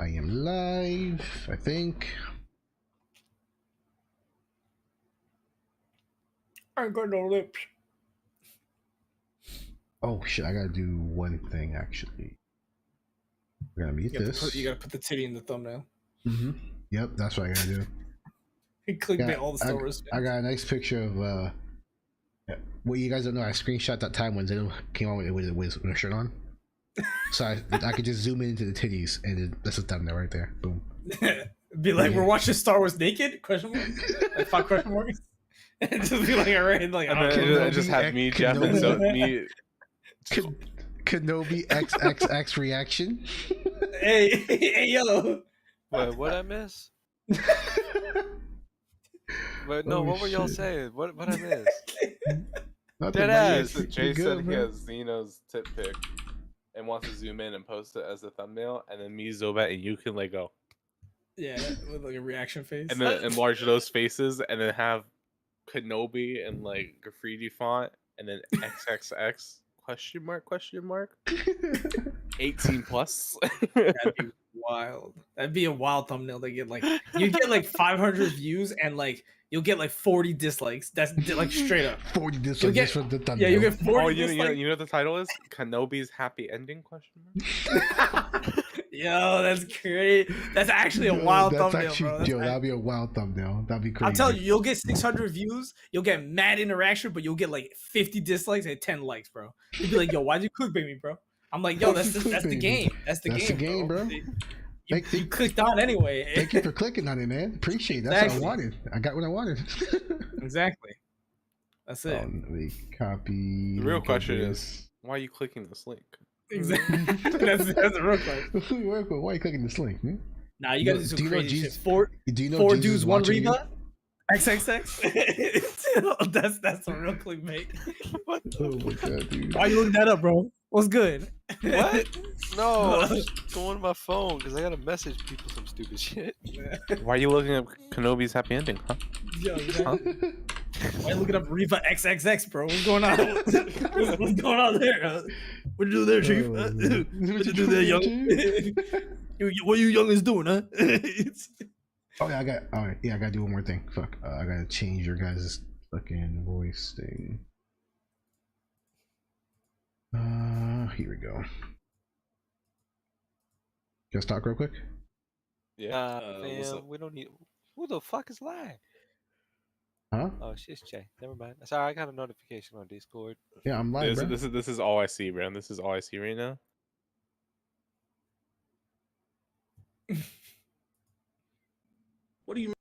I am live, I think. I got no lips. Oh shit, I gotta do one thing actually. We're gonna mute this. You gotta put the titty in the thumbnail. Yep, that's what I gotta do. Clickbait all the Star Wars fans. I got a nice picture of well, you guys don't know, I screenshot that time when Zeno came on with a shirt on. So I could just zoom in into the titties and that's the thumbnail right there. Boom. Be like, we're watching Star Wars naked? Question mark? Like 5 question marks? And just be like, alright, like I just have me, Jeff, and so me. Kenobi XXX reaction. Hey, yo. What I miss? But no, what were y'all saying? What I miss? Dead ass. Jay said he has Xeno's tip pic and wants to zoom in and post it as a thumbnail, and then me, Zobat, and you can like go. Yeah, with like a reaction face. And then enlarge those faces, and then have Kenobi and like graffiti font, and then XXX question mark 18 plus. That'd be wild. That'd be a wild thumbnail. They get like you get like 500 views and like you'll get like 40 dislikes. That's like straight up 40 dislikes for the thumbnail. Yeah, you get 40 dislikes. You know what the title is? Kenobi's happy ending question mark. Yo, that's great. That's actually a wild thumbnail, bro. That'd be a wild thumbnail. That'd be crazy. I'm telling you, you'll get 600 views, you'll get mad interaction, but you'll get like 50 dislikes and 10 likes, bro. You'll be like, yo, why'd you clickbait me, bro? I'm like, yo, that's the game. That's the game, bro. You clicked on anyway. Thank you for clicking on it, man. Appreciate it. That's what I wanted. I got what I wanted. Exactly. That's it. Let me copy. The real question is, why are you clicking this link? Exactly. that's the real question. Why are you clicking this link? Nah, you gotta do some crazy shit. Four Jesus dudes, one Reba. XXX. that's a real clickbait. Oh my god, dude. Why you looking that up, bro? What's good? What? No, I'm just going to my phone because I gotta message people some stupid shit. Why are you looking up Kenobi's happy ending, huh? Yo, huh? Why you looking up Reva XXX, bro? What's going on? What's going on there? What you do there, Chief? What you do there, young? What you youngins doing, huh? Oh yeah, I gotta do one more thing. Fuck, I gotta change your guys' fucking voice thing. Here we go. Just talk real quick. Yeah, we don't need. Who the fuck is lying? Huh? Oh, shit's Jay. Never mind. Sorry, I got a notification on Discord. Yeah, I'm live. This is all I see, bro. This is all I see right now. What do you mean?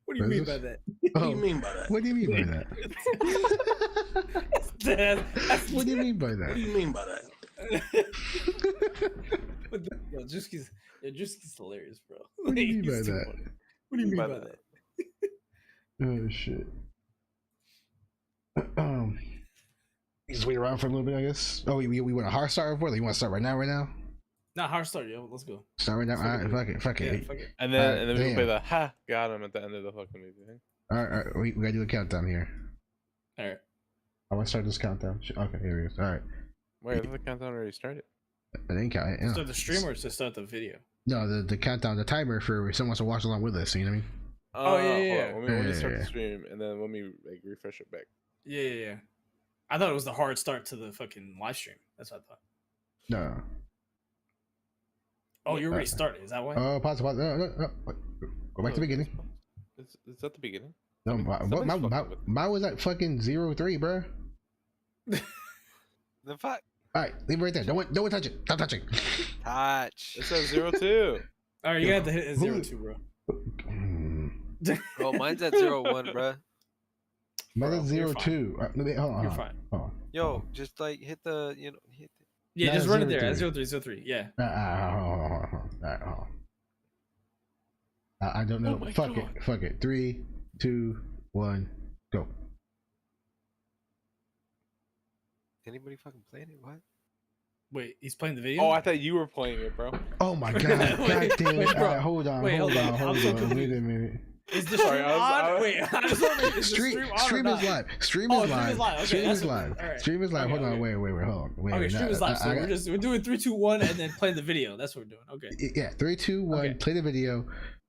What do you mean by that? What do you mean by that? What do you mean by that? What do you mean by that? What do you mean by that? Yo, Drewski's hilarious, bro. What do you mean by that? What do you mean by that? Oh shit. Just wait around for a little bit, I guess. Oh, we want a hard start before? Like, you want to start right now? Nah, hard start, yo. Let's go. Start right now. All right, fuck it. Yeah, fuck it. And then we can play the ha got him at the end of the fucking movie. All right, we gotta do a countdown here. All right. I want to start this countdown. Okay, here we go. All right. Wait, I thought the countdown already started. I think Start the stream or to start the video? No, the countdown, the timer for if someone wants to watch along with us. You know what I mean? Oh yeah. Let me start the stream and then let me like refresh it back. Yeah. I thought it was the hard start to the fucking live stream. That's what I thought. No. Oh, you already started. Is that why? Oh, pause. No. Go back to the beginning. Is that the beginning? No, mine was at fucking 03, bro. The fuck? All right, leave it right there. Don't touch it. Stop touching. Touch. It says 02. All right, you got to hit it 02, bro. Bro, mine's at 01, bro. Mine's at 02. Hold on. You're fine. Yo, just like hit the. Yeah, just run it there at 03. Yeah. I don't know. Fuck it. 3, 2, 1, go. Anybody fucking playing it? What? Wait, he's playing the video? Oh, I thought you were playing it, bro. Oh my god. God damn it. Wait, bro. Hold on. Wait, Hold on. I'm so Wait a minute. Is the stream on? Wait, I just want to make is Stream the is stream on or not? live. Stream Oh, is stream is live. live. Okay, Stream that's is what it live. is. All right. Stream is live. Okay, Hold on, okay. wait, hold on. Wait, Okay, stream is live. So I we're doing 3, 2, 1, and then playing the video. That's what we're doing. Okay. Yeah, 3, 2, 1. Okay. Play the video,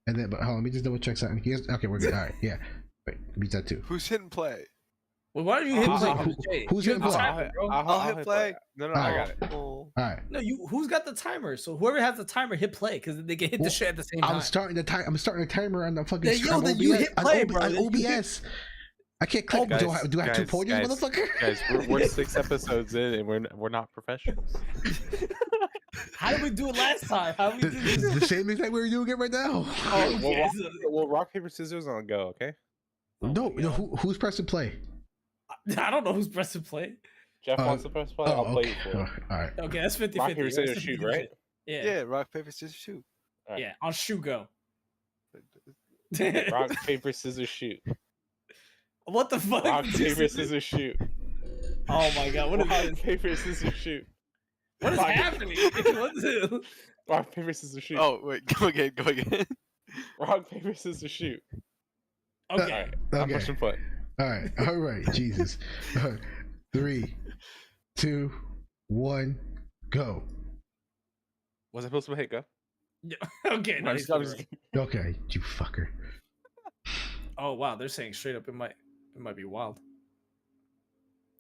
and then. But hold on, let me just double check something. Okay, we're good. All right, yeah. Wait, beat that too. Who's hitting play? Well, why don't you hit play? Who's You hitting have the play? timer, bro. I'll hit play. No, All I right. got it. All right. No, who's got the timer? So whoever has the timer, hit play because they can hit the shit at the same time. I'm starting the timer on the fucking. Then, yo, then you hit play, bro. On OBS. I can't click. Guys, do I have 2 podiums, motherfucker? Guys, we're 6 episodes in, and we're not professionals. How did we do it last time? How did we do This this? is the same exact way we're doing it right now. Oh, okay. Well, rock paper scissors on go. Okay. No, who's pressing play? I don't know who's pressing play. Jeff wants to press play. I'll play it for him. All right. Okay, that's 50-50. Rock paper scissors shoot, right? Yeah. rock paper scissors shoot. All right. Yeah, on shoe go. Rock paper scissors shoot. What the fuck? Rock paper scissors shoot. Oh my god, what is Rock this? paper scissors shoot. What is happening? What's it? Rock paper scissors shoot. Oh wait, go again. Rock paper scissors shoot. Okay. All right, I'm Okay. pushing play. All right. Jesus. 3, 2, 1, go. Was I supposed to hit go? Yeah. Okay. I'm Nice. just- Okay, you fucker. Oh wow, they're saying straight up it might be wild.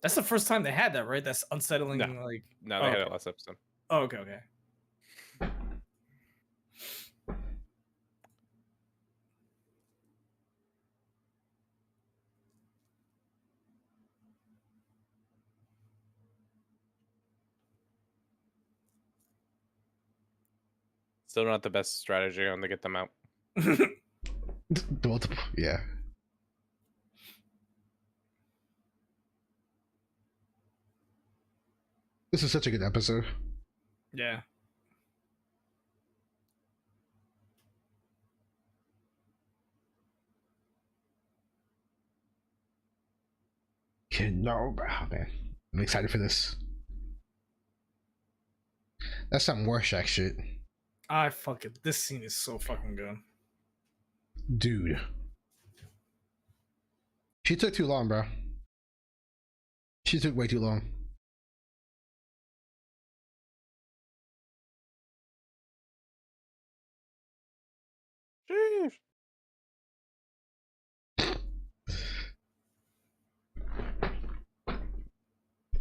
That's the first time they had that, right? That's unsettling. No. Like No, they oh, had okay. it last episode. Oh, okay. Still not the best strategy on to get them out. Multiple, yeah. This is such a good episode. Yeah. No, oh, man. I'm excited for this. That's some Rorschach shit. This scene is so fucking good. Dude. She took too long, bro. She took way too long. Sheesh.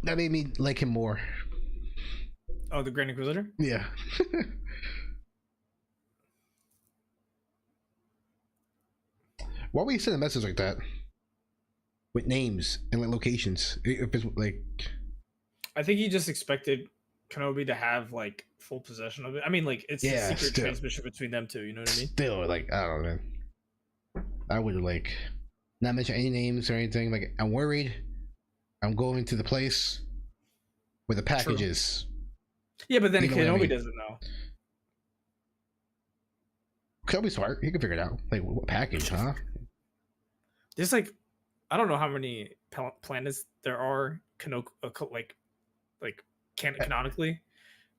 That made me like him more. Oh, the Grand Inquisitor? Yeah. Why would you send a message like that? With names and like locations. If it's like I think he just expected Kenobi to have like full possession of it. I mean, like it's Yeah, a secret still. transmission between them two. You know what I mean? still like I don't know. I would like not mention any names or anything. Like I'm worried. I'm going to the place where the package True. is. Yeah, but then You know what I Kenobi mean. doesn't know. Could be smart. He can figure it out. Like what package, huh? There's like, I don't know how many planets there are. Canonically.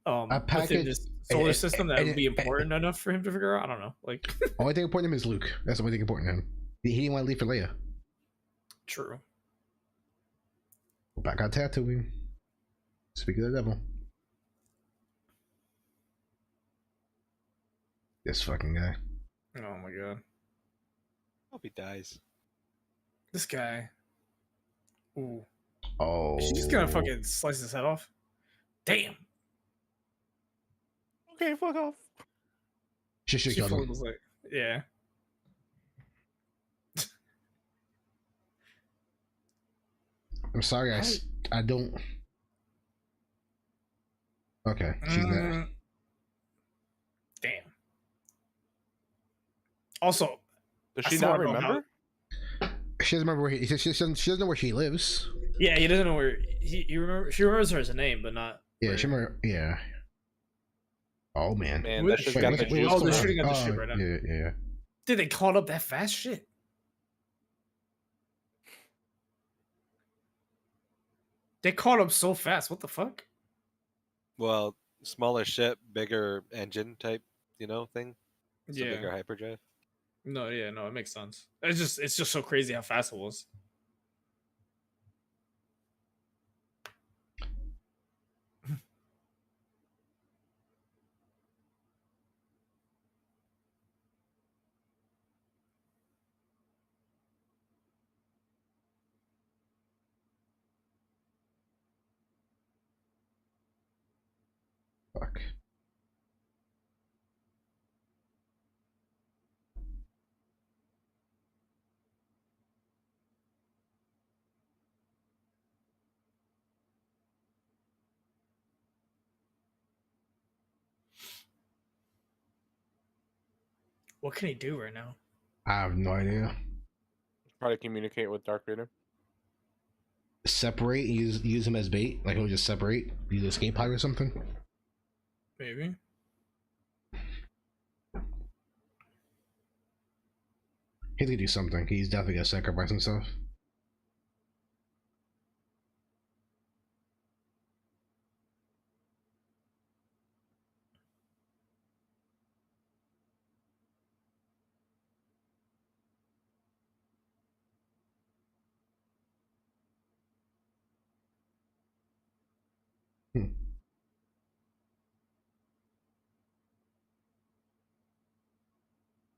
Within package- this solar and- system that and- would be important enough for him to figure out. I don't know. Like, Only thing important to him is Luke. That's the only thing important to him. He didn't want to leave for Leia. true. Back on Tatooine. Speak of the devil. This fucking guy. Oh my god, Hope he dies. this guy. Ooh, Oh. is she just gonna fucking slice his head off? Damn. Okay, fuck off. She should She kill fully him. was like, yeah. I'm sorry, I don't. Okay, she's there. Damn. Also, Does I she still not don't know how- remember? She doesn't remember where she doesn't know where she lives. yeah, he doesn't know where he remember. She remembers her as a name, but not. Yeah, where- she remember. Yeah. Oh man. Man, Wait, that shit's wait, got wait, the wait, juice. oh, they're going. shooting at the ship right now. Yeah. Did they caught up that fast? Shit. They caught up so fast. What the fuck? Well, smaller ship, bigger engine type, thing. So bigger hyperdrive. No, yeah, no, it makes sense. It's just so crazy how fast it was. Fuck. What can he do right now? I have no idea. Probably communicate with Dark Vader. Separate, use him as bait. Like he'll just separate, use a escape pod or something. Maybe. He's gonna do something. He's definitely gonna sacrifice himself.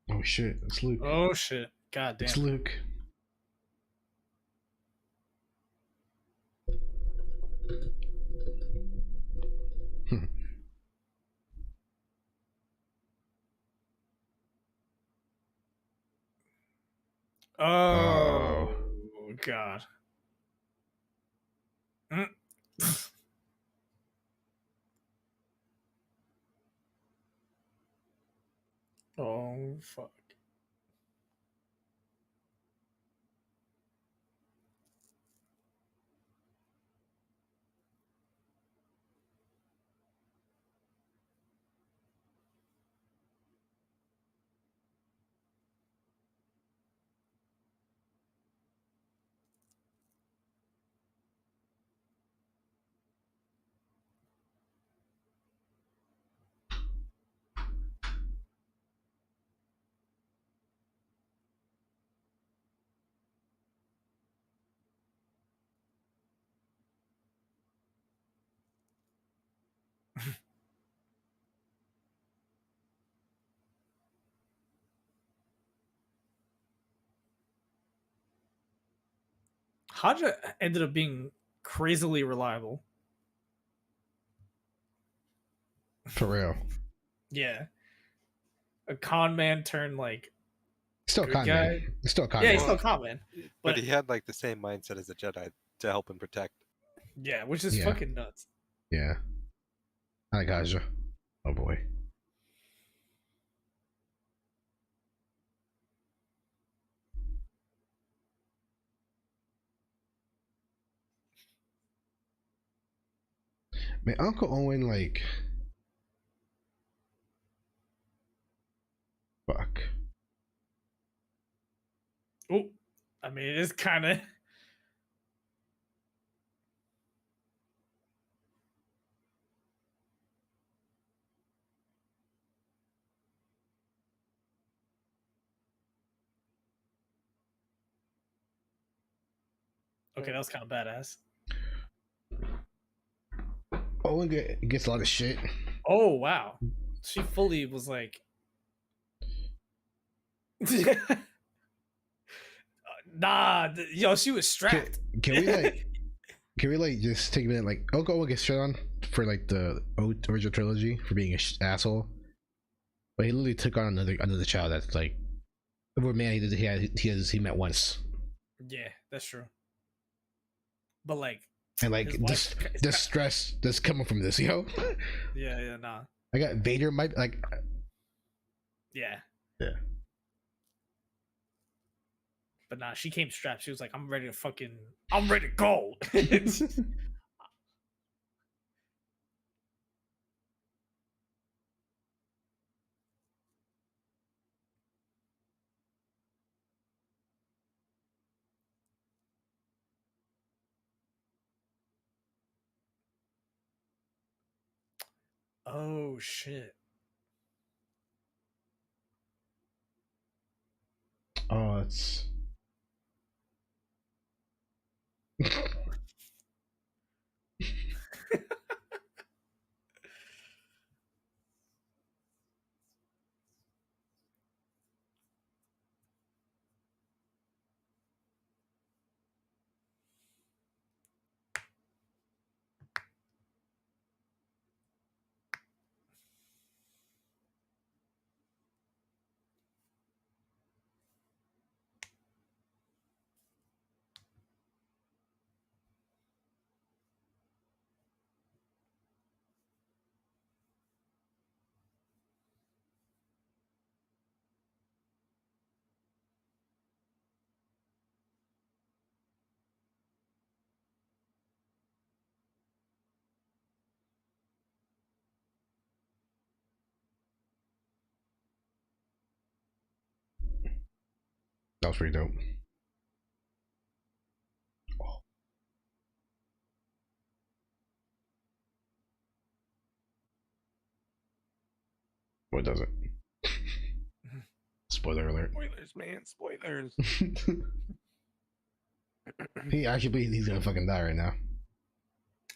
Oh shit, it's Luke. Oh shit. God damn. It's Luke. Oh god. Mm. Oh fuck. Haja ended up being crazily reliable. For real. Yeah. A con man turned like Still good con guy. man. It's still con Yeah, man. he's still con man. But he had like the same mindset as a Jedi to help and protect. Yeah, which is Yeah. fucking nuts. Yeah. I like Haja. Oh boy. Man, Uncle Owen, like, fuck. Oh, I mean, it's kind of. Okay, that was kind of badass. Owen gets a lot of shit. Oh wow, she fully was like. Nah, yo, she was strapped. Can we like just take a minute? Like, Uncle Owen gets shit on for like the original trilogy for being an asshole, but he literally took on another child that's like, over man he met once. Yeah, that's true. But like, and like this stress that's coming from this, yo. Yeah, nah. I got Vader, might like. Yeah. Yeah. But nah, she came strapped. She was like, I'm ready to go. Oh shit. nuts. That was pretty dope. What does it? Spoiler alert. Spoilers, man. Spoilers. He actually believes he's gonna fucking die right now.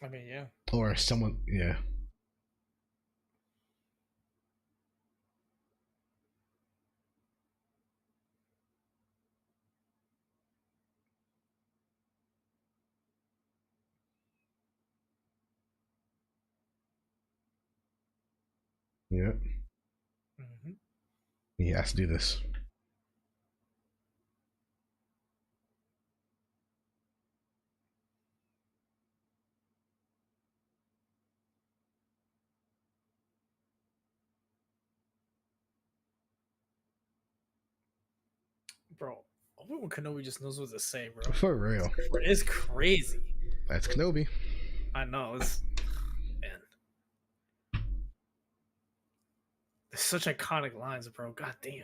I mean, yeah. Or someone, yeah. Yeah. Mm-hmm. He has to do this. Bro, when Kenobi just knows what to say, bro. For real. It's crazy. That's Kenobi. I know. It's man. There's such iconic lines, bro. God damn.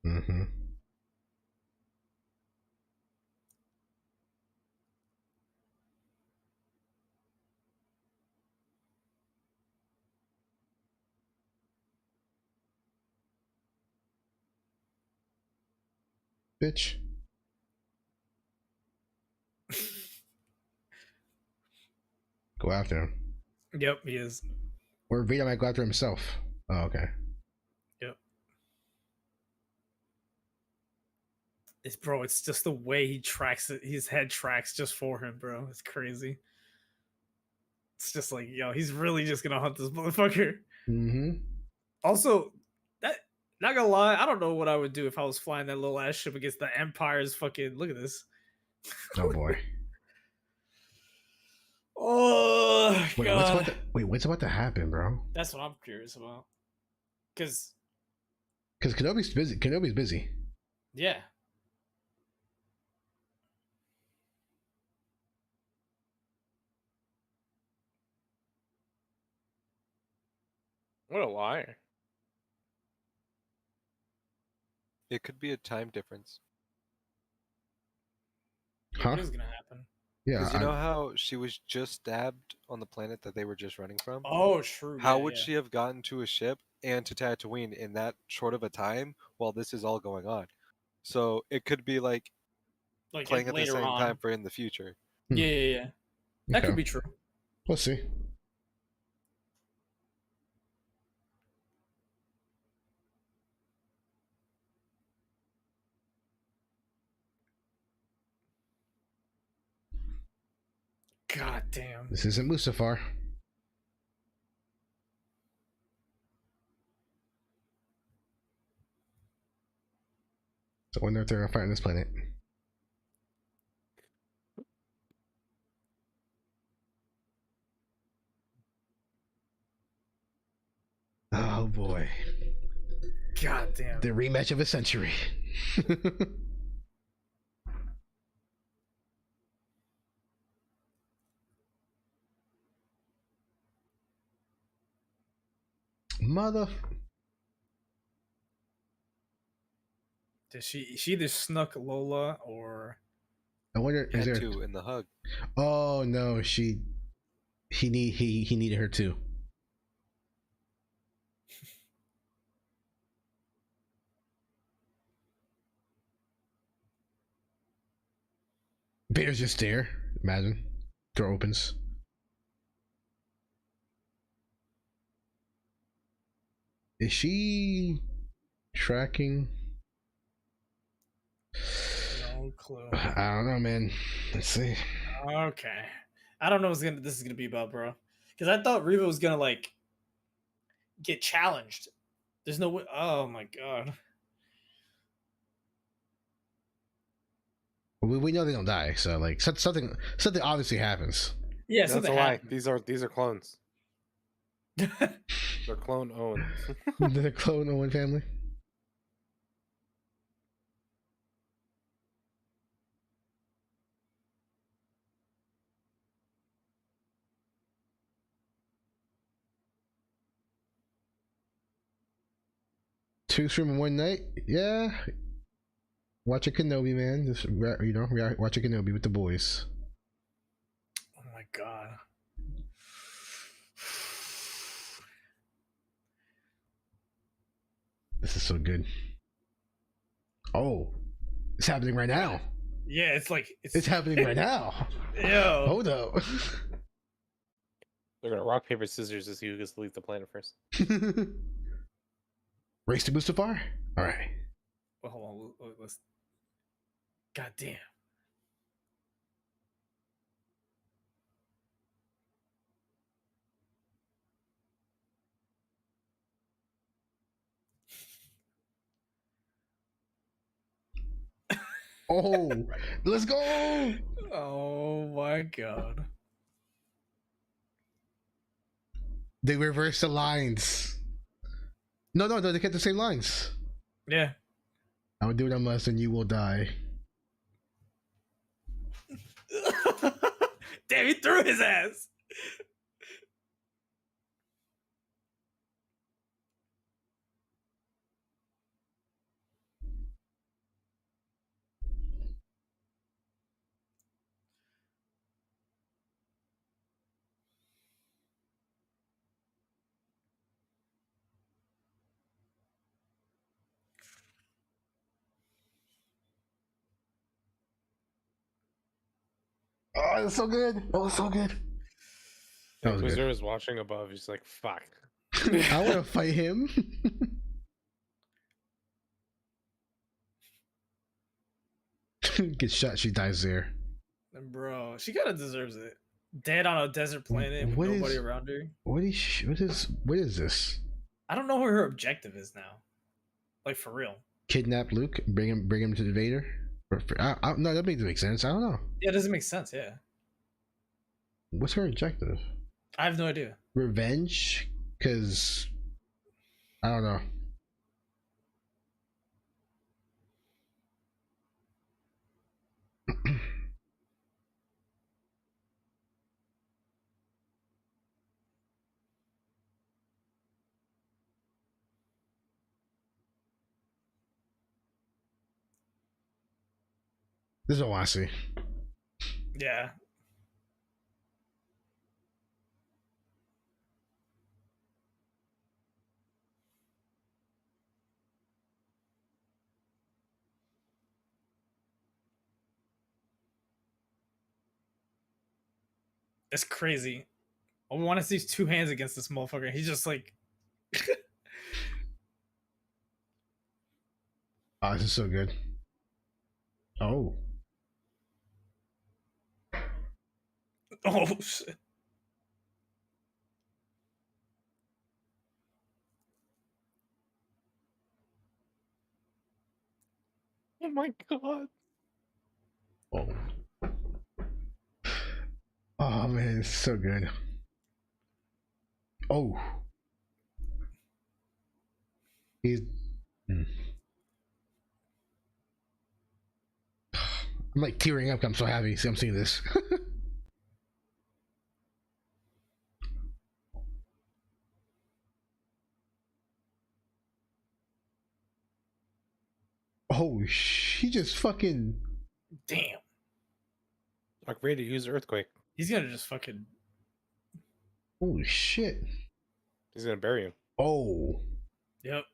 Mm-hmm. Bitch. Go after him. Yep, he is. Or Vader might go after himself. Oh, okay. Yep. It's bro, it's just the way he tracks it. His head tracks just for him, bro. It's crazy. It's just like, yo, he's really just gonna hunt this motherfucker. Mm-hmm. Also, that not gonna lie, I don't know what I would do if I was flying that little ass ship against the Empire's fucking. Look at this. Oh boy. Oh wait, god. What's about to happen, bro? That's what I'm curious about. Because Kenobi's busy. Kenobi's busy. yeah. What a liar. It could be a time difference. Huh? What is gonna happen? Yeah. Because you know how she was just stabbed on the planet that they were just running from? Oh, true. How yeah, would yeah. she have gotten to a ship and to Tatooine in that short of a time while this is all going on? So it could be like playing at the later same on? time for in the future. Yeah, yeah, yeah. That Okay. could be true. Let's see. God damn. This isn't Mustafar. So I wonder if they're fighting this planet. Oh boy. God damn. The rematch of a century. Mother. Did she either snuck Lola or I wonder is there two in the hug. Oh no, he needed her too. Vader's just there. Imagine. Door opens. Is she tracking? No clue. I don't know, man. Let's see. Okay. I don't know what this is gonna be about, bro. Because I thought Reva was gonna like get challenged. There's no way. Oh my god. We know they don't die, so like something obviously happens. Yeah, that's a lie. These are clones. They're clone Owen. The clone Owen family. Two stream in one night? Yeah. Watch a Kenobi, man. Just watch a Kenobi with the boys. Oh my god. This is so good. Oh, it's happening right now. Yeah, it's happening right now. Yo. Hold up. They're gonna rock paper scissors to see who gets to leave the planet first. Race to Mustafar. All right. Well, hold on. Let's. God damn. Oh, let's go. Oh my god. They reversed the lines. No, they kept the same lines. Yeah. I will do what I must and you will die. Damn, he threw his ass. Oh, it's so good. Oh, it's so good. That was Wizard was watching above. He's like, "Fuck." I want to fight him. Gets shot. She dies there. Bro, she kind of deserves it. Dead on a desert planet with nobody around her. What is this? I don't know what her objective is now. Like for real. Kidnap Luke, bring him to the Vader. No, that doesn't make sense. I don't know. Yeah, it doesn't make sense. Yeah. What's her objective? I have no idea. Revenge, because I don't know. This is what I want to see. Yeah. It's crazy. I want to see his two hands against this motherfucker. He's just like. Oh, this is so good. Oh. Oh shit. Oh my god. Oh. Oh man, it's so good. Oh. He's. I'm like tearing up. I'm so happy. I'm seeing this. Oh, she just fucking. Damn. Dark Vader use Earthquake. He's gonna just fucking. Holy shit! He's gonna bury him. Oh. Yep.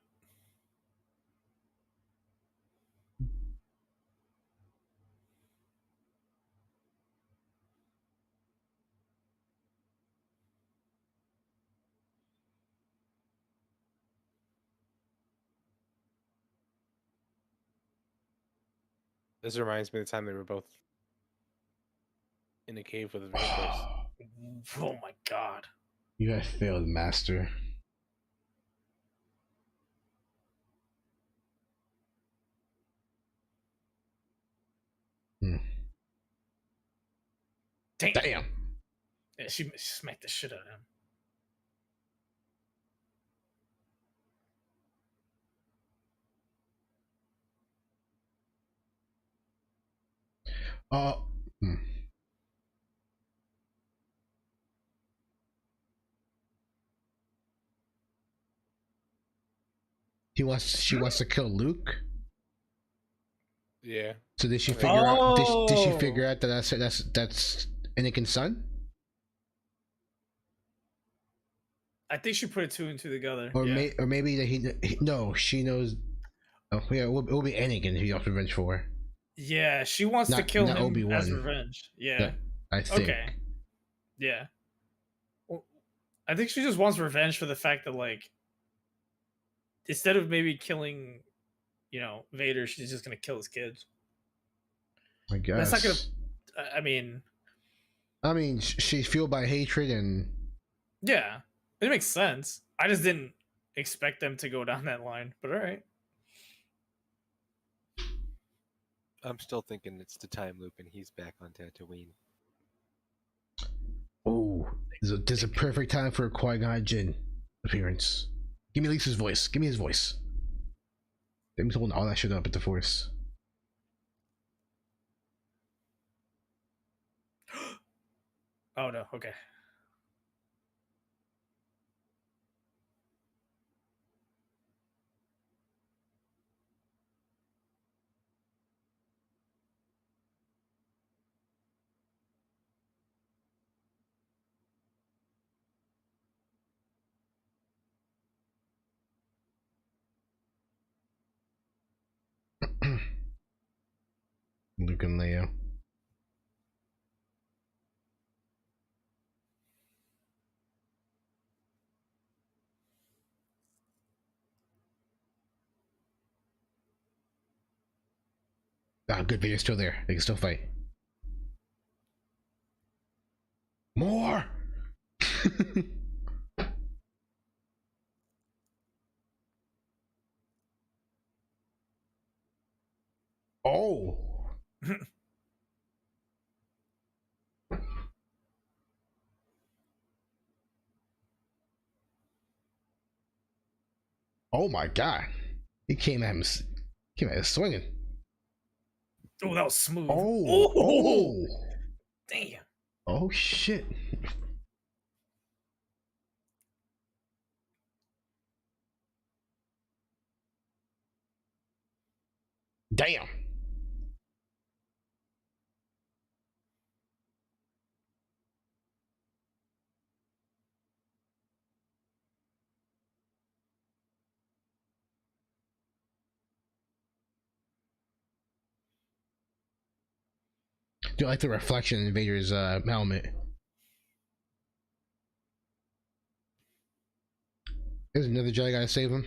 This reminds me of the time they were both in a cave with the vampires. Oh my god. You have failed, Master. Damn. Yeah, she smacked the shit out of him. Hmm. She wants to kill Luke. Yeah. So did she figure out? Did she figure out that that's Anakin's son? I think she put two and two together. Or maybe that no, she knows. Oh yeah, it will be Anakin who you have revenge for. Yeah, she wants to kill him Obi-Wan. As revenge. Yeah. I think. Okay. Yeah. Well, I think she just wants revenge for the fact that, like, instead of maybe killing, Vader, she's just gonna kill his kids. I guess. That's not gonna. I mean, she's fueled by hatred and. Yeah, it makes sense. I just didn't expect them to go down that line, but all right. I'm still thinking it's the time loop and he's back on Tatooine. Oh, there's a perfect time for a Qui-Gon Jinn appearance. Give me Lisa's voice. Give me his voice. They're holding all that shit up at the Force. Oh no, okay. Luke and Leia. Ah, good. Vader's still there. They can still fight. More. Oh. Oh my god. He came at him swinging. Oh, that was smooth. Oh. Damn. Oh shit. Damn. Do you like the reflection in Vader's helmet? There's another Jedi gotta save him.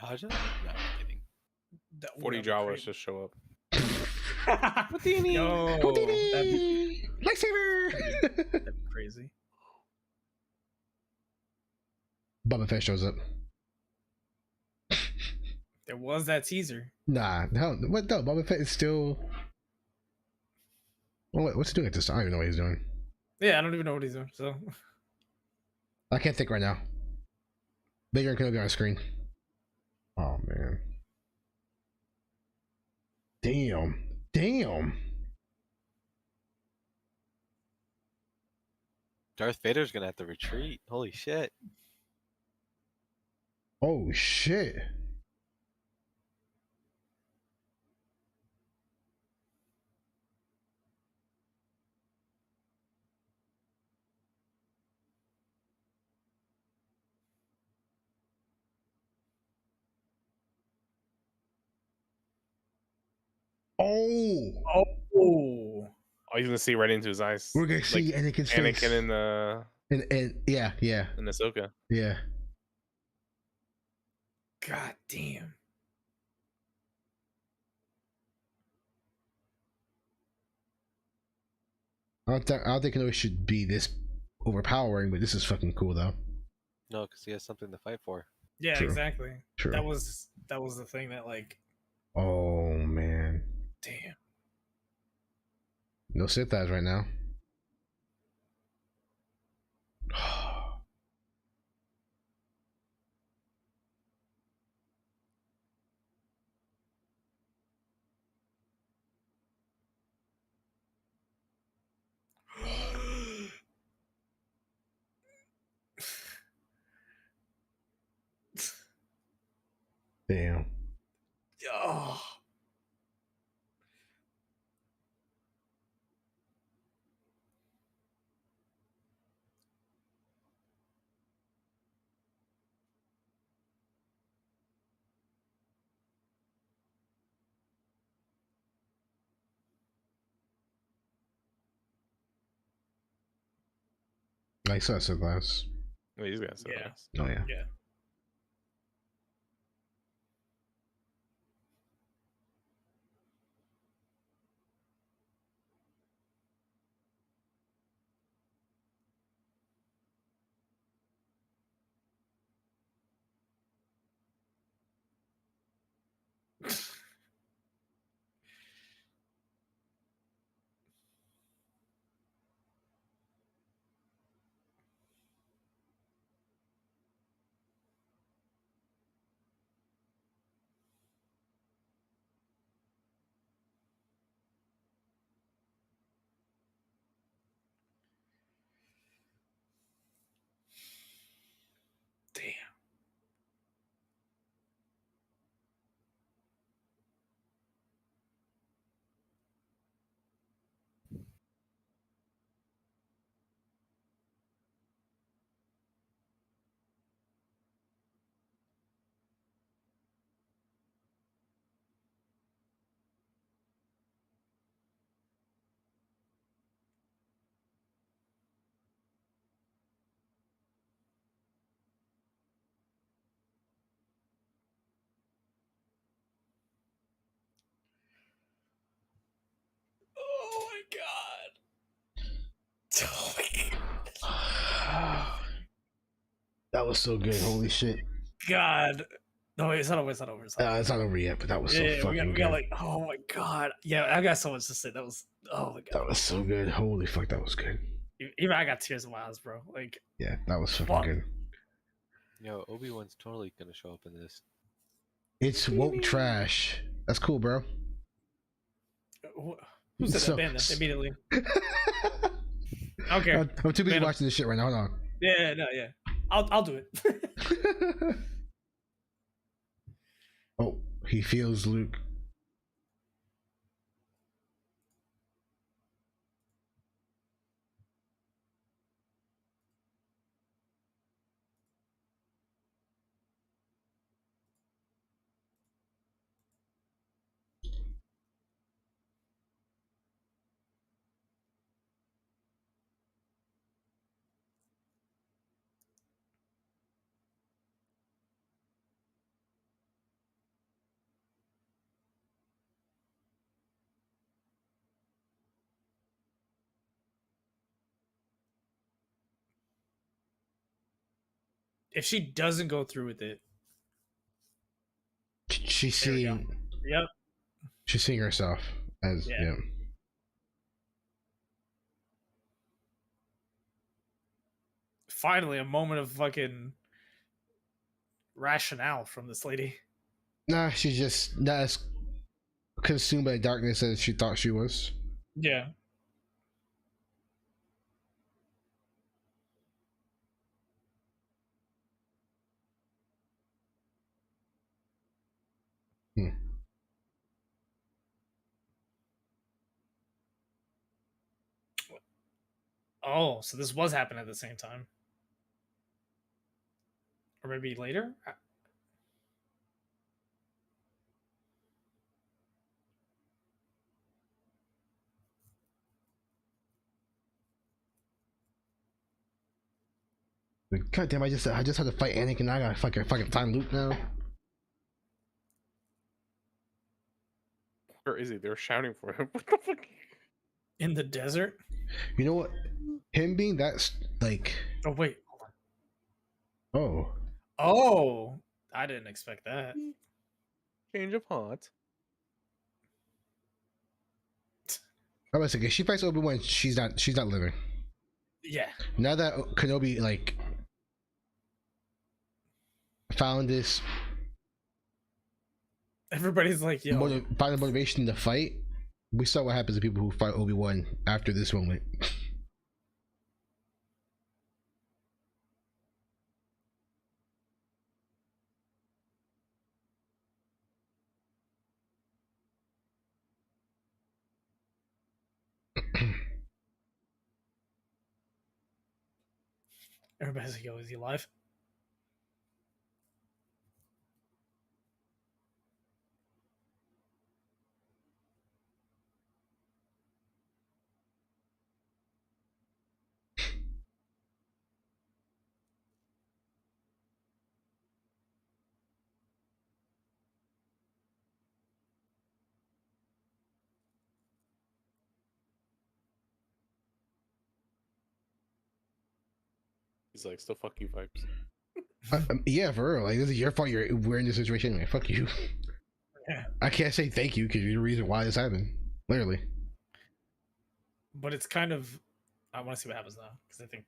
Haja? No, I'm kidding. 40 Jawas just show up. Houdini! Yo, Houdini! Lightsaber! That'd be crazy. Boba Fett shows up. There was that teaser. Nah, no, what? No, Boba Fett is still. What's he doing at this time? I don't even know what he's doing. Yeah, I don't even know what he's doing. So I can't think right now. Vader and Kenobi on screen. Oh man. Damn. Darth Vader's gonna have to retreat. Holy shit. Oh shit. Oh, oh, he's gonna see right into his eyes. We're gonna see Anakin's face. Anakin and yeah, and Ahsoka. Yeah. God damn. I don't think Kenobi should be this overpowering, but this is fucking cool though. No, because he has something to fight for. Yeah, True. exactly. True. That was the thing that like. Oh man. Damn. No Sith eyes right now. Damn. Oh. I saw Sith eyes. Wait, he's got Sith Yeah. eyes. Oh yeah. Yeah. Damn. Oh my god. Oh my god. That was so good. Holy shit. God. No, wait, it's not over. It's not over. It's not over. It's not over yet, but that was so Yeah, fucking we got good. like, oh my god. Yeah, I got so much to say. That was, oh my god. That was so good. Holy fuck, that was good. Even I got tears in my eyes, bro. Like, Yeah, that was fucking fuck. good. Yo, Obi-Wan's totally gonna show up in this. It's woke trash. That's cool, bro. Who said So- that? Ban that immediately. Okay. I'm too busy Man, watching this shit right now. Hold Yeah, no, yeah. I'll do it. on. Oh, he feels Luke. If she doesn't go through with it, She's There we go. seeing. yep. She's seeing herself as Yeah. yeah. Finally, a moment of fucking rationale from this lady. Nah, she's just not as consumed by darkness as she thought she was. Yeah. Hmm. Oh, so this was happening at the same time. Or maybe later? Like, God damn! I just had to fight Anakin. Now I gotta fucking time loop now. Where is he? They're shouting for him. What the fuck? In the desert. You know what? Him being that like. Oh wait. Oh. Oh, I didn't expect that. Change of heart. I was thinking, she fights Obi-Wan. She's not living. Yeah. Now that Kenobi like found this, everybody's like, yo, found the motivation to fight. We saw what happens to people who fight Obi-Wan after this moment. everybody's like, yo, is he alive? He's like, still fuck you vibes. Yeah, for real. Like, this is your fault. We're in this situation anyway. Fuck you. Yeah. I can't say thank you because you're the reason why this happened. Literally. But it's kind of. I want to see what happens now because I think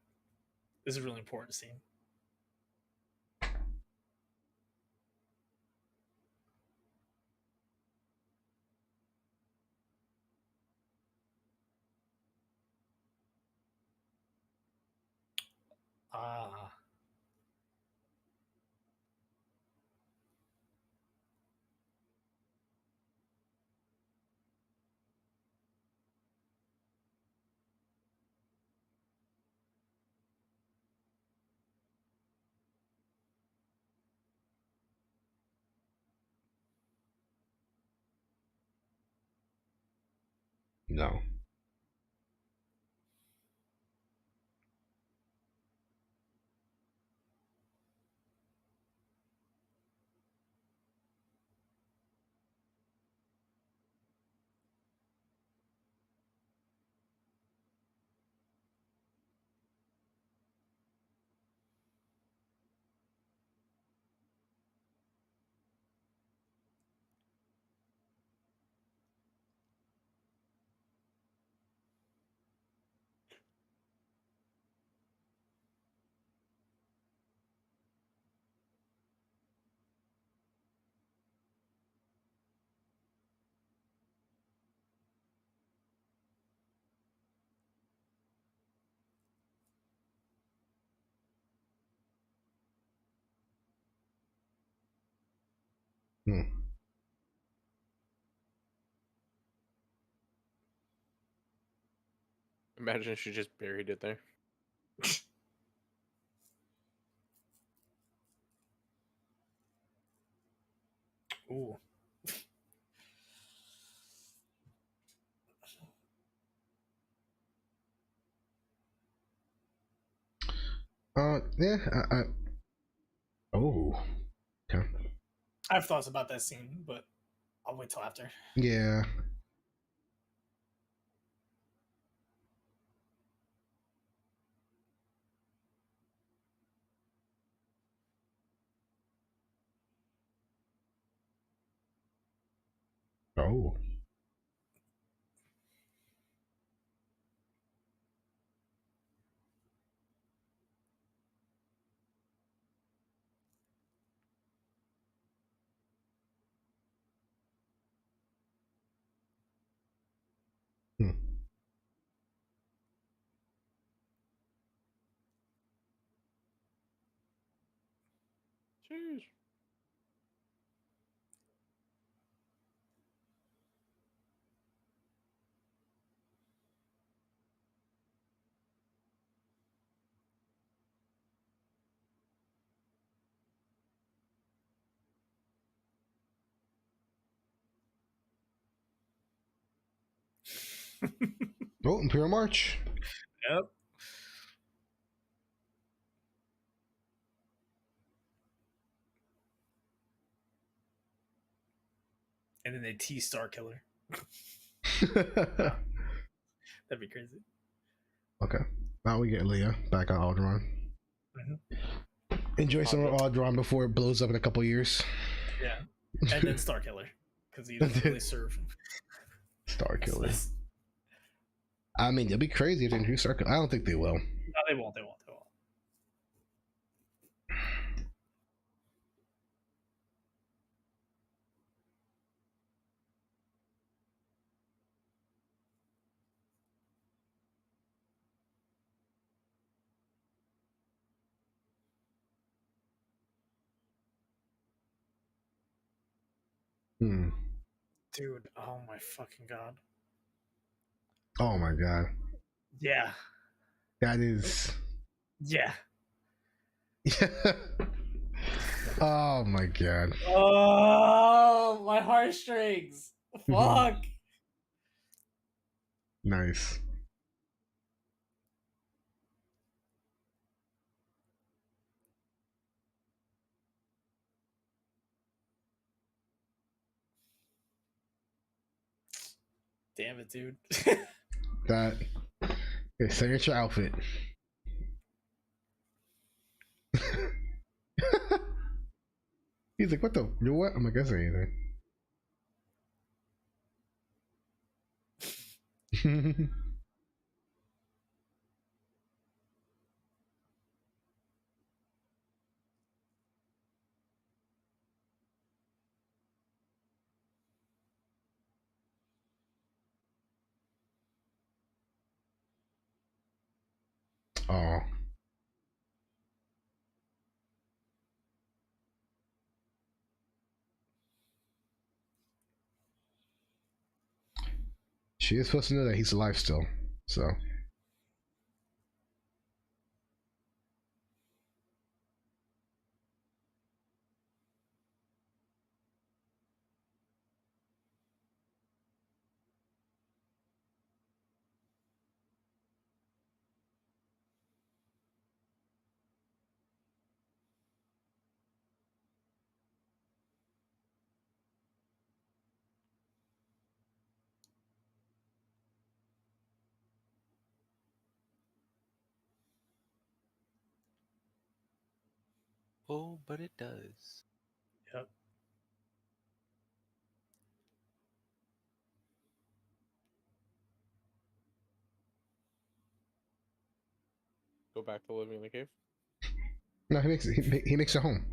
this is a really important scene. Ah. No. Hmm. Imagine she just buried it there. Ooh. Yeah. Oh. Okay. I have thoughts about that scene, but I'll wait till after. Yeah. Oh. Hmm. Jeez. Oh, Imperial March. Yep. and then they tease Star Killer. That'd be crazy. Okay, now we get Leia back on Alderaan. Enjoy some of Alderaan before it blows up in a couple years. Yeah, and then Star Killer because he doesn't really serve. Star Killer. I mean, it'd be crazy if they introduce Star Killer. I don't think they will. No, they won't. They won't. They won't. Dude, oh my fucking god. Oh my god. Yeah. That is. Yeah. Oh my god. Oh, my heartstrings. Fuck. Nice. Damn it, dude. That is signature outfit. He's like, what the? You know what? I'm like, that's anything. Oh. She is supposed to know that he's alive still, so. Oh, but it does. Yep. Go back to living in the cave. No, he makes it home.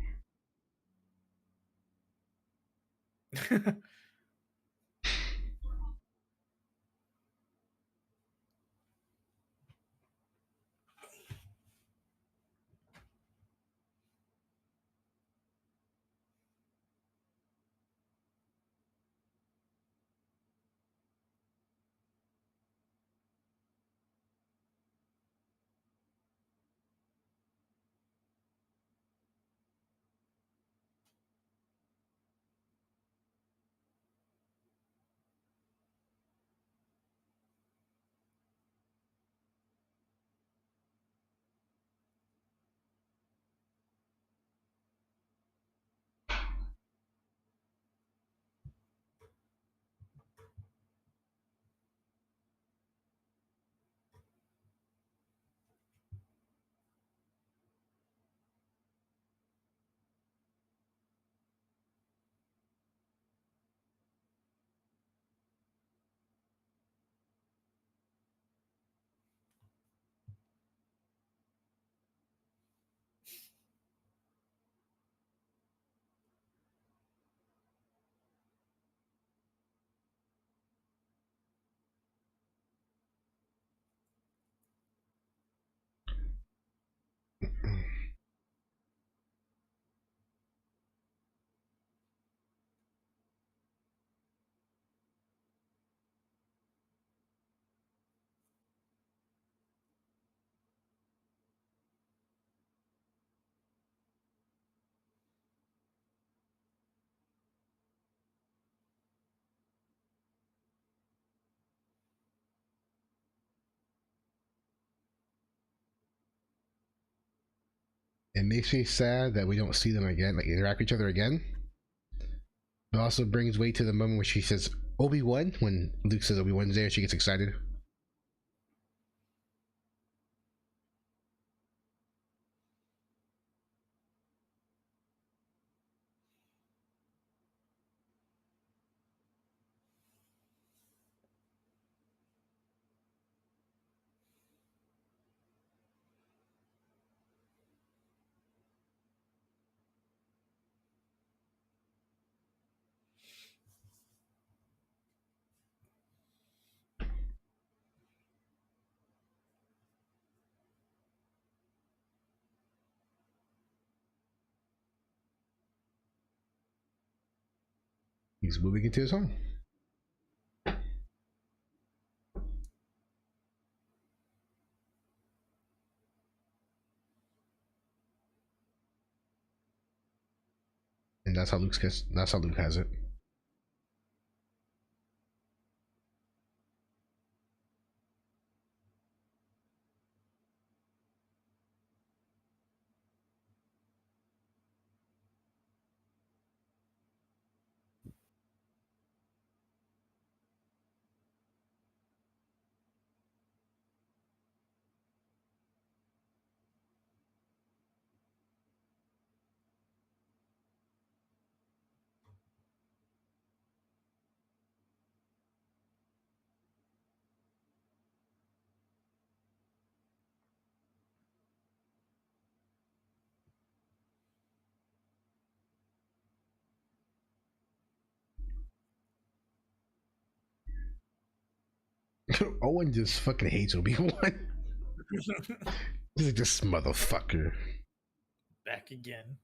It makes me sad that we don't see them again, like interact with each other again. It also brings Way to the moment where she says Obi-Wan when Luke says Obi-Wan's there. She gets excited. He's moving into his home. And that's how Luke has it. Owen just fucking hates Obi-Wan. He's like, this motherfucker. Back again.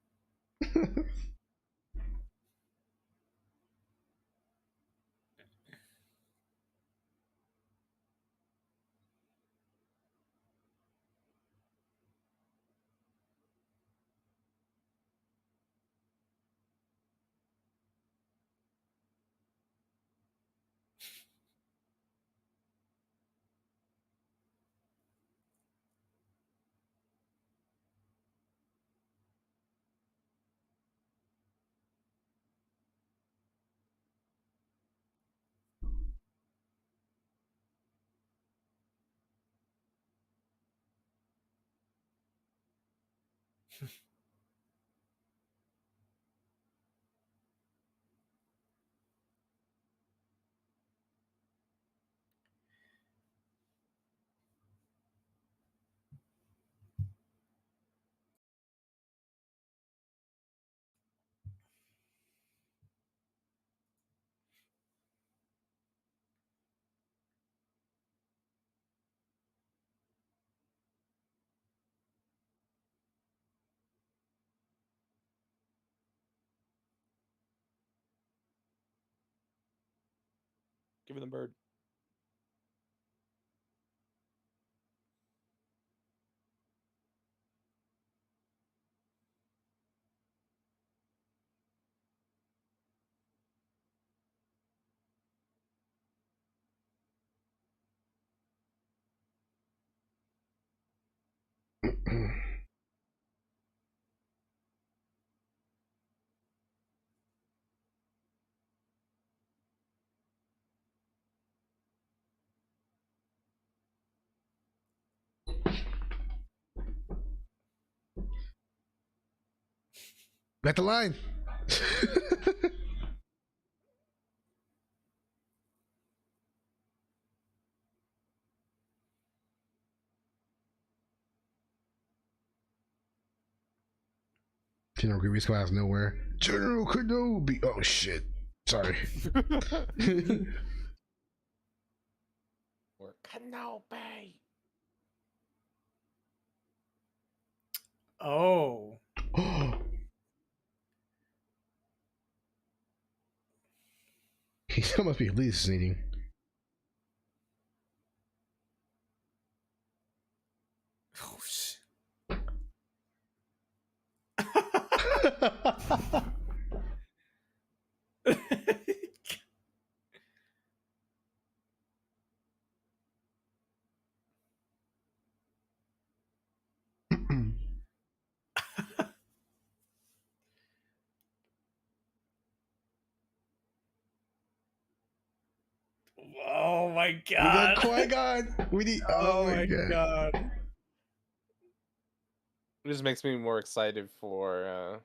Give her the bird. Got the line. General Grievous come out of nowhere. General Kenobi. Oh shit. Sorry. Or Kenobi. Oh. He still must be hallucinating. Oh shit. Oh my god. We got Qui-Gon. We need. Oh my god. It just makes me more excited for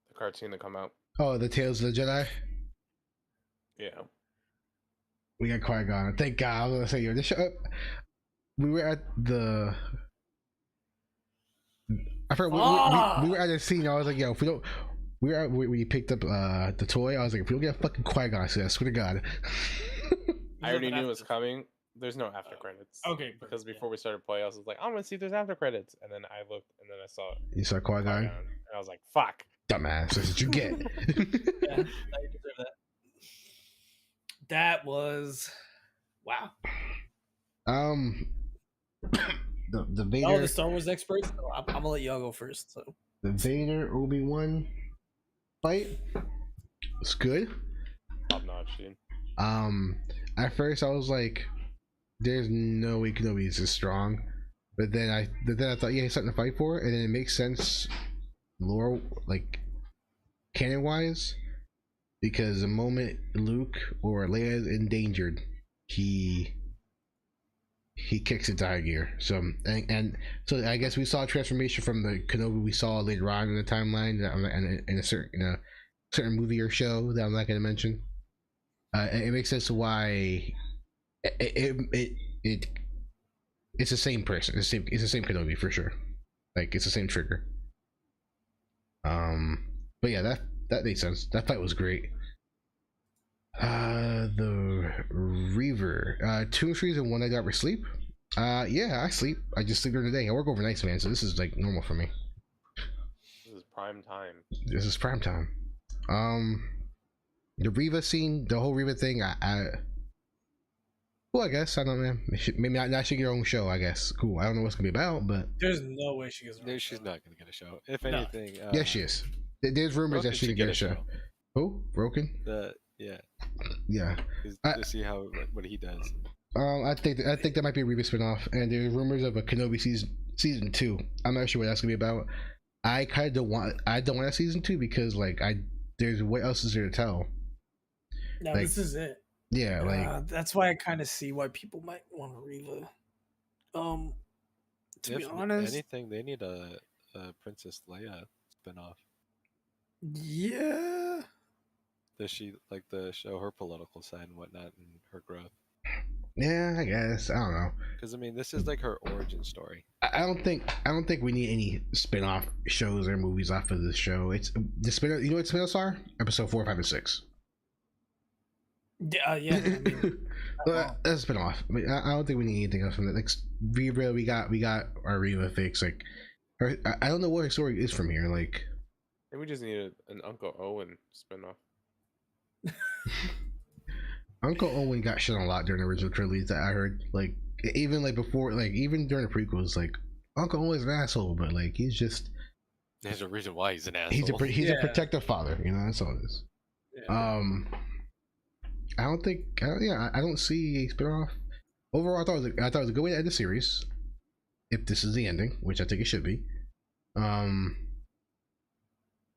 the cartoon to come out. Oh, the Tales of the Jedi. Yeah. We got Qui-Gon. Thank God. I was gonna say, yo, this show. We were at the. I forgot. We were at a scene. I was like, yo, if we don't. We picked up the toy. I was like, if we don't get a fucking Qui-Gon, I swear to God. I already knew it was coming. There's no after credits. Okay. Because before we started play, I was like, I'm gonna see if there's after credits, and then I looked, and then I saw it. You saw Qui-Gon? And I was like, fuck. Dumbass. That's what you get. Yeah, you deserve that. That was wow. The Vader. Oh, the Star Wars experts. So I'm gonna let y'all go first. So the Vader Obi-Wan fight. It's good. Top notch, dude. At first I was like, "There's no way Kenobi is this strong," but then I thought, yeah, he's something to fight for, and then it makes sense, lore like canon wise, because the moment Luke or Leia is endangered, he kicks it to high gear. So and so I guess we saw a transformation from the Kenobi we saw later on in the timeline, and in a certain movie or show that I'm not going to mention. It makes sense why it's the same person. It's the same Kenobi for sure. Like it's the same trigger. But yeah, that made sense. That fight was great. The Reaver. 2 trees and 1 night out for sleep. Yeah, I sleep. I just sleep during the day. I work overnights, man. So this is like normal for me. This is prime time. This is prime time. The Reva scene, the whole Reva thing. Well, I guess I don't know, man. Maybe not should get her own show. I guess. Cool. I don't know what's gonna be about, but there's no way she gets. No, she's not gonna get a show. If anything, yes, she is. There's rumors that she could get a show. Who? Broken? Yeah. To see what he does. I think that might be a Reva spinoff, and there's rumors of a Kenobi season 2. I'm not sure what that's gonna be about. I don't want a season 2 because there's what else is there to tell. No, this is it. Yeah, that's why I kind of see why people might want to Reva. To be honest, anything they need a Princess Leia spinoff. Yeah. Does she like to show her political side and whatnot and her growth? Yeah, I guess. I don't know. Because I mean, this is like her origin story. I don't think we need any spin-off shows or movies off of this show. It's the spin. You know what spin-offs are? Episode 4, 5, and 6. Yeah. I mean, that's a spin-off. I mean, I don't think we need anything else from that. Like Reva, we got our Reva fix. Like, I don't know what her story is from here. Like, maybe we just need an Uncle Owen spin-off. Uncle Owen got shit on a lot during the original trilogy that I heard. Like, even before, even during the prequels, like Uncle Owen's an asshole, but like he's just. There's a reason why he's an asshole. He's a protective father. You know, that's all it is. Yeah. I don't see a spinoff. Overall, I thought it was a good way to end the series. If this is the ending, which I think it should be,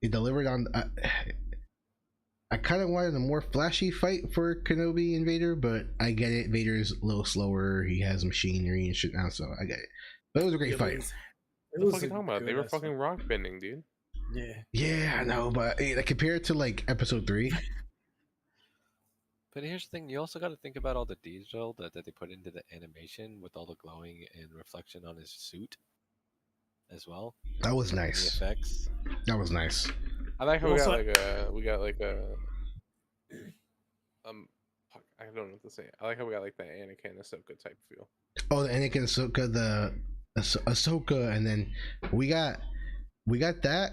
it delivered on. I kind of wanted a more flashy fight for Kenobi and Vader, but I get it. Vader's a little slower. He has machinery and shit now, so I get it. But it was a great fight. What the fuck are you talking about? They were fucking rock bending, dude. Yeah. Yeah, I know, but compared to episode 3. But here's the thing: you also got to think about all the detail that they put into the animation with all the glowing and reflection on his suit, as well. That was nice. The effects. That was nice. I like how I don't know what to say. I like how we got the Anakin Ahsoka type feel. Oh, the Anakin Ahsoka, the Ahsoka, and then we got that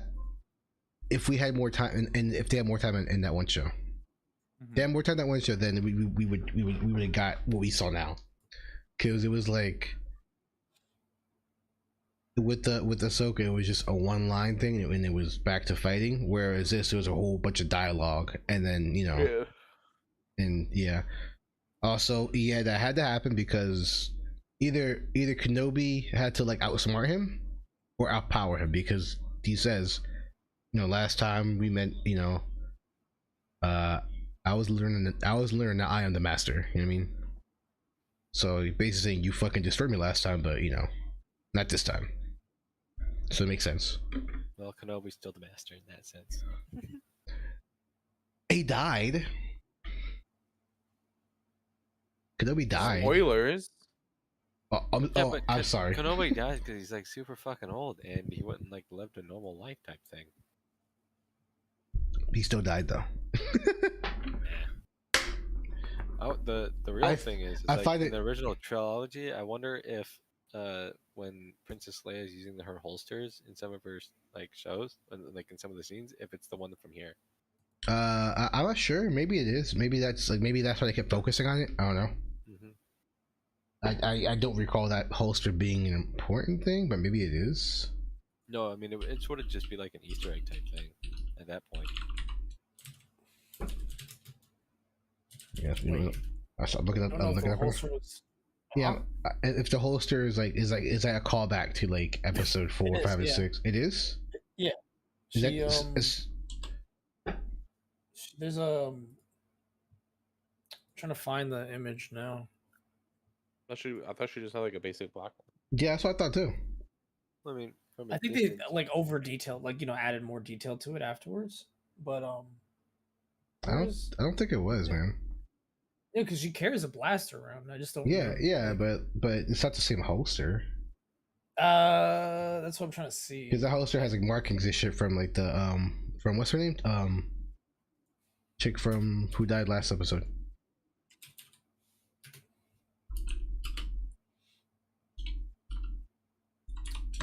if we had more time, and if they had more time in that one show. Mm-hmm. They had more time in that one show, then we would have got what we saw now, because it was like. With Ahsoka, it was just a one-line thing, and it was back to fighting. Whereas this, there was a whole bunch of dialogue, and then Also, that had to happen because either Kenobi had to outsmart him or outpower him, because he says, last time we met, I was learning that I am the master. You know what I mean? So basically saying you fucking destroyed me last time, but you know, not this time. So it makes sense. Well, Kenobi's still the master in that sense. He died. Kenobi died. Spoilers. I'm sorry. Kenobi died because he's like super fucking old, and he wouldn't like lived a normal life type thing. He still died though. Oh, the real thing is, I like, find in the original trilogy, I wonder if when Princess Leia is using her holsters in some of her like shows, like in some of the scenes, if it's the one from here. I'm not sure. Maybe it is. Maybe that's why they kept focusing on it. I don't know. I don't recall that holster being an important thing, but maybe it is. No, I mean it sort of just be like an Easter egg type thing at that point. Yeah, I stopped looking up. I'm looking up. Yeah, if the holster is that a callback to like episode 4, 5, and 6? It is. Yeah. There's trying to find the image now. I thought she just had like a basic black one. Yeah, that's what I thought too. I mean, I think they like over detailed, like, you know, added more detail to it afterwards. But I don't think it was, man. Yeah, because she carries a blaster around. I just don't. Yeah, but it's not the same holster. That's what I'm trying to see. Because the holster has like markings and shit from like the from what's her name, chick from who died last episode.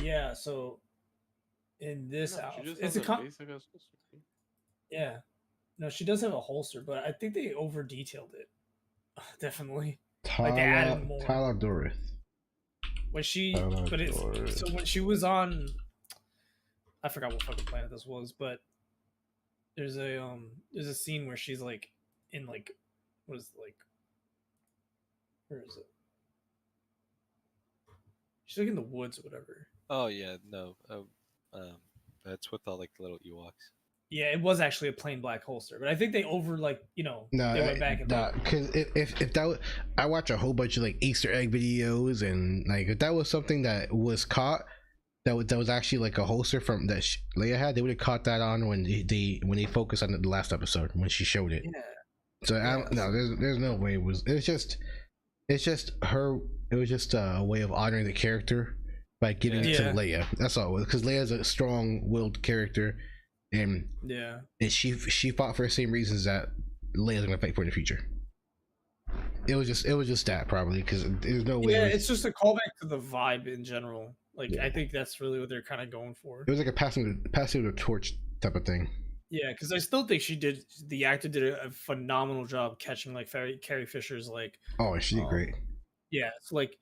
Yeah, so in this outfit, it's yeah. No, she does have a holster, but I think they over detailed it. Definitely. Like they added more. Tyler Dorith. When so when she was on, I forgot what fucking planet this was, but there's a scene where she's like in like, what is it, like, where is it? She's like in the woods or whatever. Oh yeah, no. That's with all like the little Ewoks. Yeah, it was actually a plain black holster, but I think they over they went back and because if that was, I watch a whole bunch of like Easter egg videos, and like if that was something that was caught, that was actually like a holster from that Leia had, they would have caught that on when they focused on the last episode when she showed it. Yeah. So no, there's no way it was. It's just her. It was just a way of honoring the character by giving it to Leia. That's all it was, because Leia's a strong-willed character. And she fought for the same reasons that Leia's gonna fight for in the future. It was just that, probably, because there's no way. Yeah, it's just a callback to the vibe in general. Like I think that's really what they're kind of going for. It was like a passing the torch type of thing. Yeah, because I still think the actor did a phenomenal job catching like Carrie Fisher's like. Oh, she did great. Yeah, it's like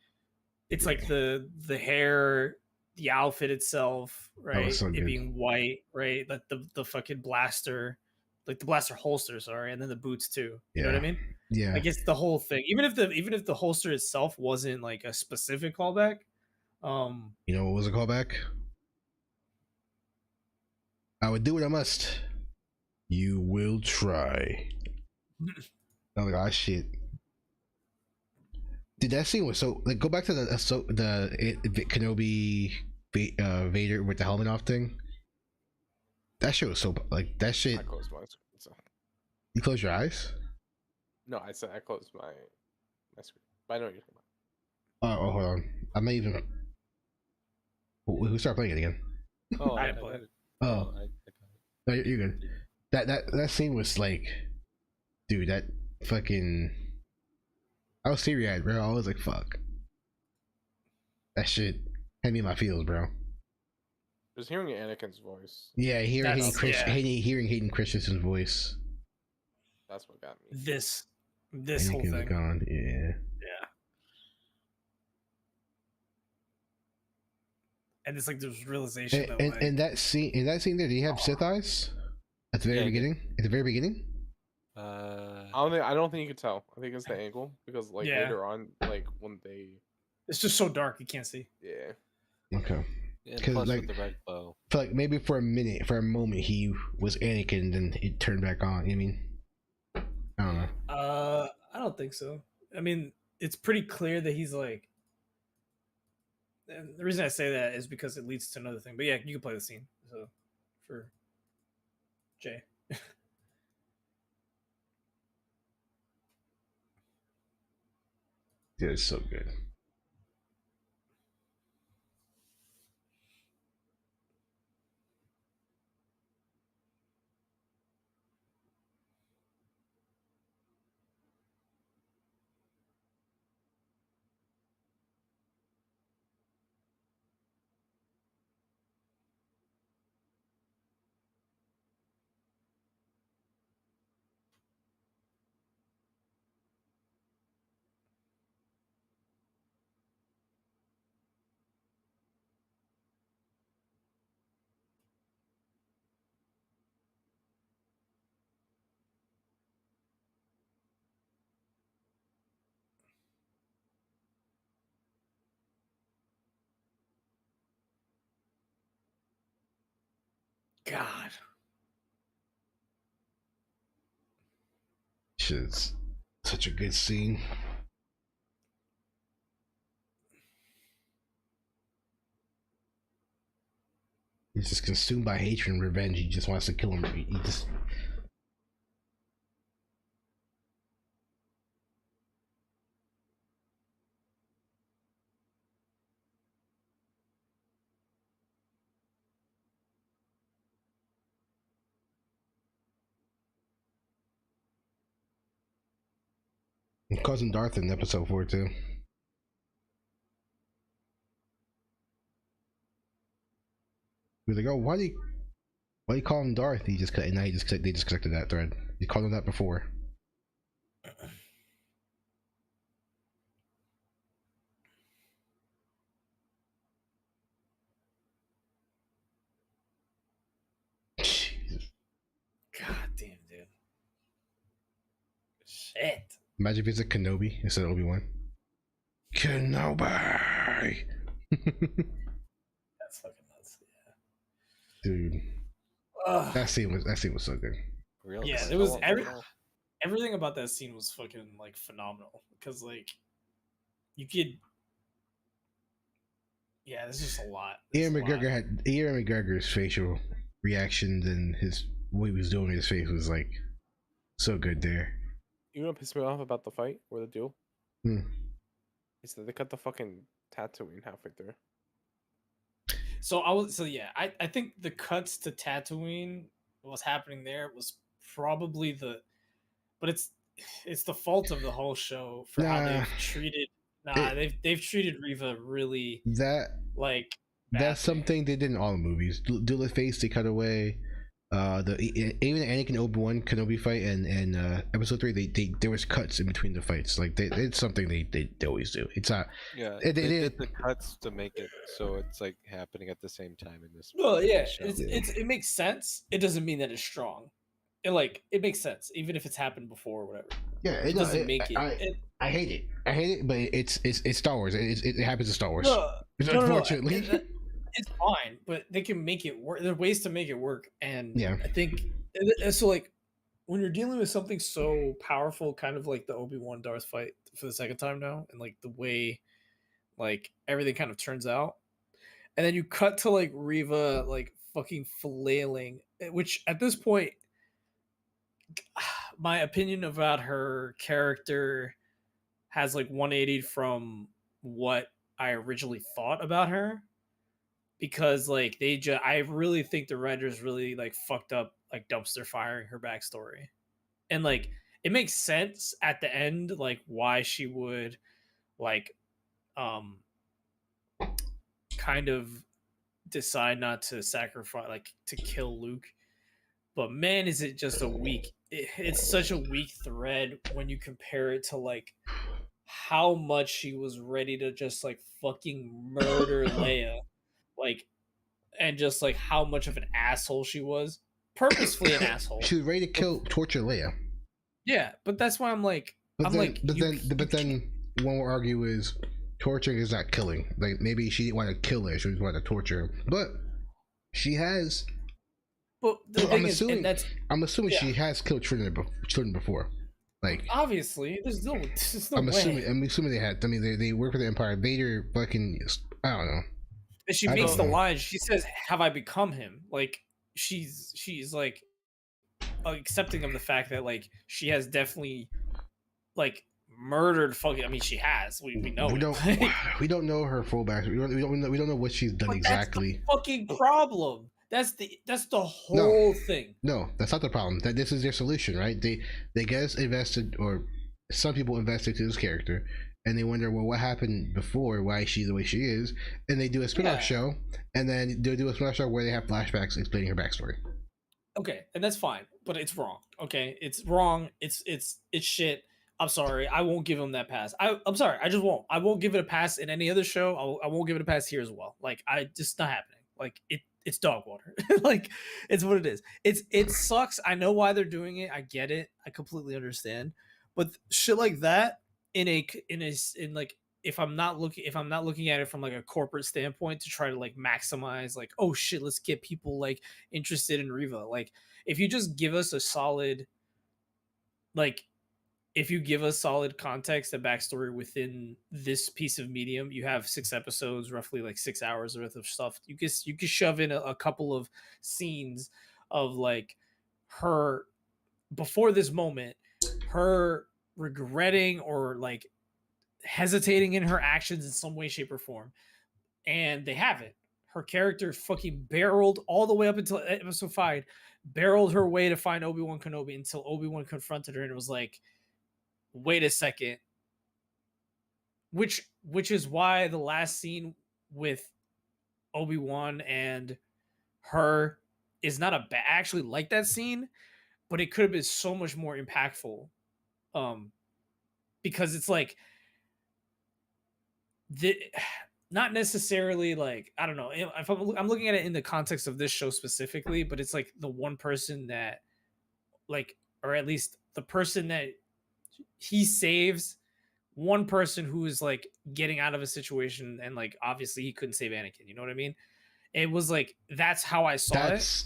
the hair. The outfit itself, right? So it being white, right? Like the fucking blaster, like the blaster holster, sorry, and then the boots too. You know what I mean? Yeah. I guess the whole thing, even if the holster itself wasn't like a specific callback, you know what was a callback? I would do what I must. You will try. I'm like, oh shit. Dude, that scene was so like, go back to the Kenobi Vader with the helmet off thing. That shit was so like that shit. I closed my screen. So. You close your eyes? No, I said I closed my screen. But I know what you're talking about. Oh, hold on. I may even. Who started playing it again? Oh, I played it. Oh, no, you're good. That scene was like, dude, that fucking. I was teary-eyed, bro. I was like, fuck. That shit had me in my feels, bro. Just hearing Anakin's voice. Yeah, hearing Hayden Christensen's voice. That's what got me. This whole thing. Gone. Yeah. Yeah. And it's like this realization in that scene there, do you have Sith eyes? At the very beginning? At the very beginning? I don't think you could tell. I think it's the angle, because like later on, like when they, it's just so dark you can't see. Yeah. Okay. Because like with the red bow. Like maybe for a moment he was Anakin, and then it turned back on. You know what I mean? don't think so. I mean, it's pretty clear that he's like. And the reason I say that is because it leads to another thing. But yeah, you can play the scene. So for Jay. Yeah, it's so good. God. Shit's such a good scene. He's just consumed by hatred and revenge. He just wants to kill him. He just. Cousin Darth in episode 4 too. He was like, "Oh, why do you call him Darth?" He just cut, and now they just connected that thread. He called him that before. Jesus. God damn, dude. Shit. Imagine if it's a Kenobi instead of Obi-Wan. Kenobi. That's fucking nuts. Yeah. Dude. That scene was so good. Real yeah, it was everything about that scene was fucking like phenomenal because like you could. Yeah, there's just a lot. Ian McGregor's facial reactions and his what he was doing with his face was like so good there. You know what pissed me off about the fight or the duel? Is that they cut the fucking Tatooine halfway through. I think the cuts to Tatooine, what's happening there was probably but it's the fault of the whole show for how they've treated. They've treated Reva really like badly. That's something they did in all the movies. Duel of Fates, they cut away. Even the Anakin Obi-Wan Kenobi fight and episode 3, there was cuts in between the fights. Like it's something they always do. It's not. Yeah, they did the cuts to make it so it's like happening at the same time in this. Well, yeah, it makes sense. It doesn't mean that it's strong. It makes sense even if it's happened before or whatever. Yeah, it doesn't make it. I hate it, but it's Star Wars. It happens in Star Wars. Unfortunately. It's fine, but they can make it work. There are ways to make it work, and yeah, I think so. Like when you're dealing with something so powerful, kind of like the Obi-Wan Darth fight for the second time now, and like the way like everything kind of turns out, and then you cut to like Reva like fucking flailing, which at this point, my opinion about her character has like 180 from what I originally thought about her. Because like I really think the writers really like fucked up like dumpster firing her backstory, and like it makes sense at the end like why she would like kind of decide not to sacrifice like to kill Luke, but man is it just a weak it's such a weak thread when you compare it to like how much she was ready to just like fucking murder Leia. Like, and just like how much of an asshole she was, purposefully an asshole. She was ready to torture Leia. Yeah, but that's why I'm like, but then one will argue is torturing is not killing. Like maybe she didn't want to kill her, she just wanted to torture her. But she has. But the thing is, I'm assuming yeah. she has killed children before. Like obviously, there's no I'm way. assuming they had. I mean, they work for the Empire. Vader fucking. I don't know. And she I makes don't the know. line. She says, "Have I become him?" Like she's like accepting of the fact that like she has definitely like murdered fucking. I mean, she has. We know We it. don't Like, we don't know her full backstory. We don't know what she's done but that's the exactly. fucking problem. That's the No, whole thing. no, that's not the problem. That this is their solution, right? They get invested, or some people invested to this character, and they wonder, well, what happened before? Why is she the way she is? And they do a spin-off show, and then they'll do a spin-off show where they have flashbacks explaining her backstory. Okay, and that's fine, but it's wrong. Okay, it's wrong. It's shit. I'm sorry. I won't give him that pass. I'm sorry. I just won't. I won't give it a pass in any other show. I won't give it a pass here as well. Like I just not happening. Like it's dog water. Like it's what it is. It sucks. I know why they're doing it. I get it. I completely understand. But shit like that in like if I'm not looking at it from like a corporate standpoint to try to like maximize like, oh shit, let's get people like interested in Riva. Like if you just give us a solid like if you give us solid context and backstory within this piece of medium, you have 6 episodes, roughly like 6 hours worth of stuff. You can shove in a couple of scenes of like her before this moment, her regretting or like hesitating in her actions in some way, shape, or form. And they haven't. Her character fucking barreled all the way up until episode 5, barreled her way to find Obi-Wan Kenobi until Obi-Wan confronted her and it was like, wait a second. Which is why the last scene with Obi-Wan and her is not a bad. I actually like that scene, but it could have been so much more impactful. Because it's like the not necessarily like I don't know if I'm looking at it in the context of this show specifically, but it's like the one person that like, or at least the person that he saves, one person who is like getting out of a situation and like obviously he couldn't save Anakin. You know what I mean? It was like that's how I saw it.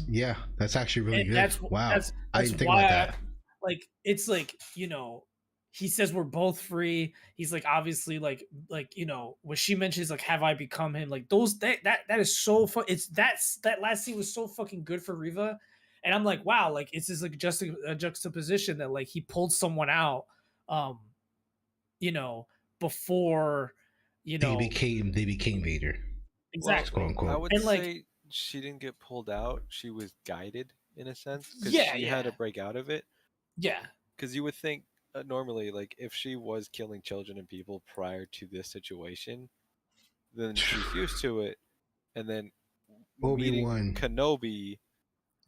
Yeah, that's actually really And good. Wow, that's I didn't think why about that. like it's like he says we're both free. He's like obviously like when she mentions like have I become him, like those that is so fun. It's that last scene was so fucking good for Riva, and I'm like wow, like it's just like just a juxtaposition that like he pulled someone out, you know, before they became Vader. Exactly. Quote unquote. I would and like say she didn't get pulled out. She was guided in a sense because yeah, she had to break out of it. yeah, Because you would think normally, like if she was killing children and people prior to this situation, then she's used to it, and then meeting Obi-Wan. Kenobi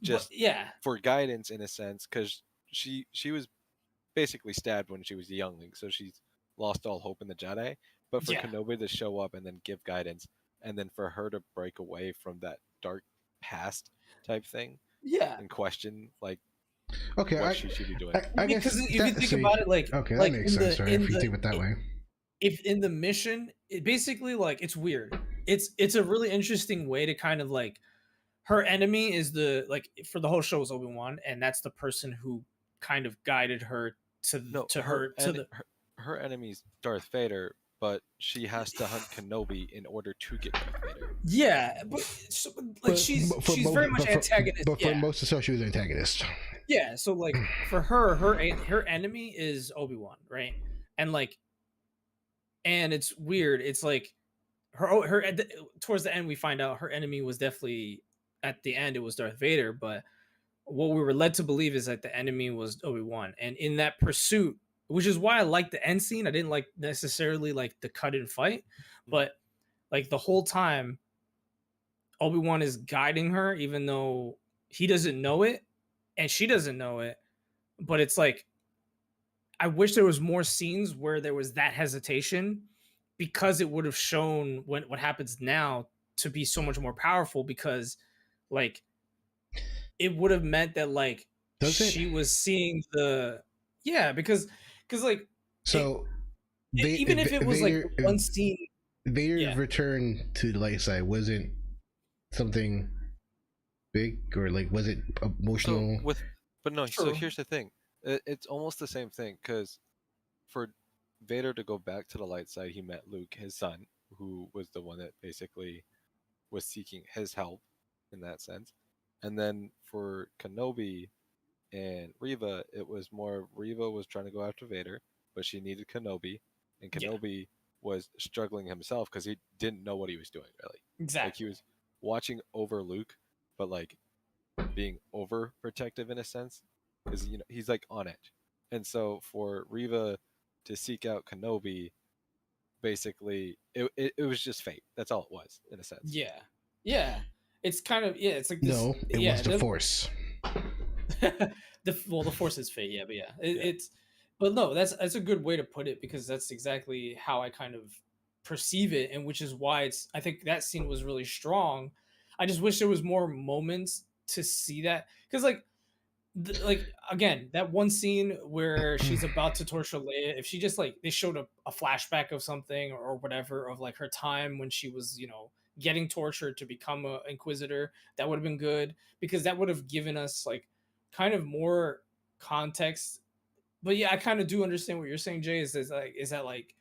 just yeah, for guidance in a sense, because she was basically stabbed when she was a youngling, so she's lost all hope in the Jedi. But for yeah. Kenobi to show up and then give guidance, and then for her to break away from that dark past type thing, Yeah. and question like Okay, what she should be doing. I guess because if you think about it, like okay, like that makes sense, right? If you think of it that way. If in the mission, it basically like it's weird. It's a really interesting way to kind of like her enemy is the like for the whole show is Obi-Wan, and that's the person who kind of guided her her enemy's Darth Vader, but she has to hunt Kenobi in order to get Darth Vader. Yeah, but she's very much antagonist. But for most of the show, she was an antagonist. Yeah, so like for her enemy is Obi-Wan, right? And like, and it's weird. It's like her towards the end we find out her enemy was definitely at the end it was Darth Vader, but what we were led to believe is that the enemy was Obi-Wan, and in that pursuit, which is why I liked the end scene. I didn't like necessarily like the cut and fight, but like the whole time Obi-Wan is guiding her even though he doesn't know it and she doesn't know it, but it's like I wish there was more scenes where there was that hesitation, because it would have shown what happens now to be so much more powerful, because like it would have meant that like she was seeing the because like so even if it was Vader, like one scene, Vader's return to the light side wasn't something big, or like was it emotional? So here's the thing. It's almost the same thing because for Vader to go back to the light side, he met Luke, his son, who was the one that basically was seeking his help in that sense. And then for Kenobi and Reva, it was more Reva was trying to go after Vader, but she needed Kenobi, and Kenobi was struggling himself because he didn't know what he was doing really. Exactly. Like he was watching over Luke, but like being overprotective in a sense because he's like on edge. And so for Reva to seek out Kenobi, basically it was just fate. That's all it was in a sense. Yeah. It's kind of it's like this. No, it was the Force. The Force is fate. But it's. But no, that's a good way to put it because that's exactly how I kind of perceive it, and which is why I think that scene was really strong. I just wish there was more moments to see that because like again that one scene where she's about to torture Leia, if she just like they showed a flashback of something or whatever of like her time when she was getting tortured to become a Inquisitor, that would have been good because that would have given us like kind of more context. But yeah, I kind of do understand what you're saying, Jay. Is that like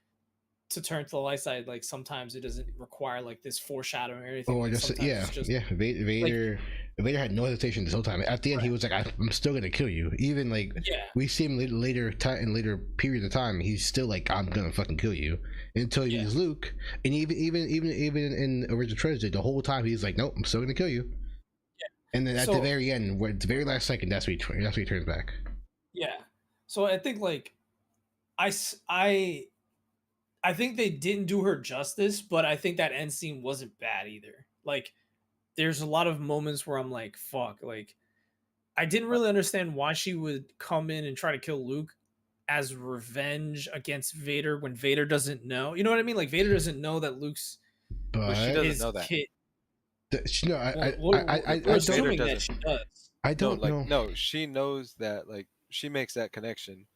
to turn to the light side, like sometimes it doesn't require like this foreshadowing or anything. Or just Vader had no hesitation this whole time. At the end, he was like, "I'm still gonna kill you." Even like we see him later in later periods of time, he's still like, "I'm gonna fucking kill you." Until he uses Luke, and even in original trilogy, the whole time he's like, "Nope, I'm still gonna kill you." Yeah. And then at the very end, at the very last second, that's when he turns back. Yeah. So I think like I think they didn't do her justice, but I think that end scene wasn't bad either. Like, there's a lot of moments where I'm like, fuck, like, I didn't really understand why she would come in and try to kill Luke as revenge against Vader when Vader doesn't know. You know what I mean? Like, Vader doesn't know that Luke's but she doesn't know that. Kid. No, we're assuming that she does. I don't know. No, she knows that, like, she makes that connection,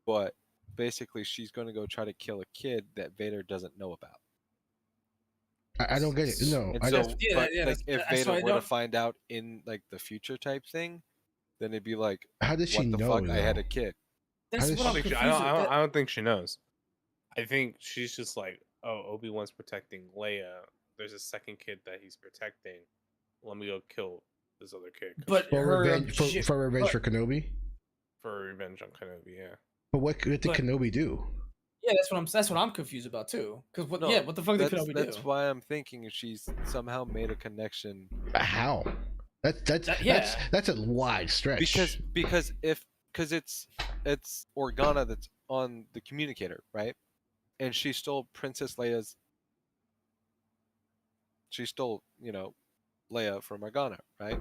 but basically she's going to go try to kill a kid that Vader doesn't know about. I don't get it. No, I don't. If Vader were to find out in like the future type thing, then it'd be like, how does she know? Fuck? I had a kid. I don't think she knows. I think she's just like, oh, Obi-Wan's protecting Leia. There's a second kid that he's protecting. Let me go kill this other kid. But for revenge for Kenobi. For revenge on Kenobi, yeah. But what did Kenobi do? Yeah, that's what I'm confused about too. Because what the fuck did Kenobi do? That's why I'm thinking she's somehow made a connection. How? That's a wide stretch. Because it's Organa that's on the communicator, right? And she stole Princess Leia's. She stole, Leia from Organa, right?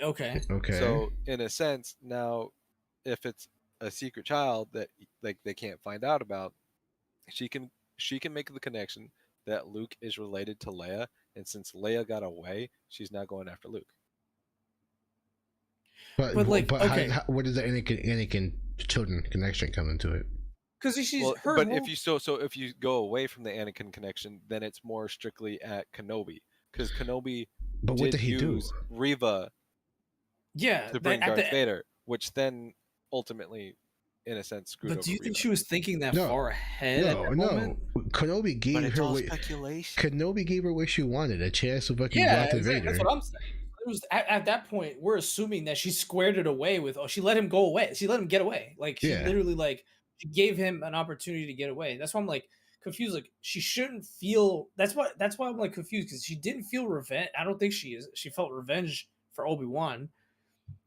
Okay. So in a sense, now, if it's a secret child that like they can't find out about, she can make the connection that Luke is related to Leia, and since Leia got away, she's now going after Luke. But where does the Anakin children connection come into it? Because she's But if you go away from the Anakin connection, then it's more strictly at Kenobi, because Kenobi. But what did he do? Reva. Yeah, to bring Darth Vader, which then ultimately, in a sense, screwed over. But do you Reva. think she was thinking that far ahead? No. Kenobi gave her speculation. Kenobi gave her what she wanted, a chance of fucking Vader. That's what I'm saying. It was at that point we're assuming that she squared it away with. Oh, she let him go away. She let him get away. Like she literally she gave him an opportunity to get away. That's why I'm like confused. Like she shouldn't feel. That's why I'm like confused because she didn't feel revenge. I don't think she felt revenge for Obi-Wan.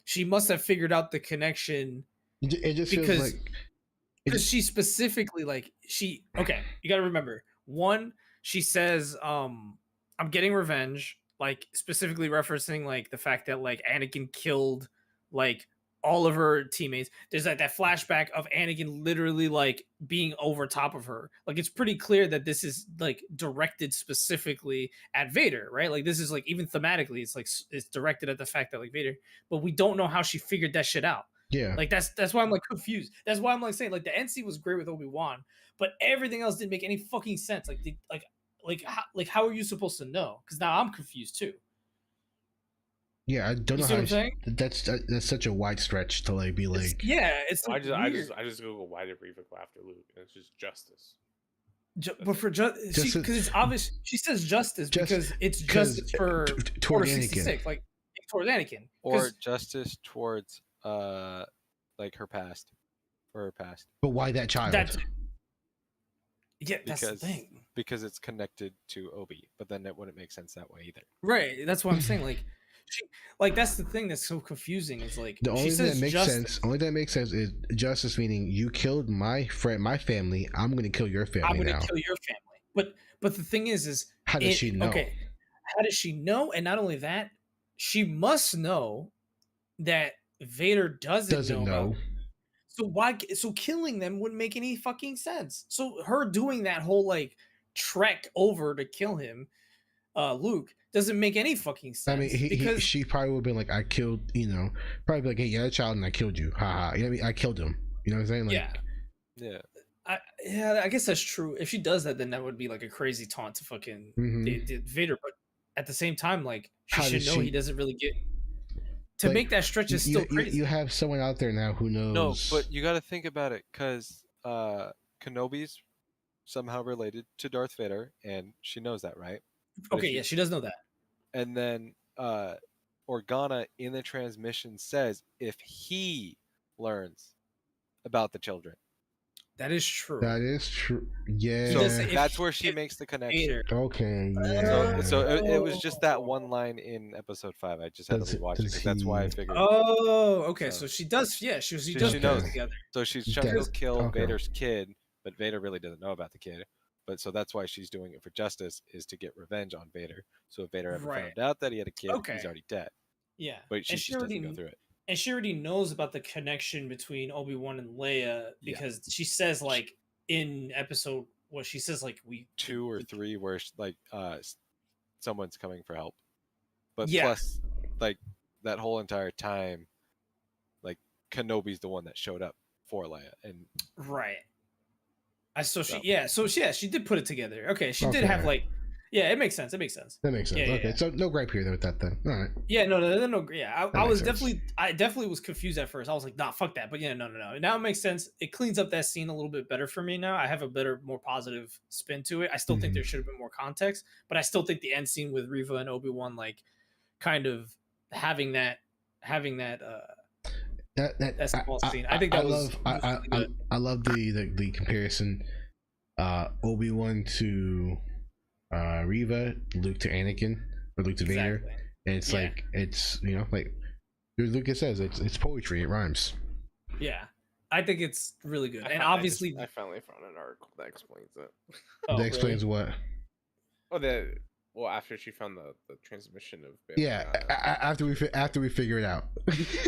She must have figured out the connection. It just feels like because she specifically you got to remember, one, she says I'm getting revenge, like specifically referencing like the fact that like Anakin killed like all of her teammates. There's like that flashback of Anakin literally like being over top of her. Like it's pretty clear that this is like directed specifically at Vader, right? Like this is like even thematically it's directed at the fact that like Vader, but we don't know how she figured that shit out. Yeah, like that's why I'm like confused. That's why I'm like saying like the NC was great with Obi-Wan, but everything else didn't make any fucking sense. Like how are you supposed to know? Because now I'm confused too. Yeah, I don't You know see how. what I'm saying? That's such a wide stretch to like be like. It's I like just weird. Google why did Reva go after Luke, and it's just justice. But for Just because it's obvious. She says justice because it's justice for toward Order Anakin. 66, like towards Anakin, or justice towards like her past, for her past. But why that child? That's the thing. Because it's connected to Obi, but then it wouldn't make sense that way either. Right. That's what I'm saying. Like, that's the thing that's so confusing. Is like the only she thing says that makes justice. sense. Only thing that makes sense is justice, meaning you killed my friend, my family. I'm gonna kill your family. I'm gonna now. kill your family. But the thing is how does she know? Okay, how does she know? And not only that, she must know that Vader doesn't know. So why? So killing them wouldn't make any fucking sense. So her doing that whole like trek over to kill him, Luke, doesn't make any fucking sense. I mean, because she probably would have been like, I killed, probably be like, hey, you're a child and I killed you. Ha ha. You know what I mean? I killed him. You know what I'm saying? Like, yeah. I guess that's true. If she does that, then that would be like a crazy taunt to fucking Vader. But at the same time, like she should know he doesn't really get to like, make that stretch is still crazy. You have someone out there now who knows. No, but you got to think about it because Kenobi's somehow related to Darth Vader, and she knows that, right? Okay, she does know that. And then Organa in the transmission says if he learns about the children. That is true. That is true. Yeah. So that's where she makes the connection. Okay. Yeah. So it was just that one line in episode 5. I just had to rewatch it because that's why I figured. Oh, okay. So she does. Yeah, she does put it together. So she's trying to kill Vader's kid, but Vader really doesn't know about the kid. But so that's why she's doing it for justice, is to get revenge on Vader. So if Vader ever found out that he had a kid, he's already dead. Yeah. But she just doesn't go through it. And she already knows about the connection between Obi-Wan and Leia because she says like in episode she says like 2 or 3 where like someone's coming for help. But plus like that whole entire time like Kenobi's the one that showed up for Leia and she did put it together. Okay, she did have like it makes sense. That makes sense. Okay, so no gripe here with that then. All right. Yeah, no. Yeah, I definitely was confused at first. I was like, nah, fuck that. But yeah, no. Now it makes sense. It cleans up that scene a little bit better for me now. I have a better, more positive spin to it. I still think there should have been more context, but I still think the end scene with Reva and Obi-Wan, like, kind of having that small scene. I think that I love the comparison. Obi-Wan to Reva, Luke to Anakin, or Luke to Vader. And it's like it's like Lucas says, it's poetry. It rhymes. Yeah, I think it's really good. And obviously, I finally found an article that explains it. That explains what? Oh, after she found the transmission of Bailey, after we figure it out.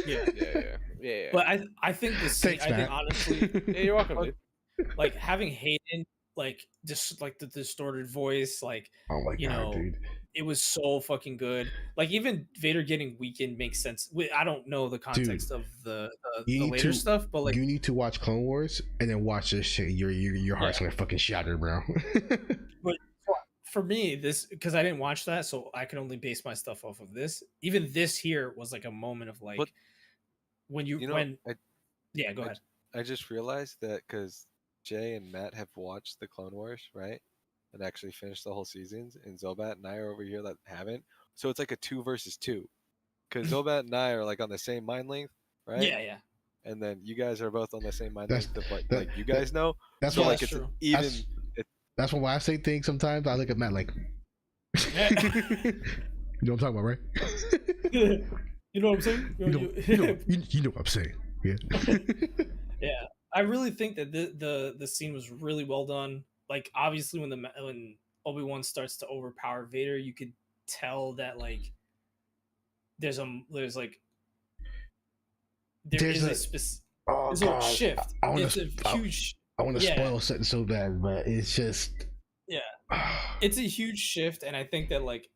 yeah. But I think the scene. Thanks, I think honestly, you're welcome. Dude. Like having Hayden, like just like the distorted voice, like oh my god, dude, it was so fucking good. Like even Vader getting weakened makes sense. I don't know the context of the later stuff, but like you need to watch Clone Wars and then watch this shit. Your heart's gonna fucking shatter, bro. But for me, this because I didn't watch that, so I can only base my stuff off of this. Even this here was like a moment of like when go ahead. I just realized that because Jay and Matt have watched the Clone Wars, right? And actually finished the whole seasons, and Zobat and I are over here that haven't. So it's like a 2 versus 2. Because Zobat and I are like on the same mind length, right? Yeah. And then you guys are both on the same mind length of like you guys know. That's so why like it's true. even. That's why I say things sometimes. I look at Matt like, you know what I'm talking about, right? You know what I'm saying? You know what I'm saying. Yeah. Yeah. I really think that the scene was really well done. Like obviously when Obi-Wan starts to overpower Vader, you could tell that like there's a shift. I want to spoil something so bad, but it's just it's a huge shift, and I think that like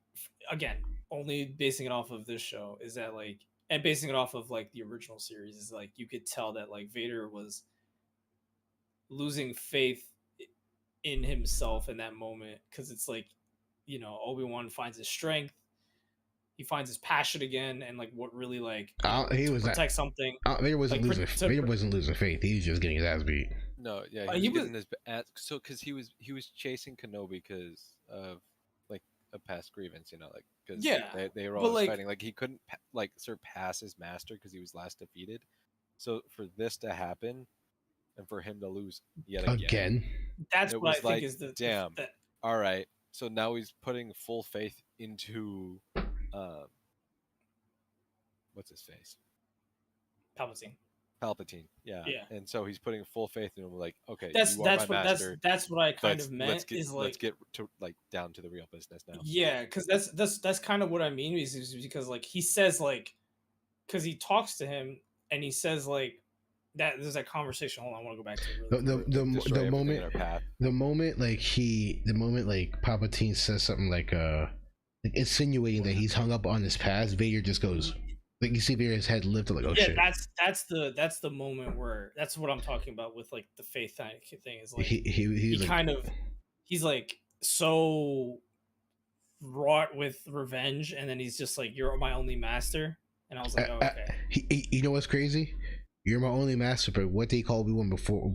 again, only basing it off of this show is that like, and basing it off of like the original series is like you could tell that like Vader was losing faith in himself in that moment because it's like Obi-Wan finds his strength he finds his passion again, and like what really like he was protect something. Vader wasn't like, losing. Vader wasn't losing faith. He was just getting his ass beat. No, yeah, he was getting his ass. So because he was chasing Kenobi because of like a past grievance, you know, like because they were always fighting. Like he couldn't like surpass his master because he was last defeated. So for this to happen, and for him to lose yet again, that's what I think is the damn. All right, so now he's putting full faith into what's his face? Palpatine, yeah. And so he's putting full faith in him, like, okay, that's what I kind of meant. Let's get to like down to the real business now. Yeah, because that's kind of what I mean is because like he says like, because he talks to him and he says like that there's that conversation. Hold on, I want to go back to it. The moment like Palpatine says something like insinuating that he's hung up on his past, Vader just goes. Like you see Vader's head lifted, like, oh shit. That's the moment where that's what I'm talking about with like the faith thing is like he's like so wrought with revenge, and then he's just like, you're my only master, and I was like, oh, okay. You know what's crazy? You're my only master, but what they called Obi-Wan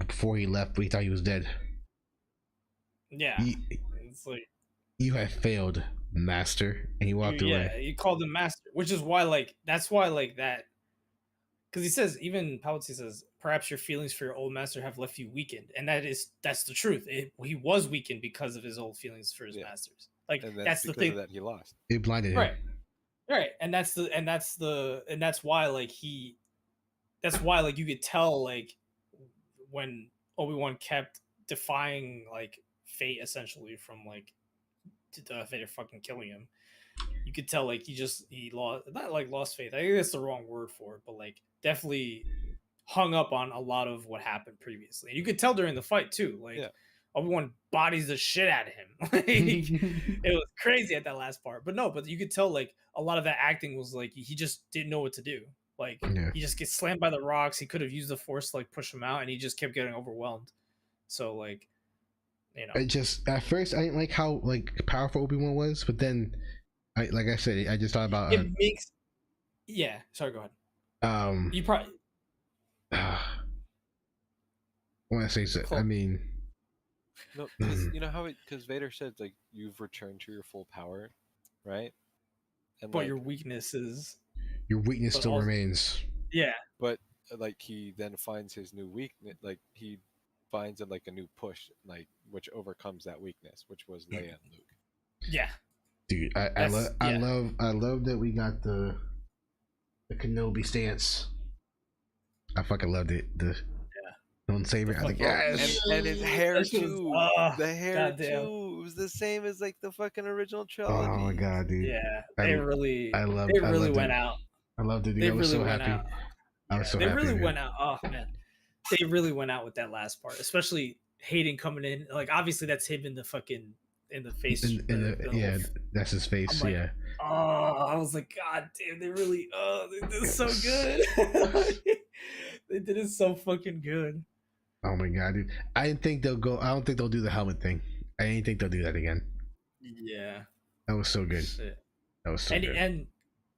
before he left, but he thought he was dead. Yeah, it's like you have failed, master, and he walked away. Yeah, he called him master, which is why that's why that, because he says, even Palpatine says, perhaps your feelings for your old master have left you weakened, and that's the truth. He was weakened because of his old feelings for his masters. Like that's the thing that he lost. It blinded him. Right, and that's why like you could tell like when Obi-Wan kept defying like fate essentially from like Vader fucking killing him. You could tell like he lost faith. I think that's the wrong word for it, but like definitely hung up on a lot of what happened previously. And you could tell during the fight too. Like Obi-Wan bodies the shit out of him. Like, it was crazy at that last part. But you could tell like a lot of that acting was like he just didn't know what to do. Like he just gets slammed by the rocks. He could have used the Force to like push him out, and he just kept getting overwhelmed. So like, you know, at first I didn't like how like powerful Obi-Wan was, but then I just thought about it makes. Yeah, sorry, go ahead. You probably. I want to say so. Cool. I mean, no, because you know how because Vader said like you've returned to your full power, right? And but like, your weakness still remains. Yeah, but like he then finds his new weakness. Like he finds like a new push, like which overcomes that weakness, which was Leia and Luke. Yeah, dude, I love that we got the Kenobi stance. I fucking loved it. Don't save it. I think yes. And his hair too. The hair too. It was the same as like the fucking original trilogy. Oh my god, dude. Yeah, they really went out. I loved it, dude. I was so happy. I was so happy. They really went out. Oh man, they really went out with that last part, especially Hayden coming in. Like obviously that's him in the fucking face. That's his face. Like, yeah. Oh, I was like, God damn, they really. Oh, they did it so good. They did it so fucking good. Oh my god, dude! I don't think they'll do the helmet thing. I didn't think they'll do that again. Yeah, that was so good. Shit. That was so good.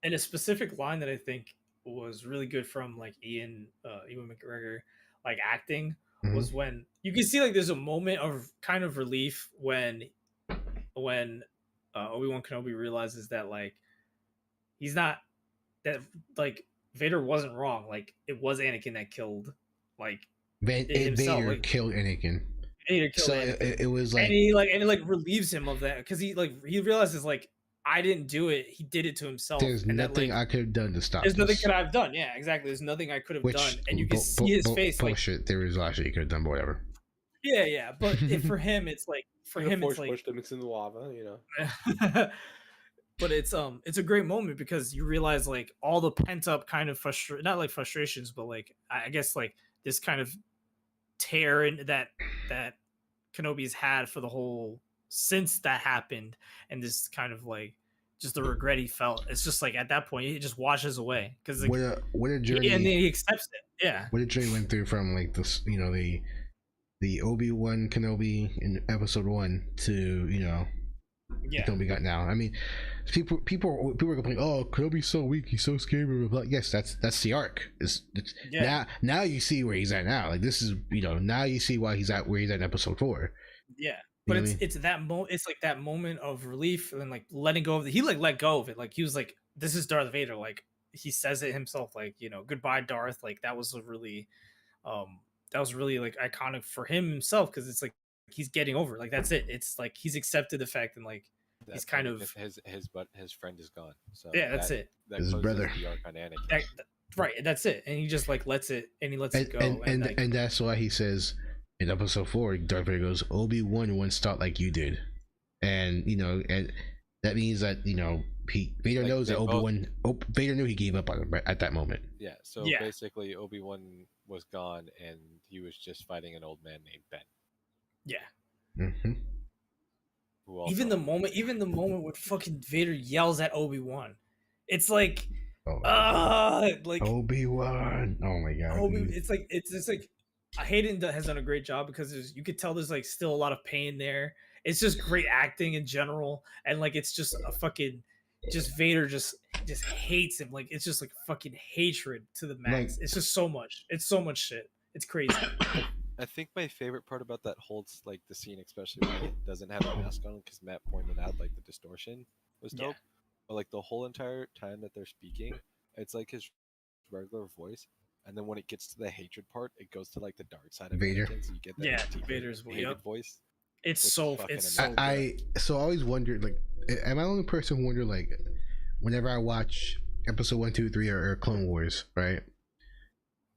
And a specific line that I think was really good from like Ewan McGregor, like acting, was when you can see like there's a moment of kind of relief when Obi-Wan Kenobi realizes that like he's not that like Vader wasn't wrong. Like it was Anakin that killed like. Vader killed Anakin. It was like, and he relieves him of that because he realizes like I didn't do it. He did it to himself. There's nothing I could have done to stop. There's nothing could I've done. Yeah, exactly. There's nothing I could have done, and you can see his face. Bullshit. There is actually you could have done whatever. Yeah. But for him, it's like it's like pushed him into the lava, you know. But it's a great moment because you realize like all the pent up kind of not like frustrations, but like I guess like this kind of tear in that Kenobi's had for the whole since that happened, and this kind of like just the regret he felt. It's just like at that point it just washes away because like, what a journey, and then he accepts it. Yeah, what a journey went through from like this, you know, the Obi-Wan Kenobi in episode 1 to, you know, Yeah. Kenobi got now. I mean, people are complaining, oh, Kenobi's so weak, he's so scary, blah, blah, blah. Yes, that's the arc. It's now you see where he's at now. Like this is, now you see why he's at where he's at in episode 4. Yeah. You But know what I mean? it's that moment. It's like that moment of relief and like letting go of it. He like let go of it. Like he was like, "This is Darth Vader." Like he says it himself. Like goodbye, Darth. Like that was really like iconic for him himself because it's like he's getting over it. Like that's it. It's like he's accepted the fact and like he's kind of his friend is gone. So yeah, that's it. That his brother. The arc on Anakin. Right, that's it. And he just like lets it go. And that's why he says in episode 4, Darth Vader goes, Obi-Wan once thought like you did, and and that means that Vader knows that Vader knew he gave up on him right at that moment. Yeah. So basically, Obi-Wan was gone, and he was just fighting an old man named Ben. Yeah. Mm-hmm. Even the moment when fucking Vader yells at Obi-Wan, it's like, like Obi-Wan. Oh my god. It's like Hayden has done a great job because you could tell there's like still a lot of pain there. It's just great acting in general, and like it's just a fucking Vader just hates him. Like it's just like fucking hatred to the max. It's just so much. It's so much shit. It's crazy. I think my favorite part about that whole like the scene, especially when he doesn't have a mask on, because Matt pointed out like the distortion was dope. But like the whole entire time that they're speaking, it's like his regular voice, and then when it gets to the hatred part, it goes to like the dark side of Vader. Anakin, so you get that Vader's voice. It's so I always wondered, like, am I the only person who wonder, like, whenever I watch episode 1, 2, 3 or Clone Wars, right,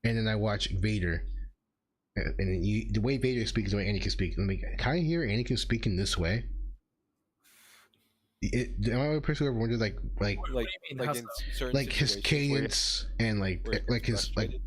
and then I watch Vader, and then the way Vader speaks, the way Anakin speaks, I'm like, can I hear Anakin speaking this way? Am I the only person who ever wondered, like in certain like his cadence and like his like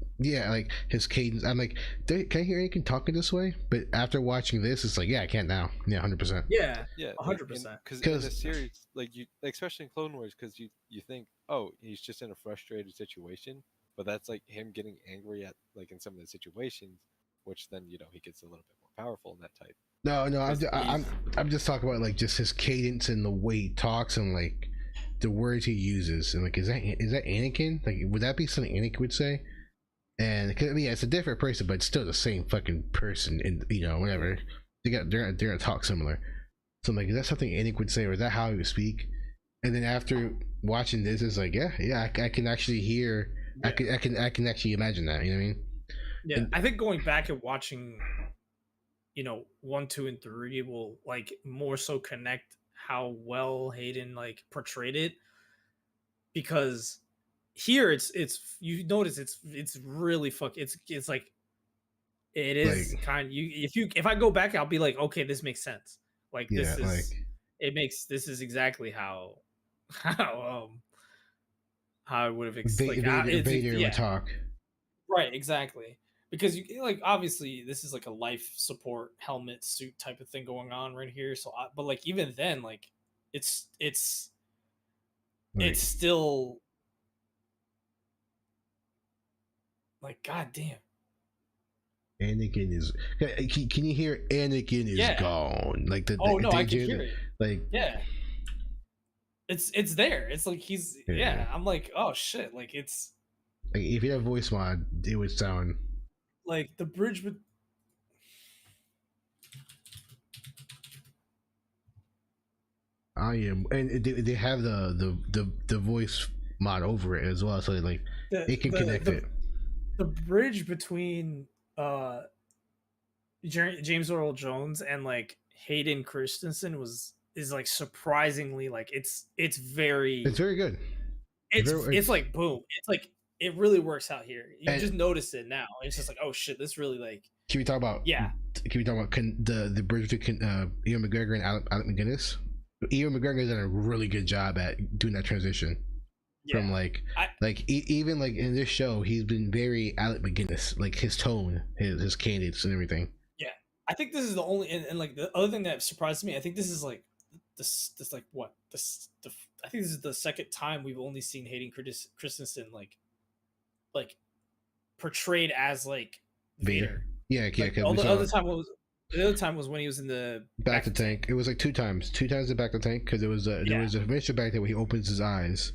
his cadence? I'm like, can I hear Anakin talking this way? But after watching this, it's like, yeah, I can't now. Yeah, 100%. Yeah, 100%. Because in the series, like especially in Clone Wars, because you think, oh, he's just in a frustrated situation, but that's like him getting angry at like in some of the situations, which then he gets a little bit more powerful in that type. No, I'm just talking about like just his cadence and the way he talks and like the words he uses, and like is that Anakin? Like would that be something Anakin would say? And it's a different person, but it's still the same fucking person, and whatever they're gonna talk similar. So I'm like, is that something Anakin would say, or is that how he would speak? And then after watching this, it's like, yeah, I can actually hear, I can actually imagine that. You know what I mean? Yeah, I think going back and watching 1, 2, and 3 will like more so connect how well Hayden like portrayed it, because here it's you notice it's really it's like it is like, kind of, if I go back, I'll be like, okay, this makes sense. Like this is exactly how I would have expected Vader would talk. Right, exactly. Because you like obviously this is like a life support helmet suit type of thing going on right here. So, but like even then, like it's still like, god damn. Anakin is. Can you hear Anakin is gone? Like the I can hear it. Like it's there. It's like he's I'm like, oh shit, like it's like if you have voice mod, it would sound. Like the bridge with I am, and they have the voice mod over it as well, so like it can connect it. The bridge between James Earl Jones and like Hayden Christensen is like surprisingly like it's very good. It's like boom. It's like it really works out here. You just notice it now. It's just like, oh shit, this really like. Can we talk about? Yeah. Can we talk about the bridge between Ewan McGregor and Alec McGuinness? Ewan McGregor has done a really good job at doing that transition. Yeah. From even like in this show, he's been very Alec McGuinness, like his tone, his cadence, and everything. Yeah, I think this is the only and like the other thing that surprised me. I think this is like this like what this I think this is the second time we've only seen Hayden Christensen like portrayed as like Vader. Yeah. Like, all the other time The other time was when he was in the back to tank. It was like two times the back to tank because there was a initial back there where he opens his eyes.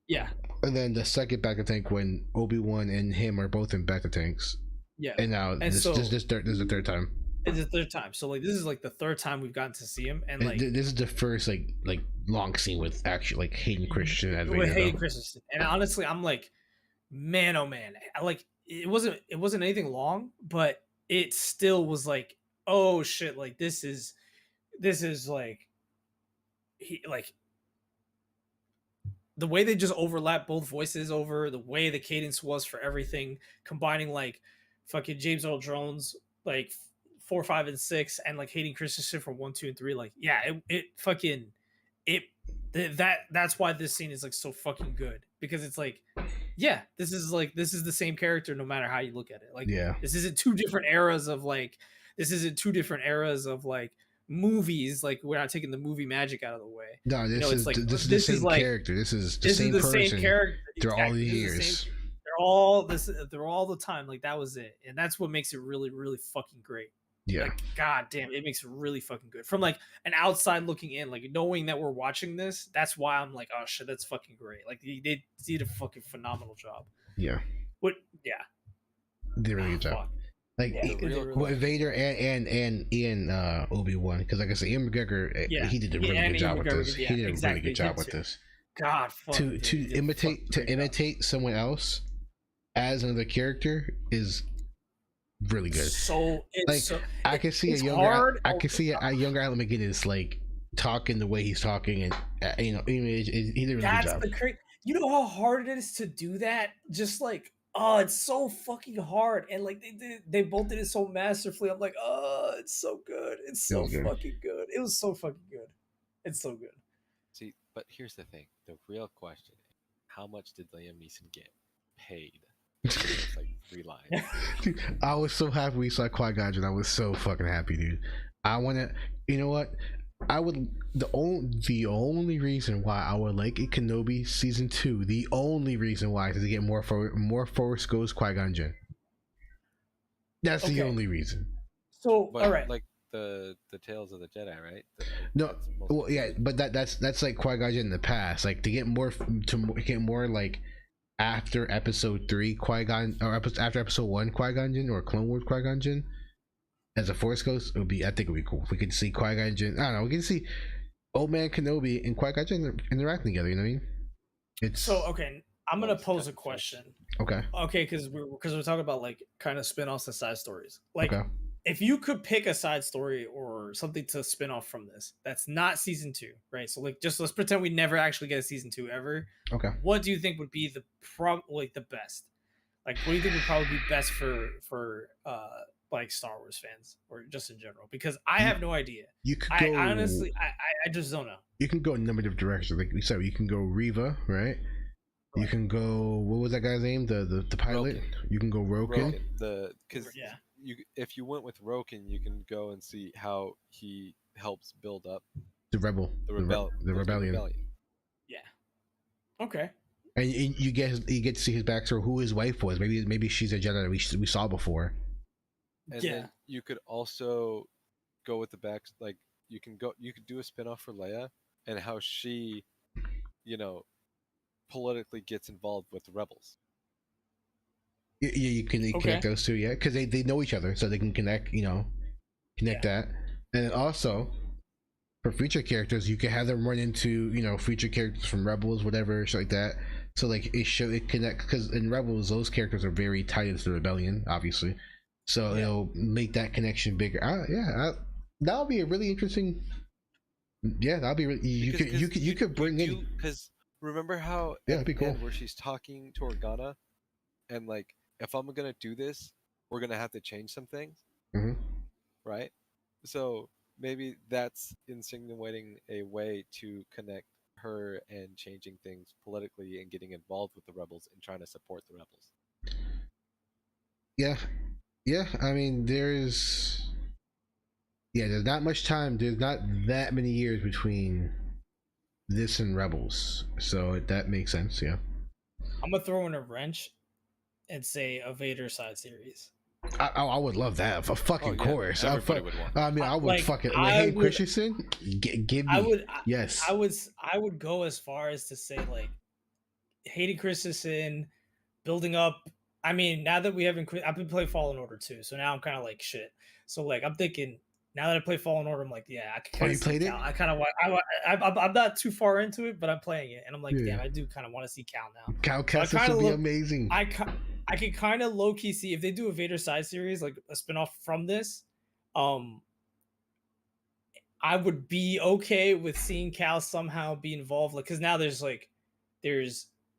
Yeah. And then the second back to tank when Obi-Wan and him are both in back to tanks. Yeah. And now this is the third time. It's the third time. So like this is like the third time we've gotten to see him, and like this is the first like long scene with actually like Hayden Christensen as Vader. With Hayden Christensen. And honestly, I'm like, man, oh man, it wasn't anything long, but it still was like, oh shit, like this is like the way they just overlap both voices over the way the cadence was for everything, combining like fucking James Earl Jones like 4, 5, and 6, and like Hayden Christensen from 1, 2, and 3. Like, yeah, that's why this scene is like so fucking good, because it's like, yeah, this is the same character no matter how you look at it. Like, yeah, this isn't two different eras of movies. Like, we're not taking the movie magic out of the way. No, this is the same character. This is the same character through all these years. They're all the time. Like, that was it, and that's what makes it really, really fucking great. Yeah. Like, god damn, it makes it really fucking good. From like an outside looking in, like knowing that we're watching this, that's why I'm like, oh shit, that's fucking great. Like they did a fucking phenomenal job. Yeah. What? Yeah. They did a really good job. Like with Vader and Ian Obi-Wan, because like I said, Ian McGregor, he did a really good job with this. He did a really good job with this. God, to imitate someone else as another character is really good. I can see a younger Alan McGinnis like talking the way he's talking, and he did a really good job. You know how hard it is to do that? Just like, oh, it's so fucking hard, and like they both did it so masterfully. I'm like, oh, it's so good. It's so fucking good. It was so fucking good. It's so good. See, but here's the thing: the real question is, how much did Liam Neeson get paid? Like 3 lines. Dude, I was so happy we saw Qui-Gon Jinn. I was so fucking happy, dude. I wanna, you know what? I would the only reason why I would like it Kenobi season 2. The only reason why is to get more Force Ghost Qui-Gon Jinn. That's the only reason. So, all right, like the Tales of the Jedi, right? Well, yeah, but that's like Qui-Gon Jinn in the past. Like to get more like after episode 3 Qui-Gon, or after episode 1 Qui-Gon Jinn, or Clone Wars Qui-Gon Jinn as a Force Ghost, I think it would be cool if we could see Qui-Gon Jinn. I don't know, we can see Old Man Kenobi and Qui-Gon Jinn interacting together, you know what I mean? It's so okay. I'm gonna pose a question. Okay, because we're talking about like kind of spin-offs and side stories. Like, if you could pick a side story or something to spin off from this, that's not season 2, right? So like, just let's pretend we never actually get a season 2 ever. Okay. What do you think would be the best? Like, what do you think would probably be best for like Star Wars fans or just in general? Because I have no idea. You could go, honestly, I just don't know. You can go in a number of directions. Like we said, you can go Reva, right? You can go, what was that guy's name? The pilot. Roken. You can go Roken. If you went with Roken, you can go and see how he helps build up the rebellion. Yeah. Okay. And you get to see his backstory, who his wife was. Maybe she's a Jedi that we saw before. And then you could also go with the back, like you could do a spinoff for Leia and how she, politically gets involved with the rebels. Yeah, you can connect those two, because they know each other, so they can connect that. And also for future characters, you can have them run into future characters from Rebels, whatever shit like that. So like it connect, because in Rebels those characters are very tied into the rebellion, obviously. So it'll make that connection bigger. That'll be a really interesting. Yeah, that'll be really, you could bring in, because remember how it'd be cool where she's talking to Organa and like, if I'm gonna do this, we're gonna have to change some things, right? So maybe that's insinuating a way to connect her and changing things politically and getting involved with the rebels and trying to support the rebels. Yeah. I mean, there's not much time. There's not that many years between this and Rebels, so that makes sense. Yeah. I'm gonna throw in a wrench and say a Vader side series. I would love that. A fucking course. Everybody would want. I mean, I would fucking Hayden Christensen. Give me. Yes. I would go as far as to say like Hayden Christensen building up. I mean, now that we haven't, I've been playing Fallen Order 2, so now I'm kind of like shit. So like I'm thinking now that I play Fallen Order, I'm like, yeah, I can. You played it? I kind of want. I'm not too far into it, but I'm playing it, and I'm like, damn, I do kind of want to see Cal now. Cal Kestis would be amazing. I can kind of low key see if they do a Vader side series, like a spinoff from this. I would be okay with seeing Cal somehow be involved, like because now there's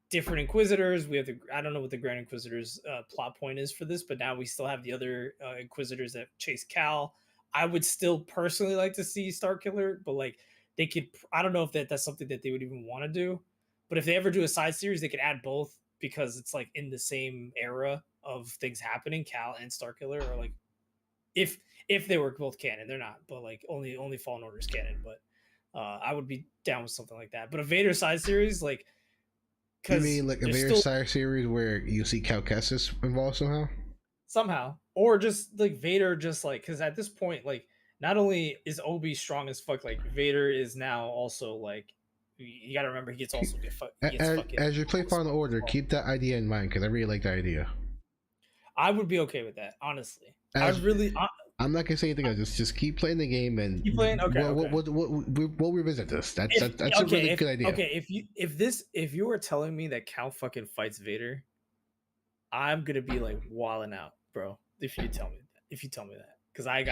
different Inquisitors. We have I don't know what the Grand Inquisitor's plot point is for this, but now we still have the other Inquisitors that chase Cal. I would still personally like to see Starkiller, but like they could, I don't know if that's something that they would even want to do. But if they ever do a side series, they could add both because it's like in the same era of things happening. Cal and Starkiller are like, if they were both canon, they're not, but like only Fallen Order is canon. But I would be down with something like that. But a Vader side series, like, you mean like a Vader side series where you see Cal Kestis involved somehow, or just like Vader, just like because at this point, like not only is Obi strong as fuck, like Vader is now also like you got to remember he gets as you play Fallen Order, keep that idea in mind because I really like that idea. I would be okay with that, honestly. I'm not gonna say anything else. Just keep playing the game and keep playing. Okay, we'll revisit this. That's a really good idea. Okay, if you were telling me that Cal fucking fights Vader, I'm gonna be like walling out, bro. If you tell me that, because I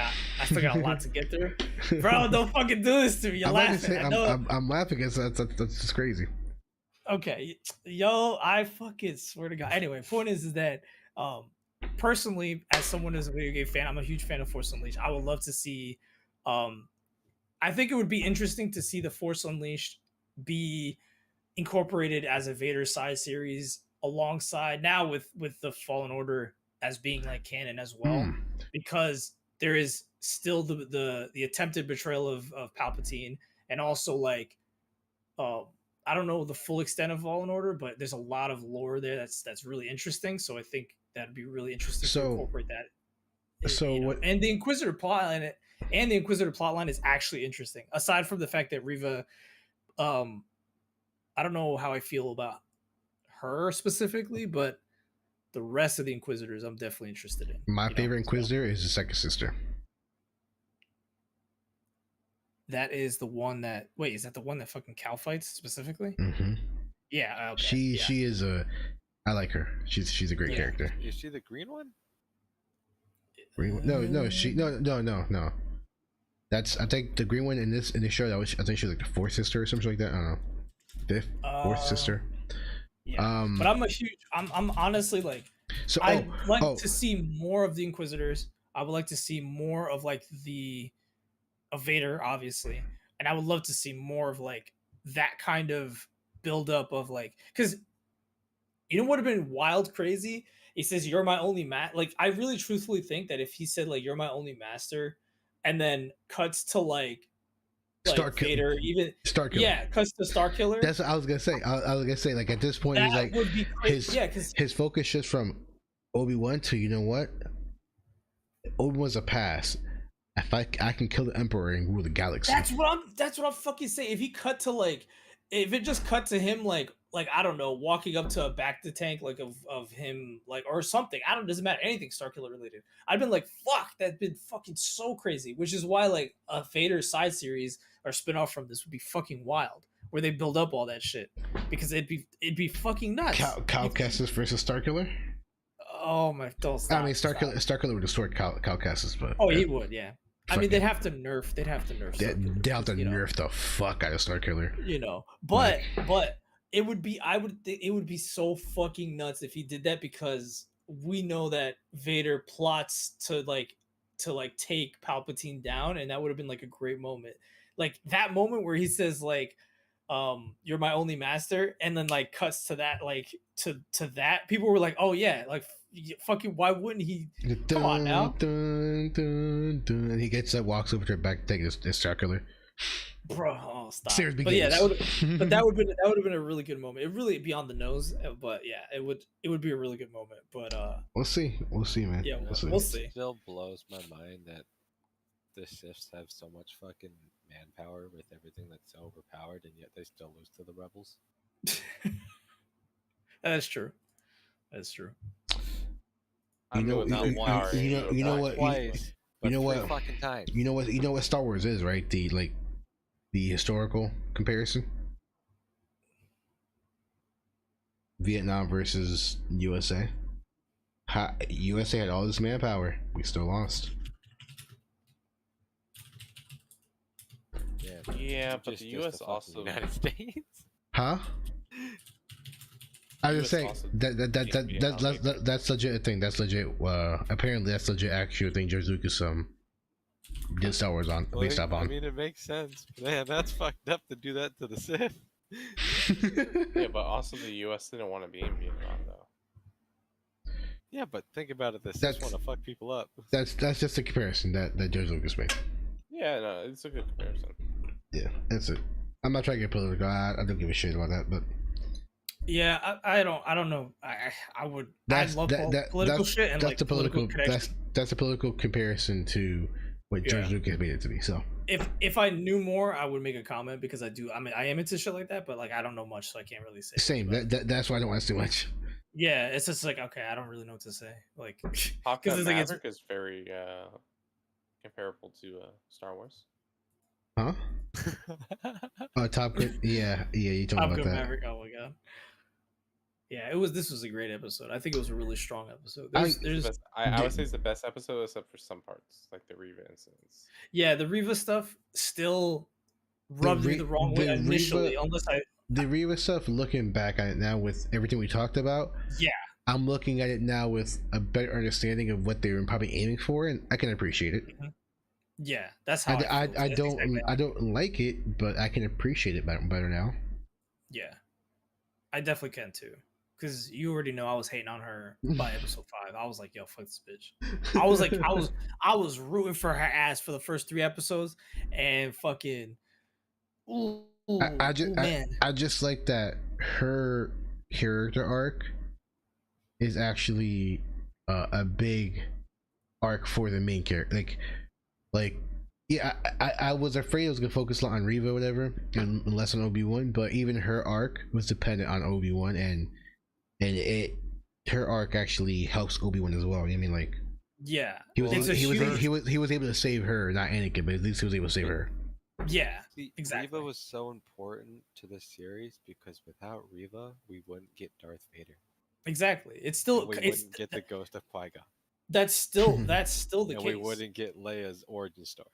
still got a lot to get through, bro. Don't fucking do this to me. You're laughing. I'm laughing because that's just crazy. Okay, yo, I fucking swear to God. Anyway, point is that personally, as someone who's a video game fan, I'm a huge fan of Force Unleashed. I would love to see. I think it would be interesting to see the Force Unleashed be incorporated as a Vader side series alongside now with the Fallen Order as being like canon as well, because there is still the attempted betrayal of Palpatine, and also like I don't know the full extent of Fallen Order, but there's a lot of lore there that's really interesting. So I think that'd be really interesting to incorporate that. What? And the Inquisitor plotline is actually interesting. Aside from the fact that Reva, I don't know how I feel about her specifically, but the rest of the Inquisitors I'm definitely interested in. My favorite Inquisitor is the second sister. That is the one that is that the one that fucking Cal fights specifically? Mm-hmm. Yeah, okay. She is I like her. She's a great character. Is she the green one? No. That's I think the green one in the show I think she was like the fourth sister or something like that. I don't know. Fifth, fourth sister. Yeah. But I'm honestly like I'd like to see more of the Inquisitors. I would like to see more of like of Vader, obviously. And I would love to see more of like that kind of build up of like, because you know what would have been wild crazy? He says, "You're my only like I really truthfully think that if he said like you're my only master, and then cuts to like Vader, even Starkiller. Yeah, cuts to Starkiller. That's what I was gonna say. I was gonna say like at this point he's like would be crazy. his focus shifts from Obi-Wan to, you know what? Obi-Wan's a pass. If I can kill the Emperor and rule the galaxy. That's what I'm fucking saying. If he cut to like, if it just cut to him like I don't know, walking up to a back to tank like of him like or something. Doesn't matter, anything Starkiller related. I've been like, fuck, that's been fucking so crazy. Which is why like a Vader side series or spinoff from this would be fucking wild, where they build up all that shit, because it'd be fucking nuts. Cal Kestis versus Starkiller. Oh my! Don't stop. I mean, Starkiller would destroy Cal Kestis, but he would, yeah. I mean, they'd have to nerf. They'd have to nerf the fuck out of Starkiller. But it would be. It would be so fucking nuts if he did that, because we know that Vader plots to take Palpatine down, and that would have been like a great moment. Like that moment where he says like, "You're my only master," and then like cuts to that to that. People were like, "Oh yeah, like." Fucking, why wouldn't he? Come on now. And he gets walks over to her back, taking his Starkiller. Bro, oh, stop. Series But yeah, begins. that would have been a really good moment. It really beyond the nose, but yeah, it would be a really good moment. But we'll see, man. yeah, We'll see. It still blows my mind that the Siths have so much fucking manpower with everything that's so overpowered, and yet they still lose to the rebels. That's true. That's true. You know what? Twice. You know what? Fucking times. You know what Star Wars is, right? The historical comparison. Vietnam versus USA. USA had all this manpower. We still lost. Yeah, but the U.S. also United States. Huh? I was saying that's legit a thing. That's legit. Apparently, that's legit actual thing. George Lucas did Star Wars on based off on. I mean, it makes sense. Man, that's fucked up to do that to the Sith. Yeah, but also the U.S. didn't want to be in Vietnam, though. Yeah, but think about it. The Sith want to fuck people up. That's just a comparison that George Lucas made. Yeah, no, it's a good comparison. Yeah, that's it. I'm not trying to get political. I don't give a shit about that, but yeah, I don't know. I would. I love political shit and like political that's a political comparison to what George Lucas made it to be. So if I knew more, I would make a comment because I do. I mean, I am into shit like that, but like I don't know much, so I can't really say. Same. That's why I don't want to say much. Yeah, it's just like okay, I don't really know what to say. Like, Top Gun Maverick is very comparable to Star Wars. Huh? Top Gun. Yeah. You told me about that. Maverick. Oh my god. Yeah, this was a great episode. I think it was a really strong episode. I would say it's the best episode except for some parts, like the Reva incidents. Yeah, the Reva stuff still rubbed me the wrong way initially, the Reva stuff, looking back at it now with everything we talked about, yeah, I'm looking at it now with a better understanding of what they were probably aiming for, and I can appreciate it. Mm-hmm. Yeah, that's how I don't like it, but I can appreciate it better now. Yeah, I definitely can too. Because you already know I was hating on her by episode 5. I was like, "Yo, fuck this bitch." I was like, I was rooting for her ass for the first 3 episodes, and fucking, I just like that her character arc is actually a big arc for the main character. Like, yeah, I was afraid it was gonna focus a lot on Reva or whatever, and less on Obi-Wan, but even her arc was dependent on Obi-Wan, and her arc actually helps Obi-Wan as well. I mean, like, yeah, he was able to save her, not Anakin, but at least he was able to save her. Yeah, see, exactly. Reva was so important to the series because without Reva, we wouldn't get Darth Vader. Exactly. It's still we wouldn't get the ghost of Qui-Gon. That's still the and case. We wouldn't get Leia's origin story.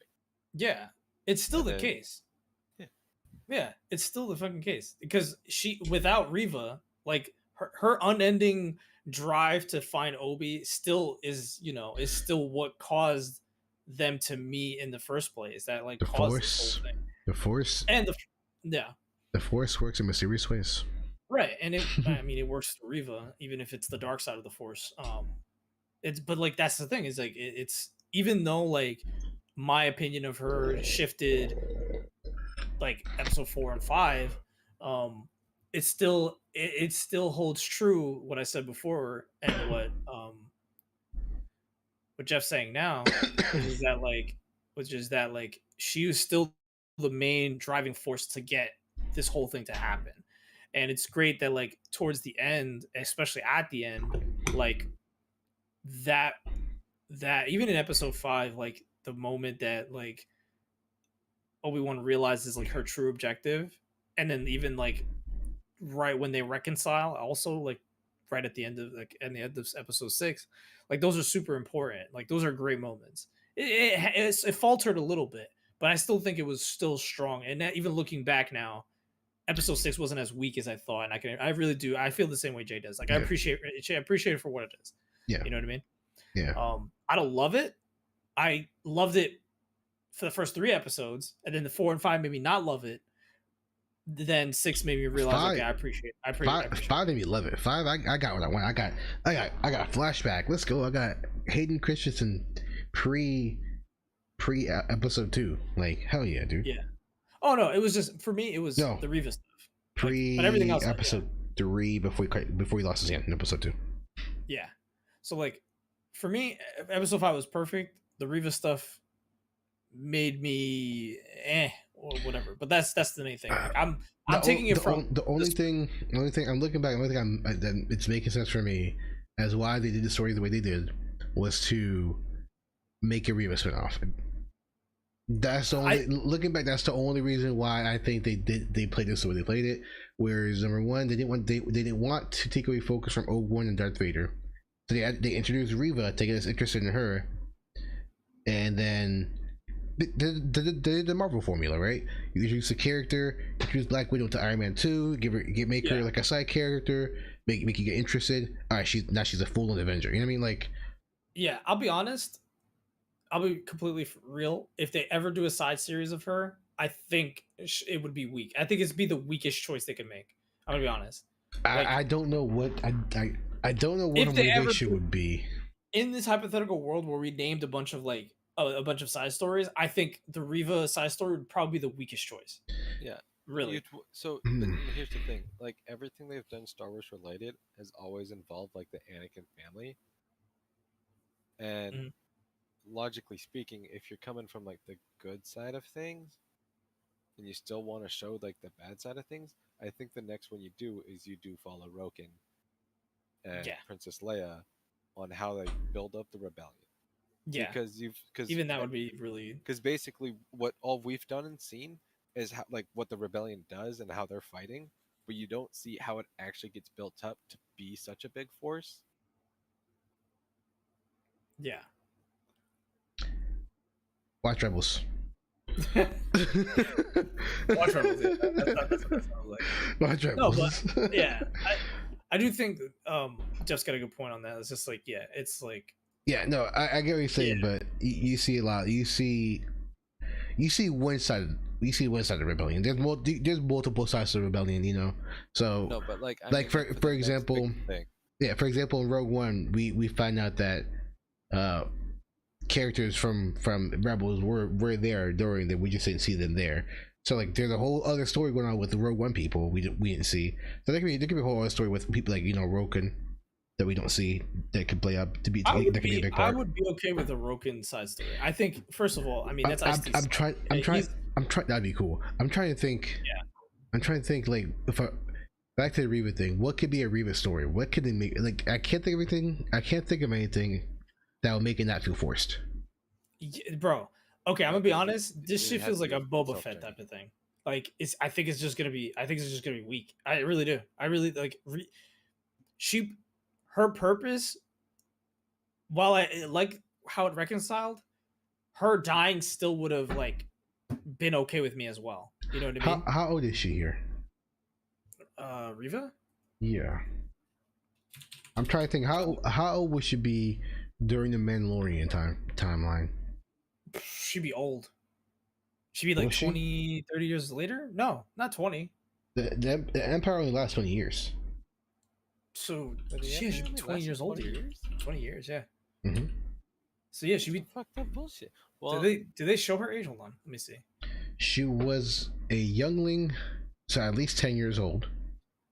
Yeah, it's still the case. Yeah, it's still the fucking case because without Reva, like her unending drive to find Obi still is still what caused them to meet in the first place. That like caused this whole thing. The Force and the Force works in mysterious ways. Right, and it works through Reva, even if it's the dark side of the Force. But like that's the thing is like it's even though like my opinion of her shifted like episode 4 and 5, it still holds true what I said before and what Jeff's saying now, which is that like she was still the main driving force to get this whole thing to happen. And it's great that like towards the end, especially at the end, like that even in episode 5, like the moment that like Obi-Wan realizes like her true objective, and then even like right when they reconcile, also like right at the end of episode 6, like those are super important. Like those are great moments. It faltered a little bit, but I still think it was still strong. And that, even looking back now, episode 6 wasn't as weak as I thought, and I really do. I feel the same way Jay does. Like I appreciate it for what it is. Yeah, you know what I mean. Yeah. I don't love it. I loved it for the first 3 episodes, and then the 4 and 5 made me not love it. Then 6 made me realize, okay, I appreciate. 5 made me love it. 5, I got what I want. I got a flashback. Let's go. I got Hayden Christensen pre episode 2. Like hell yeah, dude. Yeah. Oh no, it was just for me. It was No. the Riva stuff. But everything else, episode 3 before he lost his hand in episode 2. Yeah. So like, for me, episode 5 was perfect. The Riva stuff made me or whatever. But that's the main thing. Like, I'm taking it from the only thing I'm looking back. The only thing that it's making sense for me as why they did the story the way they did was to make a Riva spinoff. That's the only looking back. That's the only reason why I think they played this the way they played it. Whereas number one, they didn't want to take away focus from Obi-Wan and Darth Vader, so they introduced Riva, taking us interested in her, and then the Marvel formula, right? You introduce a character, introduce Black Widow to Iron Man 2, make her like a side character, make you get interested. All right, she's a full-on Avenger. You know what I mean? Like, yeah, I'll be honest. I'll be completely real. If they ever do a side series of her, I think it would be weak. I think it'd be the weakest choice they could make. I'm gonna be honest. Like, I don't know what I don't know what her motivation would be. In this hypothetical world where we named a bunch of side stories, I think the Riva side story would probably be the weakest choice. Yeah, really. Here's the thing: like everything they've done Star Wars related has always involved like the Anakin family, and logically speaking, if you're coming from like the good side of things, and you still want to show like the bad side of things, I think the next one you do is you do follow Roken and Princess Leia on how they build up the rebellion. Yeah, because even that would be really, because basically what all we've done and seen is how, like what the rebellion does and how they're fighting, but you don't see how it actually gets built up to be such a big force. Yeah. Watch Rebels. Watch Rebels. Yeah. That's what that sounds like. Watch Rebels. No, but yeah, I do think that Jeff's got a good point on that. It's just like, yeah, it's like. Yeah, no, I get what you're saying, but you see a lot. You see one side. You see one side of the rebellion. There's multiple sides of the rebellion, you know. So no, but like for example, for example, in Rogue One, we find out that characters from Rebels were there during that. We just didn't see them there. So like there's a whole other story going on with the Rogue One people we didn't see. So there could be a whole other story with people like, you know, Roken that we don't see that could play up to be that could be a big part. I would be okay with a Roken side story. I think first of all, I mean that's I'm trying that'd be cool. I'm trying to think like if back to the Riva thing, what could be a Riva story? What could they make? Like I can't think of anything that will make it not feel forced. Yeah, bro. Okay, I'm gonna be honest. This shit feels like a Boba Fett type of thing. Like I think it's just gonna be weak. I really do. I really like her purpose. While I like how it reconciled, her dying still would have like been okay with me as well. You know what I mean? How old is she here? Riva? Yeah. I'm trying to think how old would she be during the Mandalorian timeline? She'd be old. She'd be like 20, 30 years later? No, not 20. The Empire only lasts 20 years. So she'd be 20 years older. 20 years, yeah. Mm-hmm. So yeah, she'd be fucked up bullshit. Well, do they show her age? Hold on, let me see. She was a youngling, so at least 10 years old.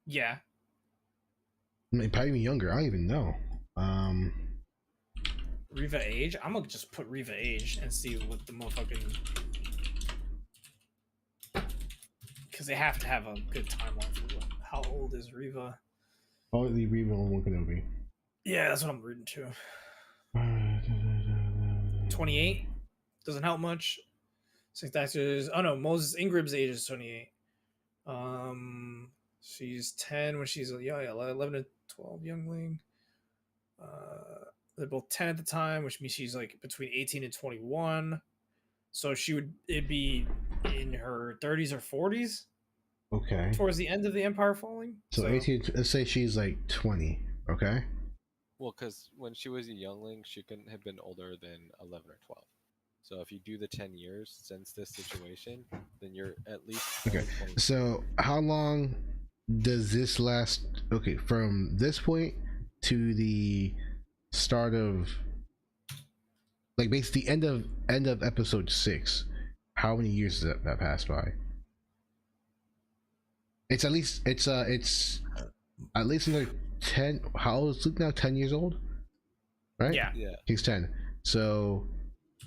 Yeah. I mean, probably even younger. I don't even know. Riva age? I'm gonna just put Riva age and see what the motherfucking, because they have to have a good timeline for how old is Riva. Only Riva on Kenobi. Yeah, that's what I'm reading too. 28 doesn't help much. Six actors. Oh no, Moses Ingram's age is 28. She's 10 when she's 11 to 12 youngling. They're both 10 at the time, which means she's like between 18 and 21. So it'd be in her 30s or 40s. Okay. Towards the end of the Empire falling. So 18. Let's say she's like 20. Okay. Well, because when she was a youngling, she couldn't have been older than 11 or 12. So if you do the 10 years since this situation, then you're at least okay. So how long does this last? Okay, from this point to the start of, like, basically end of episode 6. How many years does that pass by? It's at least it's at least another 10. How old is Luke now? 10 years old, right? Yeah. He's 10. So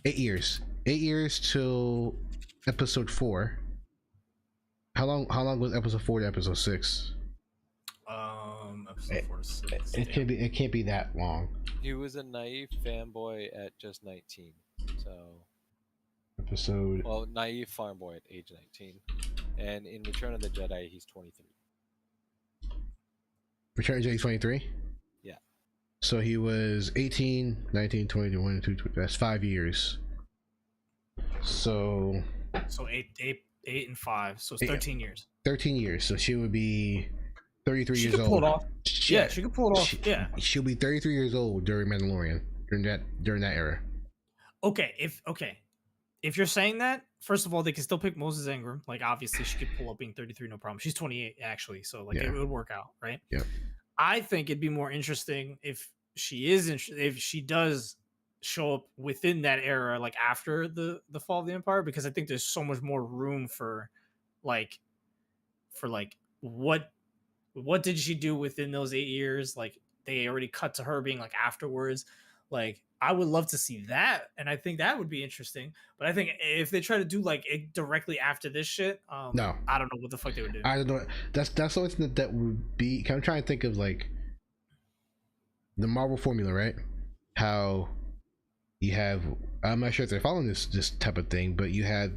8 years. 8 years till episode 4. How long was episode 4 to episode 6? Episode 4 to 6. It can't be that long. He was a naive fanboy at just 19. So naive farm boy at age 19. And in Return of the Jedi, he's 23. Return of the Jedi 23? Yeah. So he was 18, 19, 20, 21, 22, that's 5 years. So 8 and 5, so it's 13 years. 13 years. So she would be 33 years old. Pull it off. Yeah, she could pull it off. She'll be 33 years old during Mandalorian, during that era. Okay, if you're saying that, first of all, they can still pick Moses Ingram. Like, obviously, she could pull up being 33, no problem. She's 28 actually, so like it would work out, right? Yeah. I think it'd be more interesting if she does show up within that era, like after the fall of the Empire, because I think there's so much more room for what did she do within those 8 years? Like, they already cut to her being like afterwards. Like, I would love to see that, and I think that would be interesting. But I think if they try to do like it directly after this shit, no, I don't know what the fuck they would do. I don't know. That's something that would be. I'm trying to think of like the Marvel formula, right? How you have. I'm not sure if they're following this type of thing, but you have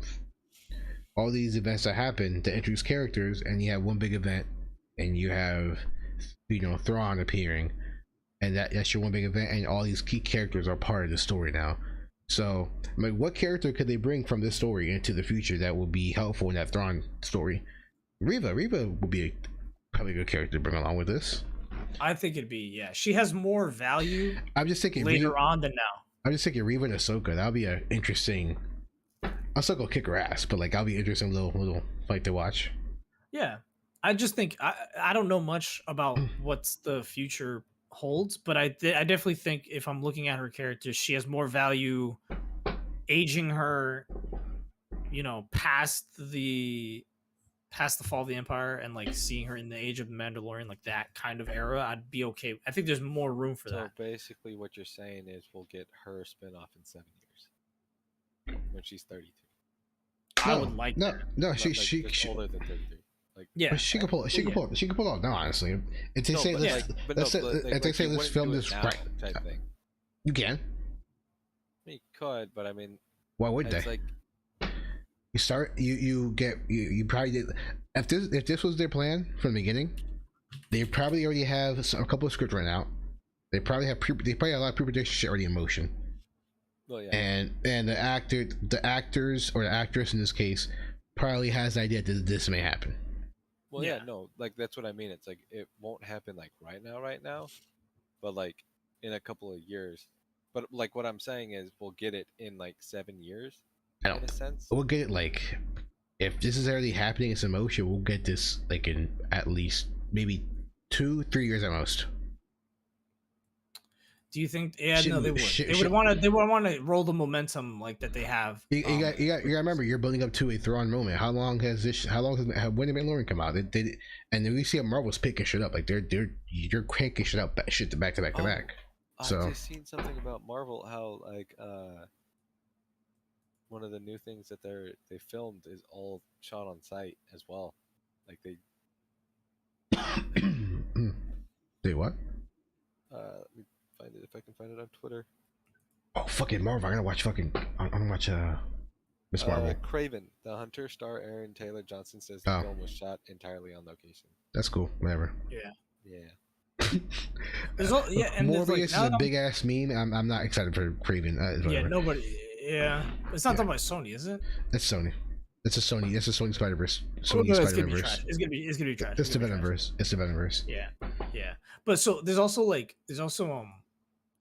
all these events that happen to introduce characters, and you have one big event, and you have Thrawn appearing. And that's your one big event, and all these key characters are part of the story now. So, like, what character could they bring from this story into the future that will be helpful in that Thrawn story? Reva would be probably a good character to bring along with this. I think it'd be she has more value. I'm just thinking later on than now. I'm just thinking Reva and Ahsoka. That'll be an interesting. Ahsoka will kick her ass, but like that'll be an interesting little fight to watch. Yeah, I just think I don't know much about what's the future holds, but I definitely think if I'm looking at her character, she has more value aging her past the fall of the Empire and like seeing her in the age of the Mandalorian, like that kind of era. I'd be okay. I think there's more room for that. So basically what you're saying is we'll get her spin-off in 7 years when she's 33. I would like no she older than 33. Like, yeah, but she can pull it off now. Honestly, if they say let's film this right, type thing. You can. You could, but I mean, why would they? Like, you probably did. If this was their plan from the beginning, they probably already have a couple of scripts right now. They probably have a lot of pre-production shit already in motion. Well, yeah. And the actors or the actress in this case probably has the idea that this may happen. Well, yeah, no, like that's what I mean. It's like it won't happen like right now, but like in a couple of years. But like what I'm saying is we'll get it in like 7 years. In a sense, we'll get it like if this is already happening, it's in motion. We'll get this like in at least maybe 2-3 years at most. Do you think? Yeah, no, they would. They would want to roll the momentum like that they have. You got to remember, you're building up to a Thrawn moment. How long has when did Mandalorian come out? And then we see Marvel's picking shit up. Like you're cranking shit up, shit to back to back to back. So I've just seen something about Marvel. How like one of the new things that they filmed is all shot on site as well. Like they. They what? Find it if I can find it on Twitter. Oh, fucking Marvel! I'm gonna watch Miss Marvel. Craven, the Hunter star Aaron Taylor Johnson says the film was shot entirely on location. That's cool. Whatever. Yeah. And Morbius is a big ass meme. I'm not excited for Craven. Nobody. Yeah, it's not done by Sony, is it? That's Sony. It's a Sony. That's a Sony Spider-Verse. It's gonna be trash. It's gonna be trash. It's the Venomverse. It's the Venomverse. Yeah. But so there's also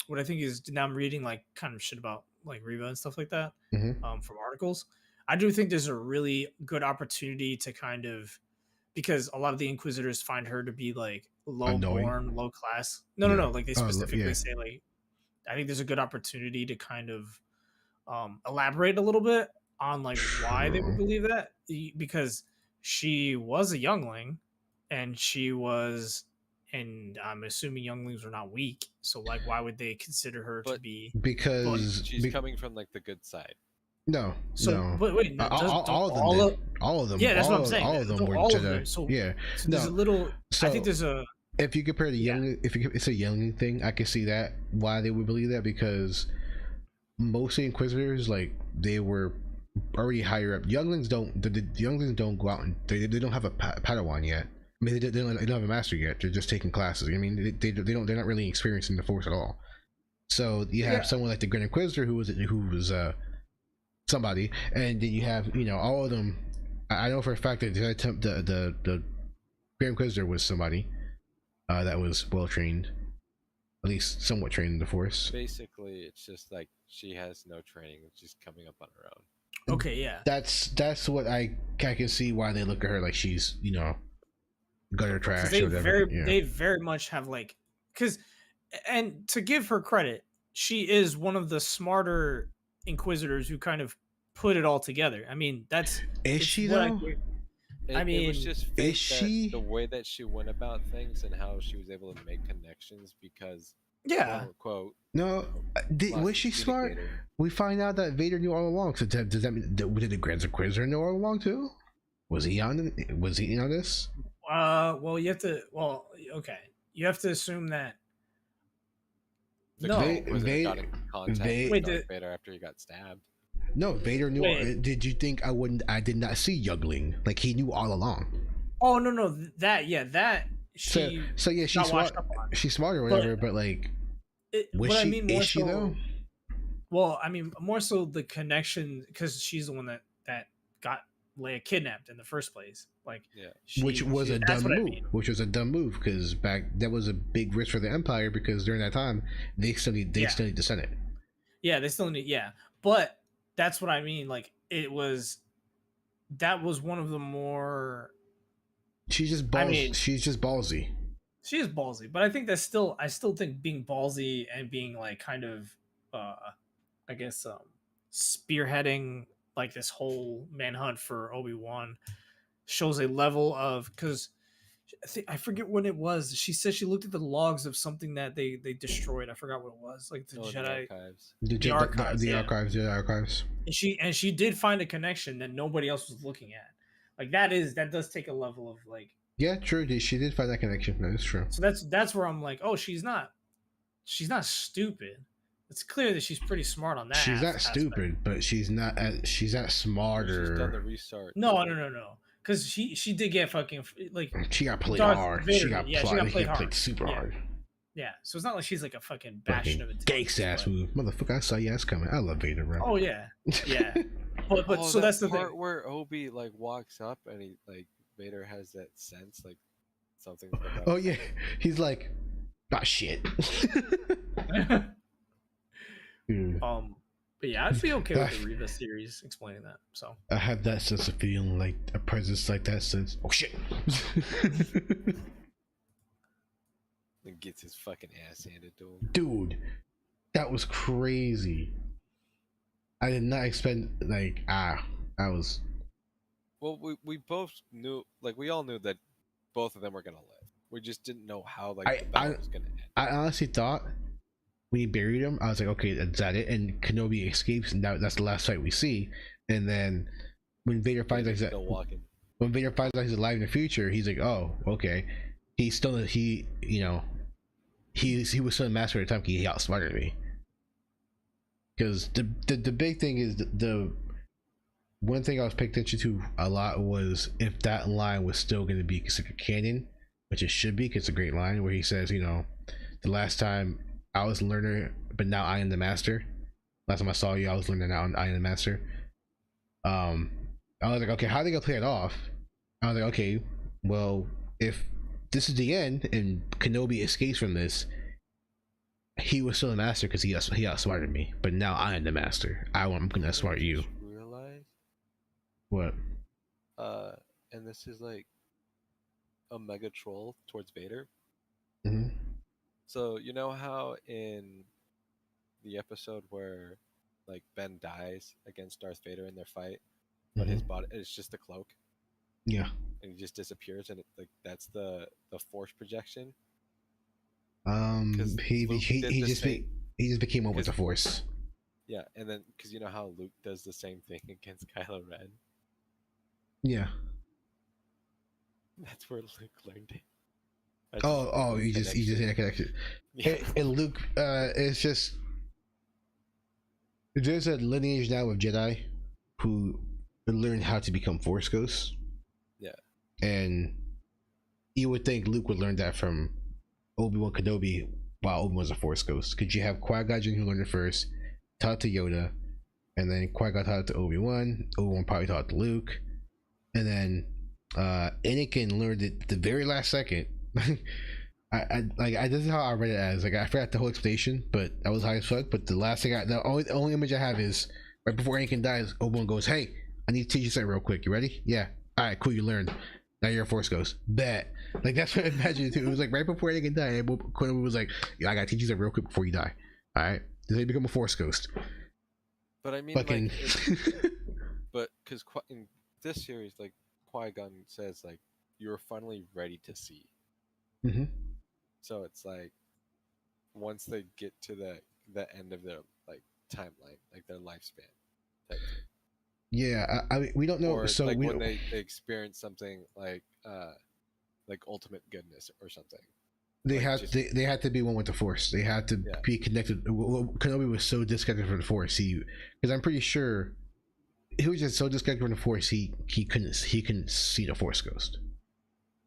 what I think is now I'm reading like kind of shit about like Reva and stuff like that from articles. I do think there's a really good opportunity to kind of because a lot of the Inquisitors find her to be like low-born, low class. No. Like they specifically say like I think there's a good opportunity to kind of elaborate a little bit on like why they would believe that because she was a youngling and she was, and I'm assuming younglings are not weak. So like, why would they consider her to But be? because she's coming from like the good side. no, So no. but wait, no, All of them did. All of them. yeah, that's what I'm saying. All of them were All Jedi. of them. So yeah. so there's a little. So I think there's a. if you compare the young, if you, it's a youngling thing, I can see that why they would believe that, because most Inquisitors, like, they were already higher up. Younglings don't. The younglings don't go out and they don't have a Padawan yet. I mean, they don't have a master yet. They're just taking classes. I mean, they don't. They're not really experiencing the Force at all. So you have someone like the Grand Inquisitor who was somebody, and then you have, you know, all of them. I know for a fact that the Grand Inquisitor was somebody that was well trained, at least somewhat trained in the Force. Basically, it's just like she has no training; she's coming up on her own. Okay, yeah. That's what I can see why they look at her like she's, you know, gutter trash or whatever. They very much have like, because, and to give her credit, she is one of the smarter Inquisitors who kind of put it all together. I mean, is she though? I mean, it was just fate is she the way that she went about things and how she was able to make connections because, yeah, quote, no, was she smart? We find out that Vader knew all along. So does that mean did the Grand Inquisitor know all along too? Was he on this? Well, you have to. Well, okay, you have to assume that. No, Vader got in contact with Darth Vader after he got stabbed. No, Vader knew. Did you think I did not see Youngling? Like, he knew all along. Oh no, that she. So yeah, she's smart. She's smart or whatever, but like, is she though? Well, I mean, more so the connection, because she's the one that got Leia kidnapped in the first place. Like, yeah, which was a dumb move. Which was a dumb move, because that was a big risk for the Empire, because during that time they still need the Senate. Yeah, they still need but that's what I mean. Like, that was one of the more. She's just ballsy. I mean, she's just ballsy. She is ballsy, but I think I still think being ballsy and being like kind of, I guess, spearheading like this whole manhunt for Obi-Wan shows a level of, because I forget when it was. She said she looked at the logs of something that they destroyed. I forgot what it was. Like the Jedi archives. The archives. The archives. And she did find a connection that nobody else was looking at. Like, that does take a level of like. Yeah, true. She did find that connection. That's true. So that's where I'm like, oh, she's not stupid. It's clear that she's pretty smart on that. She's not stupid, but she's not smarter. She's done the research. No. Because she did get fucking, like, she got played hard. She got played hard. Super yeah. hard. Yeah, so it's not like she's like a fucking bastion of intelligence. Gangsta ass move, motherfucker! I saw your ass coming. I love Vader, bro. Oh yeah. But so that's the part thing where Obi like walks up and he like Vader has that sense like something. Oh yeah, he's like, ah, shit. But yeah, I'd be okay with the Reva series explaining that. So I had that sense of feeling like a presence like that since. Oh shit! And gets his fucking ass handed to him. Dude, that was crazy. I did not expect I was. Well, we both knew, like we all knew that both of them were gonna live. We just didn't know how the battle was gonna end. I honestly thought when he buried him, I was like, okay, is that it? And Kenobi escapes, and that's the last fight we see. And then when Vader finds out he's alive in the future, he's like, oh, okay. He's still he was still a master at the time. He outsmarted me. Because the big thing is the one thing I was paying attention to a lot was if that line was still going to be considered canon, which it should be, because it's a great line where he says, you know, the last time I was a learner, but now I am the master. Last time I saw you, I was learning, now I am the master. I was like, okay, how are they gonna play it off? I was like, okay, well, if this is the end and Kenobi escapes from this, he was still the master because he outsmarted me, but now I am the master. I'm gonna outsmart you. Realize what? And this is like a mega troll towards Vader. Mm-hmm. So you know how in the episode where like Ben dies against Darth Vader in their fight, but his body is just a cloak. Yeah. and he just disappears, and that's the force projection. He just became one with the force. Yeah, and then because you know how Luke does the same thing against Kylo Ren. Yeah. That's where Luke learned it. You just hit that connection. Yeah. And Luke, it's just there's a lineage now of Jedi who learn how to become Force ghosts. Yeah. And you would think Luke would learn that from Obi-Wan Kenobi while Obi-Wan was a Force ghost. Because you have Qui-Gon Jinn who learned it first, taught to Yoda, and then Qui-Gon taught it to Obi-Wan. Obi-Wan probably taught it to Luke. And then Anakin learned it the very last second. This is how I read it as. Like, I forgot the whole explanation, but I was high as fuck. But the last thing the only image I have is right before Anakin dies, Obi-Wan goes, "Hey, I need to teach you something real quick. You ready? Yeah. All right, cool. You learned. Now you're a Force ghost. Bet." Like, that's what I imagined too. It was like right before Anakin died, Kenobi was like, "Yeah, I gotta teach you something real quick before you die. All right." Then they become a Force ghost. But I mean, fucking. But because in this series, like Qui-Gon says, like, you're finally ready to see. Mm-hmm. So it's like once they get to the end of their like timeline, like their lifespan type thing. Yeah, I mean, we don't know. Or so like we when they experience something like ultimate goodness or something. They like had they had to be one with the Force. They had to be connected. Kenobi was so disconnected from the Force. Because I'm pretty sure he was just so disconnected from the Force. He couldn't see the Force ghost.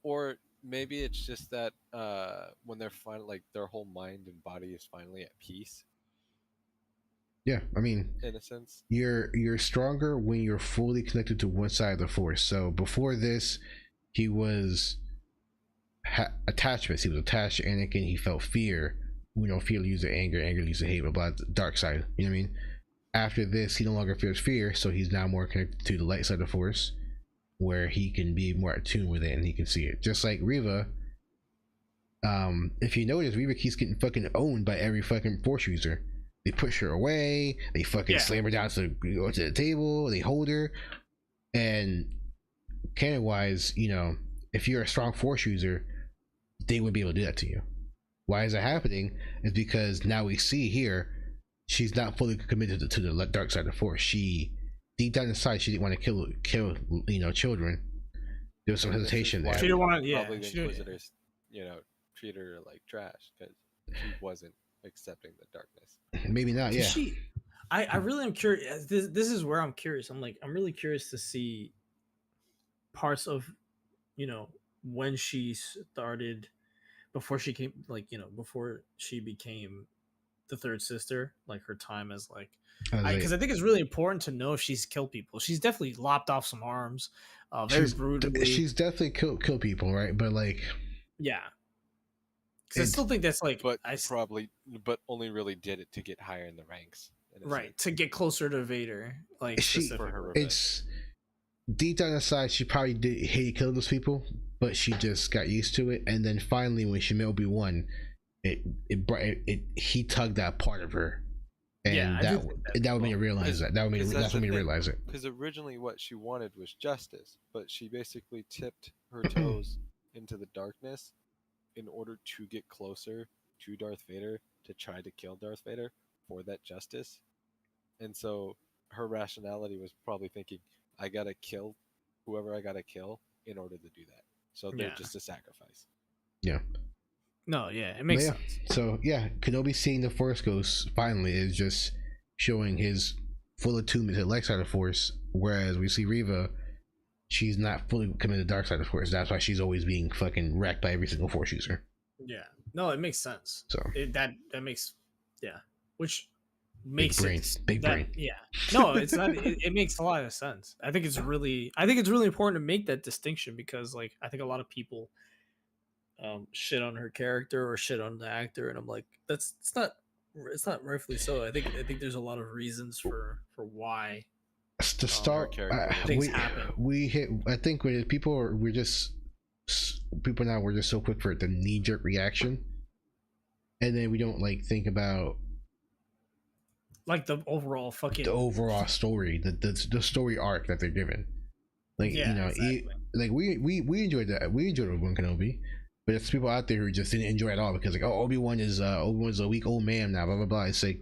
Or maybe it's just that when they're finally like their whole mind and body is finally at peace. Yeah, I mean, in a sense, you're stronger when you're fully connected to one side of the Force. So before this, he was attachments. He was attached to Anakin. He felt fear. Fear leads to anger. Anger leads to hate. But the dark side. You know what I mean? After this, he no longer fears fear, so he's now more connected to the light side of the Force, where he can be more attuned with it and he can see it. Just like Reva. If you notice, Reva keeps getting fucking owned by every fucking Force user. They push her away. They fucking slam her down to the table. They hold her. And canon wise, if you're a strong Force user, they wouldn't be able to do that to you. Why is that happening? Is because now we see here she's not fully committed to the dark side of the Force. She deep down inside, she didn't want to kill children. There was some hesitation there. She didn't want to. Probably the Inquisitors, treat her like trash because she wasn't accepting the darkness. Maybe not. Yeah. I really am curious. This is where I'm curious. I'm really curious to see parts of, when she started, before she came, before she became the third sister, like her time as because I think it's really important to know if she's killed people. She's definitely lopped off some arms, very brutally. She's definitely killed people, right? But yeah. Because I still think that's but only really did it to get higher in the ranks, right? To get closer to Vader, it's deep down inside, she probably did hate killing those people, but she just got used to it. And then finally, when she met Obi-Wan, he tugged that part of her, and that would make her realize that. That's what made me realize it. Because originally, what she wanted was justice, but she basically tipped her toes into the darkness in order to get closer to Darth Vader, to try to kill Darth Vader for that justice. And so her rationality was probably thinking, I gotta kill whoever I gotta kill in order to do that. So they're just a sacrifice. Yeah. No, yeah, it makes sense. So yeah, Kenobi seeing the Force Ghost finally is just showing his full attunement to the light side of the Force, whereas we see Reva, she's not fully committed to the dark side of the Force. That's why she's always being fucking wrecked by every single Force user. Yeah. No, it makes sense. So that makes which makes big brain. Yeah. No, it's not. It makes a lot of sense. I think it's really important to make that distinction because I think a lot of people shit on her character or shit on the actor, and I'm like, it's not rightfully so. I think there's a lot of reasons for why. To start, we hit. I think we're just so quick for the knee-jerk reaction, and then we don't think about the overall story, the story arc that they're given. Exactly. like we enjoyed that. We enjoyed Obi-Wan Kenobi, but there's people out there who just didn't enjoy it at all because like, oh, Obi-Wan's a weak old man now, blah blah blah. It's like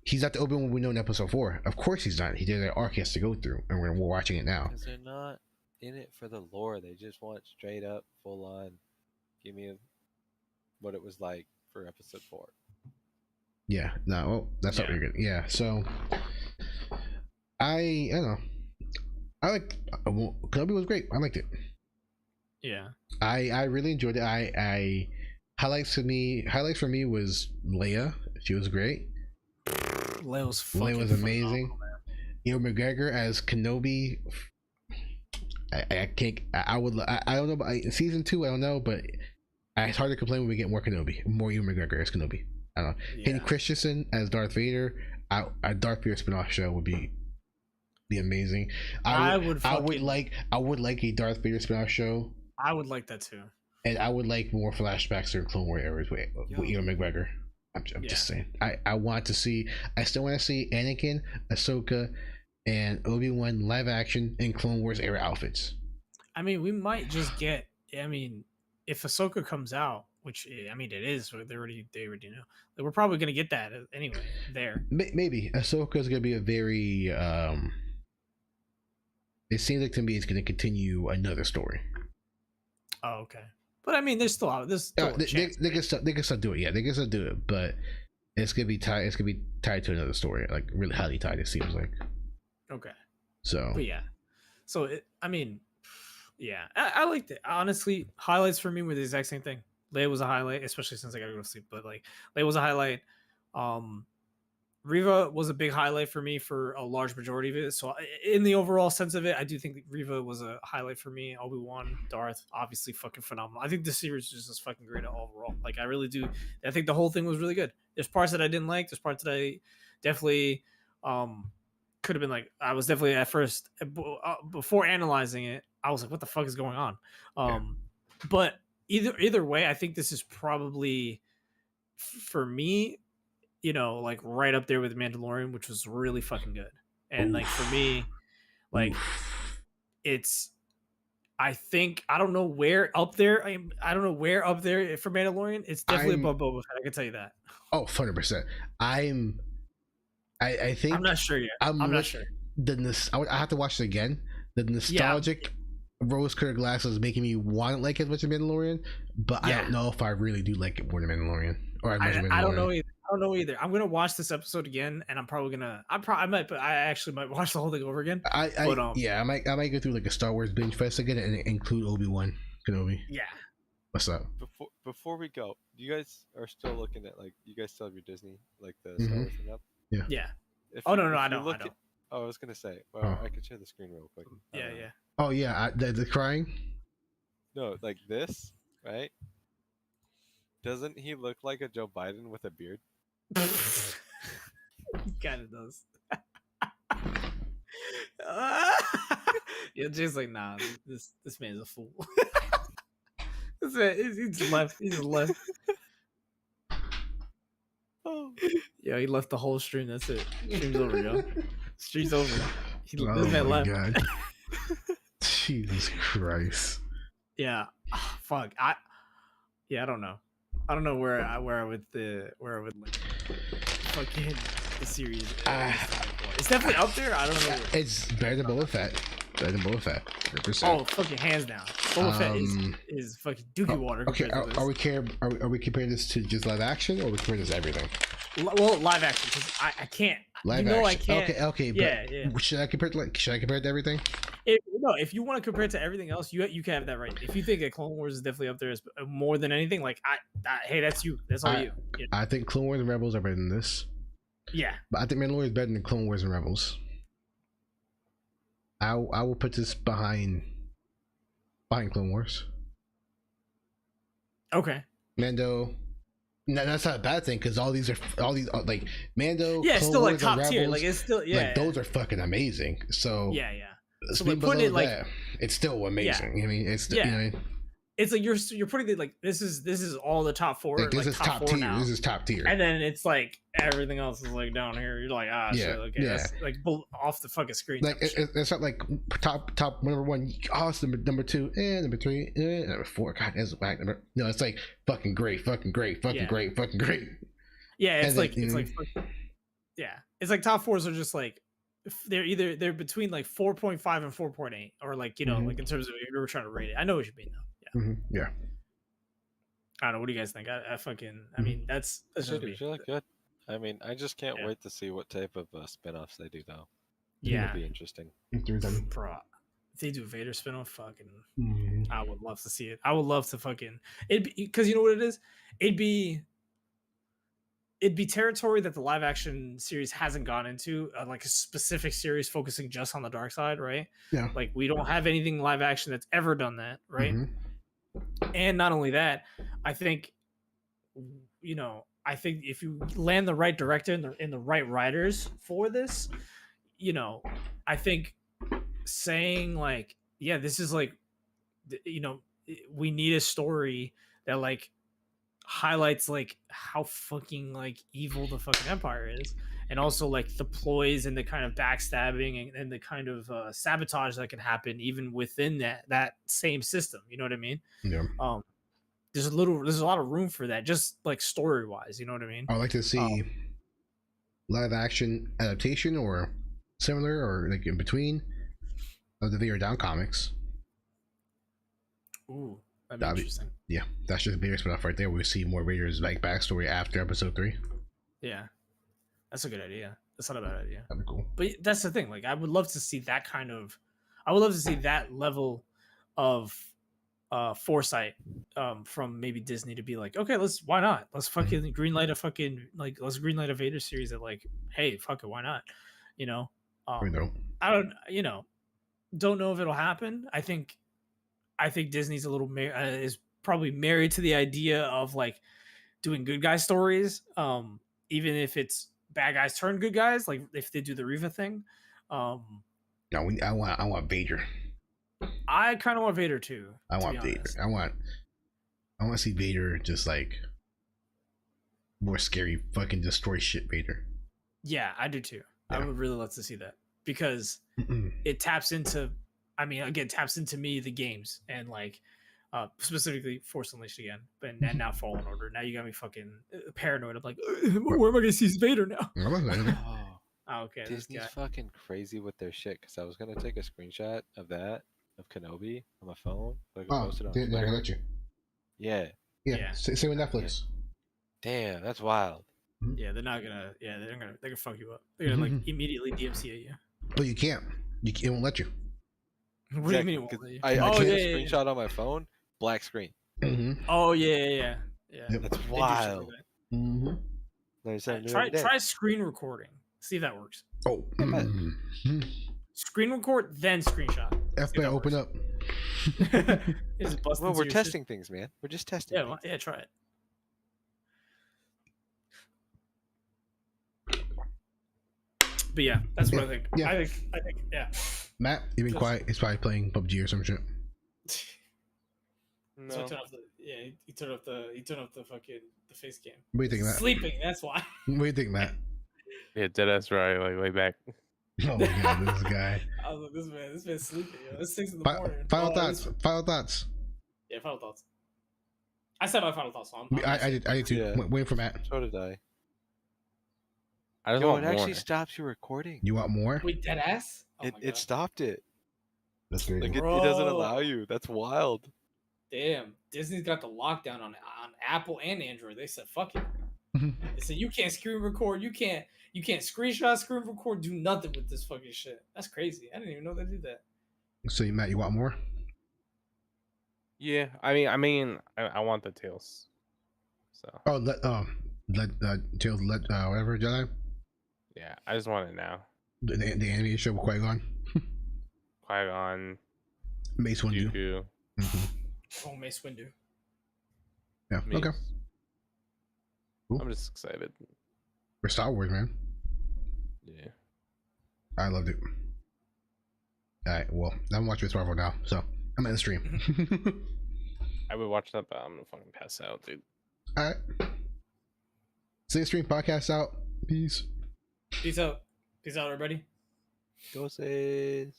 he's not the Obi-Wan we know in episode 4. Of course he's not. He did an arc he has to go through, and we're watching it now. Because they're not in it for the lore. They just want straight up, full on. Give me what it was like for episode 4. Yeah, no, well, that's not very good. Yeah, so I don't know. I like Kenobi was great. I liked it. Yeah, I really enjoyed it. I highlights for me was Leia. She was great. Leia was amazing. Ewan McGregor as Kenobi. I can't. I don't know. About season 2, I don't know, but it's hard to complain when we get more Kenobi, more Ewan McGregor as Kenobi. I don't know. Yeah. Hayden Christensen as Darth Vader. A Darth Vader spinoff show would be amazing. I would like a Darth Vader spinoff show. I would like that too. And I would like more flashbacks during Clone War eras with Ewan McGregor. I'm just saying. I want to see. I still want to see Anakin, Ahsoka, and Obi-Wan live action in Clone Wars era outfits. I mean, we might just get. I mean, if Ahsoka comes out, which I mean it is, they already know. We're probably gonna get that anyway. There, maybe Ahsoka is gonna be a very. It seems like to me it's gonna continue another story. Oh, okay. But I mean, there's still a chance. They can still do it. Yeah, they can still do it, but it's gonna be tied. It's gonna be tied to another story, like really highly tied. It seems like. Okay. So. But yeah. So I mean, yeah, I liked it. Honestly, highlights for me were the exact same thing. Leia was a highlight, especially since I gotta go to sleep. But like, Leia was a highlight. Riva was a big highlight for me for a large majority of it. So in the overall sense of it, I do think Riva was a highlight for me. Obi-Wan, Darth, obviously fucking phenomenal. I think the series is just fucking great overall. Like I really do. I think the whole thing was really good. There's parts that I didn't like. There's parts that I definitely could have been like. I was definitely at first before analyzing it, I was like, what the fuck is going on? But either way, I think this is probably for me, you know, like right up there with Mandalorian, which was really fucking good. And like for me, like it's, I think I don't know where up there. I don't know where up there for Mandalorian. It's definitely above Boba Fett. I can tell you that. Oh, 100%. I think I'm not sure yet. I'm not sure. I have to watch it again. The nostalgic rose-colored glasses making me want it like as much as Mandalorian, but I don't know if I really do like it more than Mandalorian. Or I don't know either. I'm gonna watch this episode again, and I'm probably gonna. I actually might watch the whole thing over again. I might go through like a Star Wars binge fest again and include Obi-Wan Kenobi. Yeah. What's up? Before we go, you guys are still looking at like you guys still have your Disney like the Star Wars thing up? Yeah. Yeah. No, I don't. I was gonna say, well, I could share the screen real quick. Yeah. Oh yeah, the crying. No, like this, right? Doesn't he look like a Joe Biden with a beard? He kind of does. Yeah, Jay's like, nah, this man's a fool. This man, he's left. He's left. Oh. Yeah, he left the whole stream. That's it. Stream's over, yo. Stream's over. This man left. God. Jesus Christ. Yeah. Fuck. I don't know. I don't know where I would like fucking the series. It's definitely up there. I don't know. It's better than Boba Fett. 100%. Oh, fucking hands down. Boba Fett is fucking dookie water. Okay, are we comparing this to just live action, or are we comparing this to everything? Well, live action, because I can't. Live action. I can't. Okay. Yeah. Should I compare it to everything? If you want to compare it to everything else, you can have that right. If you think that Clone Wars is definitely up there as more than anything, like hey, that's you. That's all you. Yeah. I think Clone Wars and Rebels are better than this. Yeah. But I think Mandalorian is better than Clone Wars and Rebels. I will put this behind Clone Wars. Okay. Mando. No, that's not a bad thing because all these like Mando. Yeah, it's still like top Rebels, tier. Like it's still like those are fucking amazing. So yeah. So like putting it like it's still amazing. I mean, it's still, you know what I mean? it's like you're putting it like this is all the top four. Like, this like, is top tier. now. This is top tier. And then it's like everything else is like down here. You're like, shit, okay, that's like off the fucking screen. Like it's not like top number one. Oh, it's number two, number three, number four. God, that's whack. No, it's like fucking great, fucking great, fucking great, fucking great. Yeah, it's like yeah, it's like top fours are just like they're between like 4.5 and 4.8, or like like in terms of if you were trying to rate it. I know what you mean though. Yeah. I don't know. What do you guys think? I mean, that's just me. Really good. I mean, I just can't wait to see what type of spin-offs they do, though. Yeah, it'll be interesting. Bro, if they do a Vader spin-off, fucking, I would love to see it. I would love to fucking because you know what it is. It'd be territory that the live action series hasn't gone into, like a specific series focusing just on the dark side, right? Yeah. Like we don't have anything live action that's ever done that, right? And not only that, I think, if you land the right director and the right writers for this, I think saying like, yeah, this is like, we need a story that like highlights like how fucking like evil the fucking Empire is, and also like the ploys and the kind of backstabbing and the kind of sabotage that can happen even within that same system. You know what I mean? Yeah. There's a lot of room for that, just like story wise. You know what I mean? I'd like to see live action adaptation or similar or like in between of the Vader Down comics. Ooh, that'd be interesting. Yeah, that's just Vader spin-off right there. We see more Vader's like backstory after episode 3. Yeah, that's a good idea. That's not a bad idea. That'd be cool. But that's the thing. Like, I would love to see that I would love to see that level of foresight from maybe Disney to be like, okay, why not? Let's fucking greenlight a Vader series that like, hey, fuck it, why not? I don't know if it'll happen. I think Disney's a little is probably married to the idea of like doing good guy stories, even if it's bad guys turn good guys, like if they do the Riva thing. No, I want Vader. I kind of want Vader too. I want Vader. I want to see Vader just like more scary, fucking destroy shit Vader. Yeah, I do too. Yeah. I would really love to see that because it taps into. I mean, again, taps into me the games and like specifically Force Unleashed again, and now Fallen Order. Now you got me fucking paranoid. I'm like, where am I gonna see Vader now? Oh, okay. Disney's fucking crazy with their shit. Because I was gonna take a screenshot of Kenobi on my phone. So I could post it on they're gonna let you. Yeah. Same with Netflix. Yeah. Damn, that's wild. Yeah, they're not gonna. Yeah, they're gonna fuck you up. They're gonna like immediately DMCA you. But you can't. It won't let you. What do you mean? I took a screenshot on my phone. Black screen. Oh yeah. That's wild. Try screen recording. See if that works. Oh. Screen record, then screenshot. FBI, open up. Well, we're testing things, man. We're just testing. Yeah, try it. But yeah, that's what I think. Yeah. I think. Yeah. Matt, you've been quiet. He's probably playing PUBG or some shit. No. So he turned off the fucking the face cam. What do you think, Matt? Sleeping. That's why. What do you think, Matt? Yeah, deadass right, like way back. Oh my god, this guy. I was like, this man's sleeping. It's 6 in the morning. Final thoughts. Yeah, final thoughts. I said my final thoughts. So I did too. Yeah. Waiting for Matt. So did I. I just want it more. Actually stops your recording. You want more? Wait, deadass? It stopped it. That's crazy. Like it doesn't allow you. That's wild. Damn, Disney's got the lockdown on Apple and Android. They said fuck it. They said you can't screen record, you can't screenshot, screen record, do nothing with this fucking shit. That's crazy. I didn't even know they did that. So Matt, you want more? Yeah, I mean, I want the Tails. So. Oh, let Tails whatever Jedi. Yeah, I just want it now. The animated show with Qui-Gon. Qui-Gon. Mace Windu. Dooku. Oh, Mace Windu. Yeah. Okay. Cool. I'm just excited. For Star Wars, man. Yeah. I loved it. Alright, well, I'm watching Miss Marvel now, so I'm in the stream. I would watch that, but I'm gonna fucking pass out, dude. All right. Sing Stream Podcast out. Peace. Peace out. Peace out, everybody. Doses.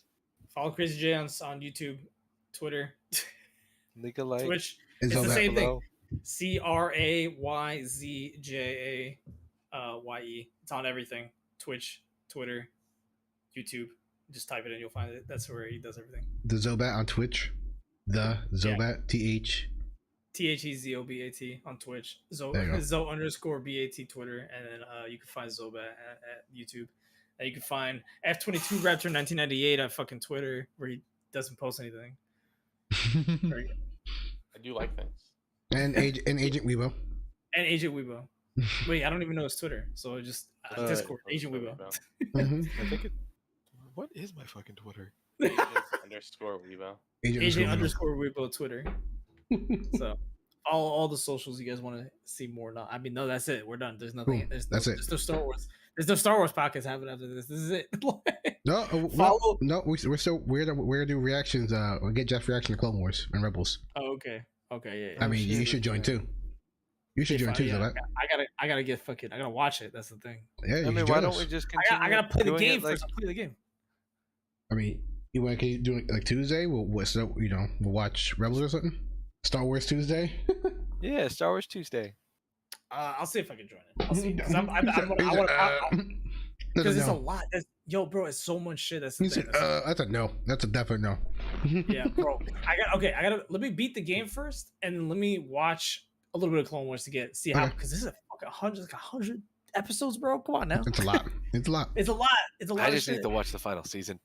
Follow Crazy J on YouTube, Twitter, League of Light. Twitch. It's It's all the that same below. thing. CRAYZJAYE. It's on everything. Twitch, Twitter, YouTube. Just type it in, you'll find it. That's where he does everything. The Zobat on Twitch. The Zobat, TH. THEZOBAT on Twitch. There you go. Zo_BAT Twitter. And then you can find Zobat at YouTube. And you can find F22 Raptor 1998 on fucking Twitter, where he doesn't post anything. I do like things. And Agent Weibo. And Agent Weibo. Wait, I don't even know his Twitter. So just Discord. Agent Weibo. Mhm. I think it. What is my fucking Twitter? Agent_Weibo. Agent_Weibo Twitter. So all the socials you guys want to see more now. I mean, no, that's it. We're done. There's nothing. Cool. There's no That's it. Star Wars. There's no Star Wars podcast happening after this. This is it. No, Follow- we're still we're gonna do reactions. We'll get Jeff's reaction to Clone Wars and Rebels. Oh, okay. Yeah. I mean, you should join too. You should join too, yeah, Zobat. I gotta get fucking. I gotta watch it. That's the thing. Yeah, you I mean, should why join don't us. we just continue? I gotta play the doing game it like, first. I'll play the game. I mean, you want to do it like Tuesday? We'll watch Rebels or something. Star Wars Tuesday. Yeah, Star Wars Tuesday. I'll see if I can join it. I'll see because because it's a lot. Yo, bro, it's so much shit. That's the thing. That's a no. That's a definite no. Yeah, bro. I gotta let me beat the game first, and let me watch a little bit of Clone Wars to see how, because this is a fucking 100 episodes, bro. Come on now. It's a lot. It's a lot. It's a lot. It's a lot. I of just shit. need to watch the final season.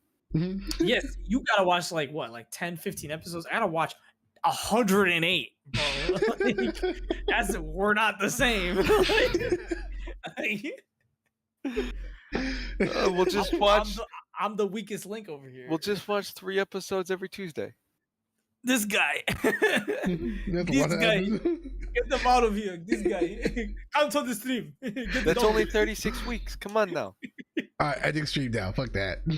Yes, you gotta watch like 10, 15 episodes. I gotta watch 108, bro. We're not the same. We'll just watch. I'm the weakest link over here. We'll just watch 3 episodes every Tuesday. This guy. This That's guy. Get them out of here. This guy. Come to the stream. That's only 36 weeks. Come on now. Alright, I think stream down. Fuck that.